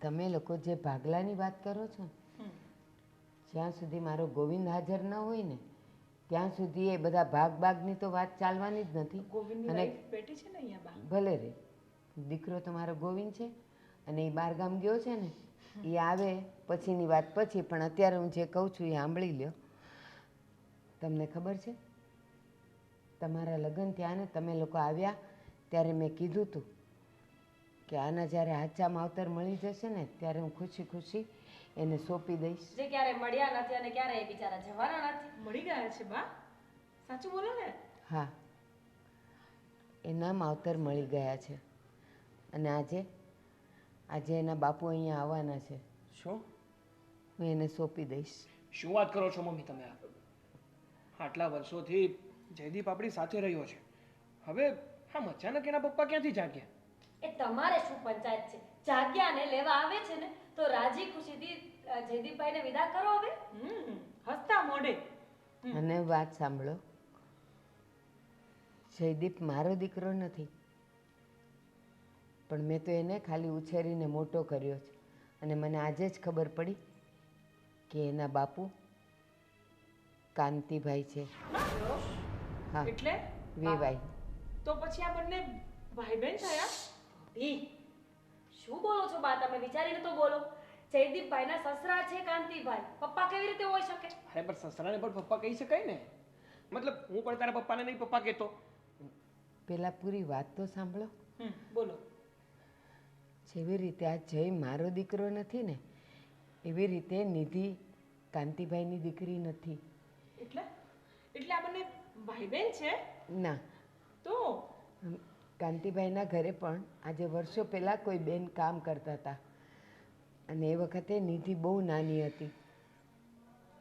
તમે લોકો જે ભાગલાની વાત કરો છો ને, હમ. જ્યાં સુધી મારો ગોવિંદ હાજર ન હોય ને ત્યાં સુધી એ બધા ભાગની તો વાત ચાલવાની જ નથી. ગોવિંદની અને વાઈફ બેઠી છે ને અહીંયા બા. ભલે રે, દીકરો તો મારો ગોવિંદ છે અને એ બહારગામ ગયો છે ને, એ આવે પછીની વાત પછી, પણ અત્યારે હું જે કહું છું એ સાંભળી લ્યો. તમને ખબર છે, તમારા લગ્ન થયા ને તમે લોકો આવ્યા ત્યારે મેં કીધું હતું કે આના જ્યારે હાચા માવતર મળી જશે ને ત્યારે હું ખુશી ખુશી એને સોંપી દઈશ. જે ક્યારે મળ્યા નથી અને ક્યારે એ બિચારા જવાના નથી. મળી ગયા છે બા? સાચું બોલો ને. હા, એના માવતર મળી ગયા છે અને આજે એના બાપુ અહીંયા આવવાના છે. શું હું એને સોંપી દઈશ. શું વાત કરો છો મમ્મી તમે? આટલા વર્ષોથી જયદીપ આપણી સાથે રહ્યો છે, હવે આમ અચાનક એના પપ્પા ક્યાંથી જાગ્યા? એ તમારે શું પંચાયત છે? જાગ્યા ને લેવા આવે છે ને તો રાજી ખુશીથી જયદીપભાઈને વિદા કરો હવે. હસતા મોઢે. અને વાત સાંભળો, જયદીપ મારો દીકરો નથી, પણ મેં તો એને ખાલી ઉછેરીને મોટો કર્યો છે અને મને આજે જ ખબર પડી કે એના બાપુ કાંતિભાઈ છે. હા, એટલે વેવાઈ. તો પછી આ બંને ભાઈ બહેન થયા? શું બોલો છો બા તમે? વિચારીને તો બોલો. જયદીપભાઈના સસરા છે કાંતિભાઈ, પપ્પા કેવી રીતે હોઈ શકે? અરે પણ સસરાને પણ પપ્પા કહી શકાય ને. મતલબ હું પણ તારા પપ્પાને નહીં પપ્પા કહેતો. પેલા પૂરી વાત તો સાંભળો. બોલો. જેવી રીતે આ જય મારો દીકરો નથી ને, એવી રીતે નિધિ કાંતિભાઈની દીકરી નથી. એટલે એટલે આ બંને ભાઈ બહેન છે? ના, તો કાંતિભાઈના ઘરે પણ આજે વર્ષો પહેલાં કોઈ બેન કામ કરતા હતા અને એ વખતે નિધિ બહુ નાની હતી.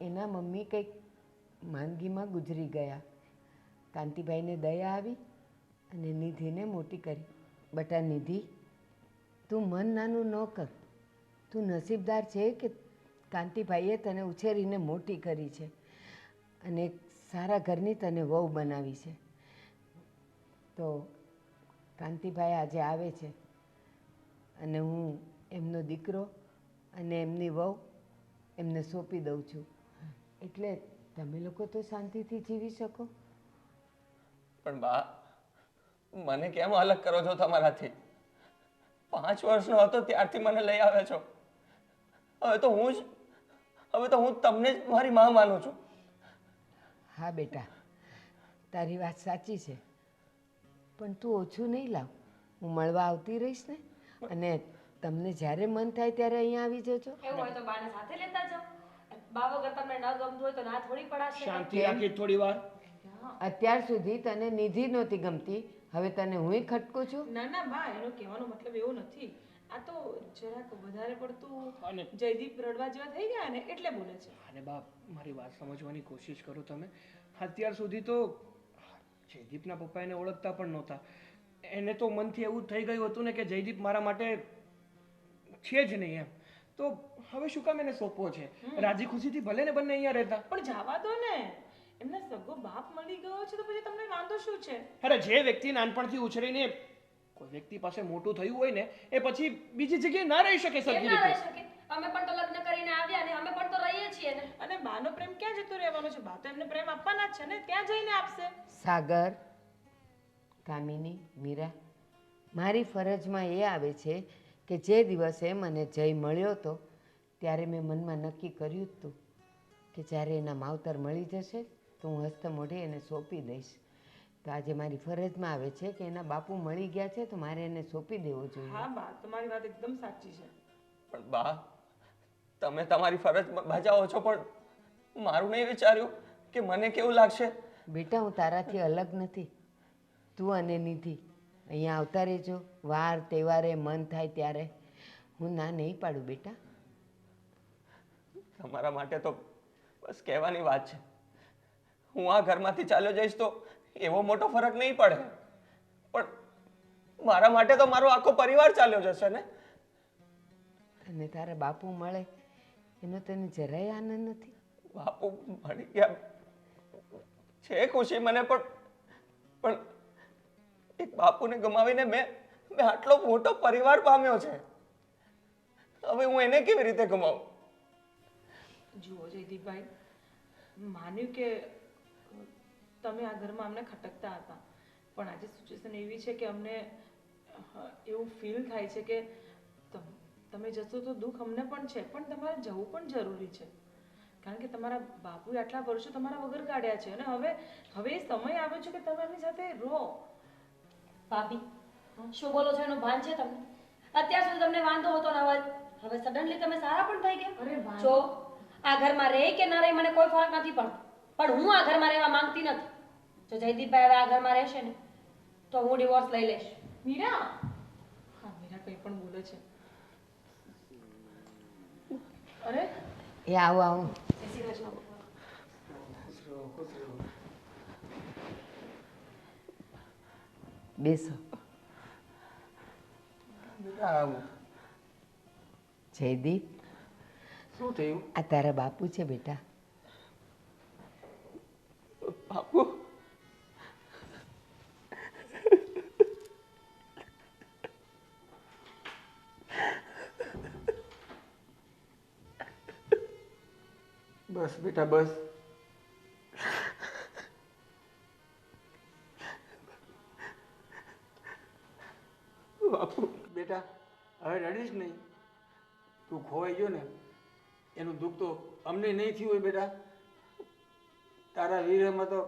એના મમ્મી કંઈક માંદગીમાં ગુજરી ગયા. કાંતિભાઈને દયા આવી અને નિધિને મોટી કરી. બટા નિધિ, તું મન નાનું ન કર. તું નસીબદાર છે કે કાંતિભાઈએ તને ઉછેરીને મોટી કરી છે અને એક સારા ઘરની તને વહુ બનાવી છે. તો કાંતિભાઈ આજે આવે છે અને હું એમનો દીકરો અને એમની વહુ એમને સોંપી દઉં છું, એટલે તમે લોકો તો શાંતિથી જીવી શકો. પણ બા, મને કેમ અલગ કરો છો તમારાથી? 5 વર્ષનો હતો ત્યારથી મને લઈ આવ્યા છો. હવે તો હું તમને જ મારી માં માનું છું. હા બેટા, તારી વાત સાચી છે, પણ તું ઓછું નહીં લાવ. હું મળવા આવતી રહીશ ને, અને તમને જ્યારે મન થાય ત્યારે અહીંયા આવી જજો. એવું હોય તો બાને સાથે લેતા જાઓ. બા વગર તમને ન ગમતું હોય તો ના થોડી પડાશે. શાંતિ રાખી થોડી વાર. અત્યાર સુધી તને નિધિ નહોતી ગમતી, હવે તને હુંય ખટકું છું. ના ના બા, એનો કહેવાનો મતલબ એવો નથી. આ તો જરાક વધારે પડતું અને જયદીપ રડવા જેવા થઈ ગયા ને એટલે બોલે છે. અને બાપ, મારી વાત સમજવાની કોશિશ કરો તમે. અત્યાર સુધી તો જયદીપના પપ્પા એને ઓળખતા પણ નહોતા. એને તો મનથી એવું થઈ ગયું હતું ને કે જયદીપ મારા માટે છે જ નહીં એમ. તો હવે શું કામ એને સોંપવો છે? રાજી ખુશીથી ભલે ને બંને અહીંયા રહેતા. પણ જવા દો ને, એમના સગો બાપ મળી ગયો છે તો પછી તમને વાંધો શું છે? અરે જે વ્યક્તિ નાનપણથી ઉછરીને કોઈ વ્યક્તિ પાસે મોટું થયું હોય ને, એ પછી બીજી જગ્યાએ ના રહી શકે કેમ સરખી ના રહી રીતે. શકે? અમે પણ તો લગ્ન કરીને આવ્યા ને અમે પણ તો રહીએ છીએ ને. અને બાનો પ્રેમ ક્યાં જતો રહેવાનો છે? બા તો એમને પ્રેમ આપવાના જ છે ને, ત્યાં જઈને આપશે. સાગર, કામિની, મીરા, મારી ફરજમાં એ આવે છે કે જે દિવસે મને જય મળ્યો હતો ત્યારે મેં મનમાં નક્કી કર્યું જ હતું કે જ્યારે એના માવતર મળી જશે તો હું હસ્ત મોઢે એને સોંપી દઈશ. તો આજે મારી ફરજમાં આવે છે કે એના બાપુ મળી ગયા છે તો મારે એને સોંપી દેવો જોઈએ. હા બા, તમારી વાત એકદમ સાચી છે. પણ બા, તમે તમારી ફરજ બજાવો છો, પણ મારું નહીં વિચાર્યું કે મને કેવું લાગશે? બેટા, હું તારાથી અલગ નથી. તું અને નિધિ અહીંયા આવતા રહેજો, વાર તહેવારે મન થાય ત્યારે. હું ના નહીં પાડું બેટા. તમારા માટે તો બસ કહેવાની વાત છે. હું આ ઘરમાંથી ચાલ્યો જઈશ તો એવો મોટો ફરક નહીં પડે, પણ મારા માટે તો મારો આખો પરિવાર ચાલ્યો જશે ને. અને તારા બાપુ મળે એનો તને જરાય આનંદ નથી? બાપુ મળી ગયા છે ખુશી મને, પણ એક બાપુને ગમાવીને મેં આટલો મોટો પરિવાર પામ્યો છે. હવે હું એને કેવી રીતે ગમાવું? જુઓ જયદીપભાઈ, માન્યું કે તમે આ ઘરમાં અમને ખટકતા હતા, પણ આજે સિચ્યુએશન એવી છે કે અમને એવું ફીલ થાય છે કે તમે જશો તો દુઃખ અમને પણ છે, પણ તમારે જવું પણ જરૂરી છે. કારણ કે તમારા બાપુએ આટલા વર્ષો તમારા વગર કાઢ્યા છે અને હવે એ સમય આવ્યો છે કે તમે એમની સાથે રહો. ભાભી, શું બોલો છો એનું ભાન છે તમને? અત્યાર સુધી તમને વાંધો હતો ને હવે સડનલી તમે સારા પણ થઈ ગયા. જો આ ઘરમાં રહે કે ના રહે મને કોઈ ફરક નથી પડતો, પણ હું આ ઘરમાં રહેવા માંગતી નથી. જો જયદીપભાઈ હવે આ ઘરમાં રહેશે ને તો હું ડિવોર્સ લઈ લઈશ. મીરા, હા મીરા કંઈ પણ બોલે છે. અરે એ આવો આવો. જય શ્રી કૃષ્ણ. બેસો. જયદીપ, શું થયું? આ તારા બાપુ છે બેટા. બાપુ? બસ બેટા બસ. બાપુ બેટા હવે રડીશ નહીં. તું ખોવાઈ ગયો ને એનું દુઃખ તો અમને નહીં થયું હોય બેટા. તારા વીરમાં તો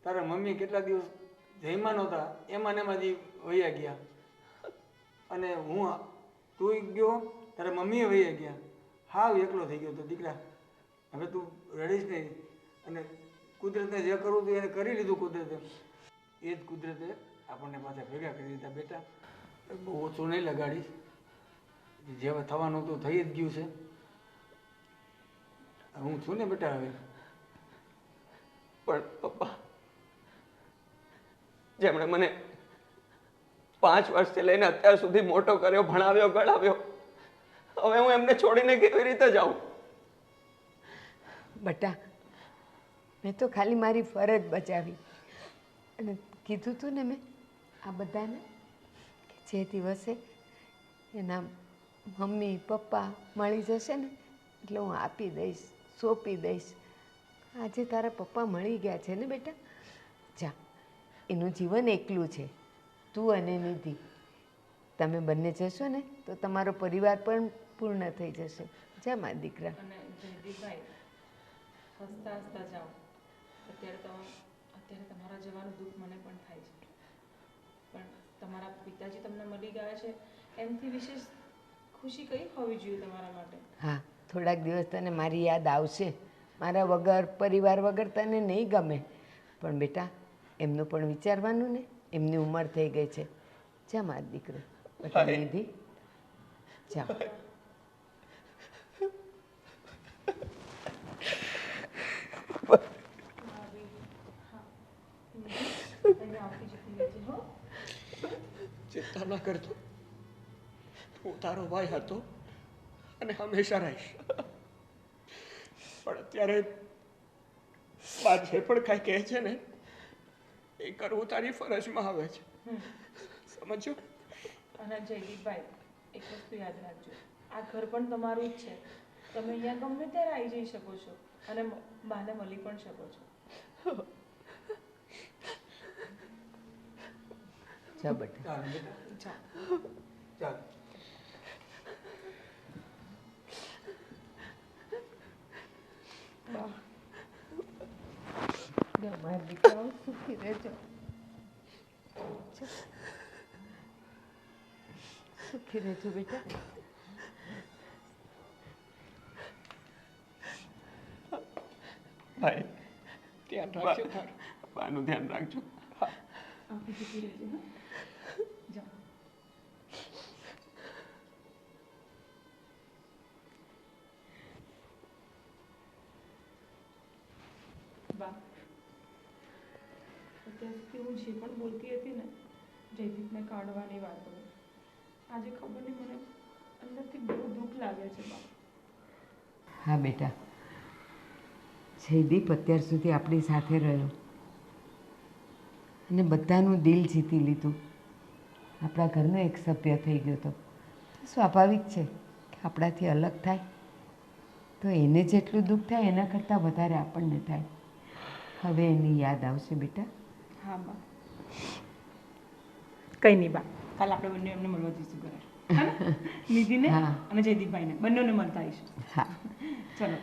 તારા મમ્મી કેટલા દિવસ જઈમાં નહોતા, એમાં ને એમાંથી વહ્યા ગયા. અને તું ગયો, તારા મમ્મીએ વહ્યા ગયા. હાવ એકલો થઈ ગયો તો દીકરા. હવે તું રડીશ નહીં. અને કુદરતને જે કરવું હતું એને કરી લીધું કુદરતે. એ જ કુદરતે આપણને પાછા ભેગા કરી દીધા બેટા. બહુ ઓછું નહીં લગાડીશ. જે થવાનું હતું થઈ જ ગયું છે. હું છું ને બેટા હવે. પણ પપ્પા, જેમણે મને 5 વર્ષથી લઈને અત્યાર સુધી મોટો કર્યો, ભણાવ્યો, ગણાવ્યો, હવે હું એમને છોડીને કેવી રીતે જાઉં? બટા, મેં તો ખાલી મારી ફરજ બજાવી અને કીધું તું ને મેં આ બધાને કે જે દિવસે એના મમ્મી પપ્પા મળી જશે ને એટલે હું આપી દઈશ, સોંપી દઈશ. આજે તારા પપ્પા મળી ગયા છે ને બેટા. જા, એનું જીવન એકલું છે. તું અને નિધિ તમે બંને જશો ને તો તમારો પરિવાર પણ પૂર્ણ થઈ જશે. જા મારા દીકરા. અને જયદીપભાઈ, હસતા હસતા જાઓ. અત્યારે તમારા જવાનું દુઃખ મને પણ થાય છે, પણ તમારા પિતાજી તમને મળી ગયા છે એમથી વિશેષ ખુશી કઈ હોવી જોઈએ તમારા માટે? હા, થોડાક દિવસ તને મારી યાદ આવશે. મારા વગર, પરિવાર વગર તને નહીં ગમે, પણ બેટા એમનું પણ વિચારવાનું ને. એમની ઉંમર થઈ ગઈ છે. જા મારો દીકરો. બેટા નિધિ જા. ચિંતા ન કરતો, હું તારો ભાઈ હતો અને હંમેશા રહીશ. પણ અત્યારે બા જે પણ કાંઈ કહે છે ને એ કરવું તારી ફરજમાં આવે છે, સમજો? અને જયદીપભાઈ, એક વસ્તુ યાદ રાખજો, આ ઘર પણ તમારું જ છે. તમે અહીંયા ગમે ત્યારે આવી જઈ શકો છો અને બાને મળી પણ શકો છો. જા બેટા. ચાલ બેટા. ચાલ મારા દીકરાઓ સુખી રહેજો, સુખી રહેજો બેટા. ભાઈ ધ્યાન રાખજો તારું. બાનું ધ્યાન રાખજો. આંખો ચૂકી રહેજો હા જાઓ બા અત્યાર સુધી હું જે પણ બોલતી હતી ને જયદીપને કાઢવાની વાતો આજે ખબર નહીં મને અંદરથી બહુ દુઃખ લાગે છે બા. હા બેટા, જયદીપ અત્યાર સુધી આપણી સાથે રહ્યો અને બધાનું દિલ જીતી લીધું, આપણા ઘરનો એક સભ્ય થઈ ગયો તો સ્વાભાવિક છે કે આપણાથી અલગ થાય તો એને જેટલું દુઃખ થાય એના કરતાં વધારે આપણને થાય. હવે એની યાદ આવશે બેટા. હા બા કંઈ નહીં બા, કાલે આપણે બંને એમને મળવા જઈશું ઘરે, હા ને? નિધિને હા. અને જયદીપભાઈને બંનેને મળતા આવીશું. હા ચલો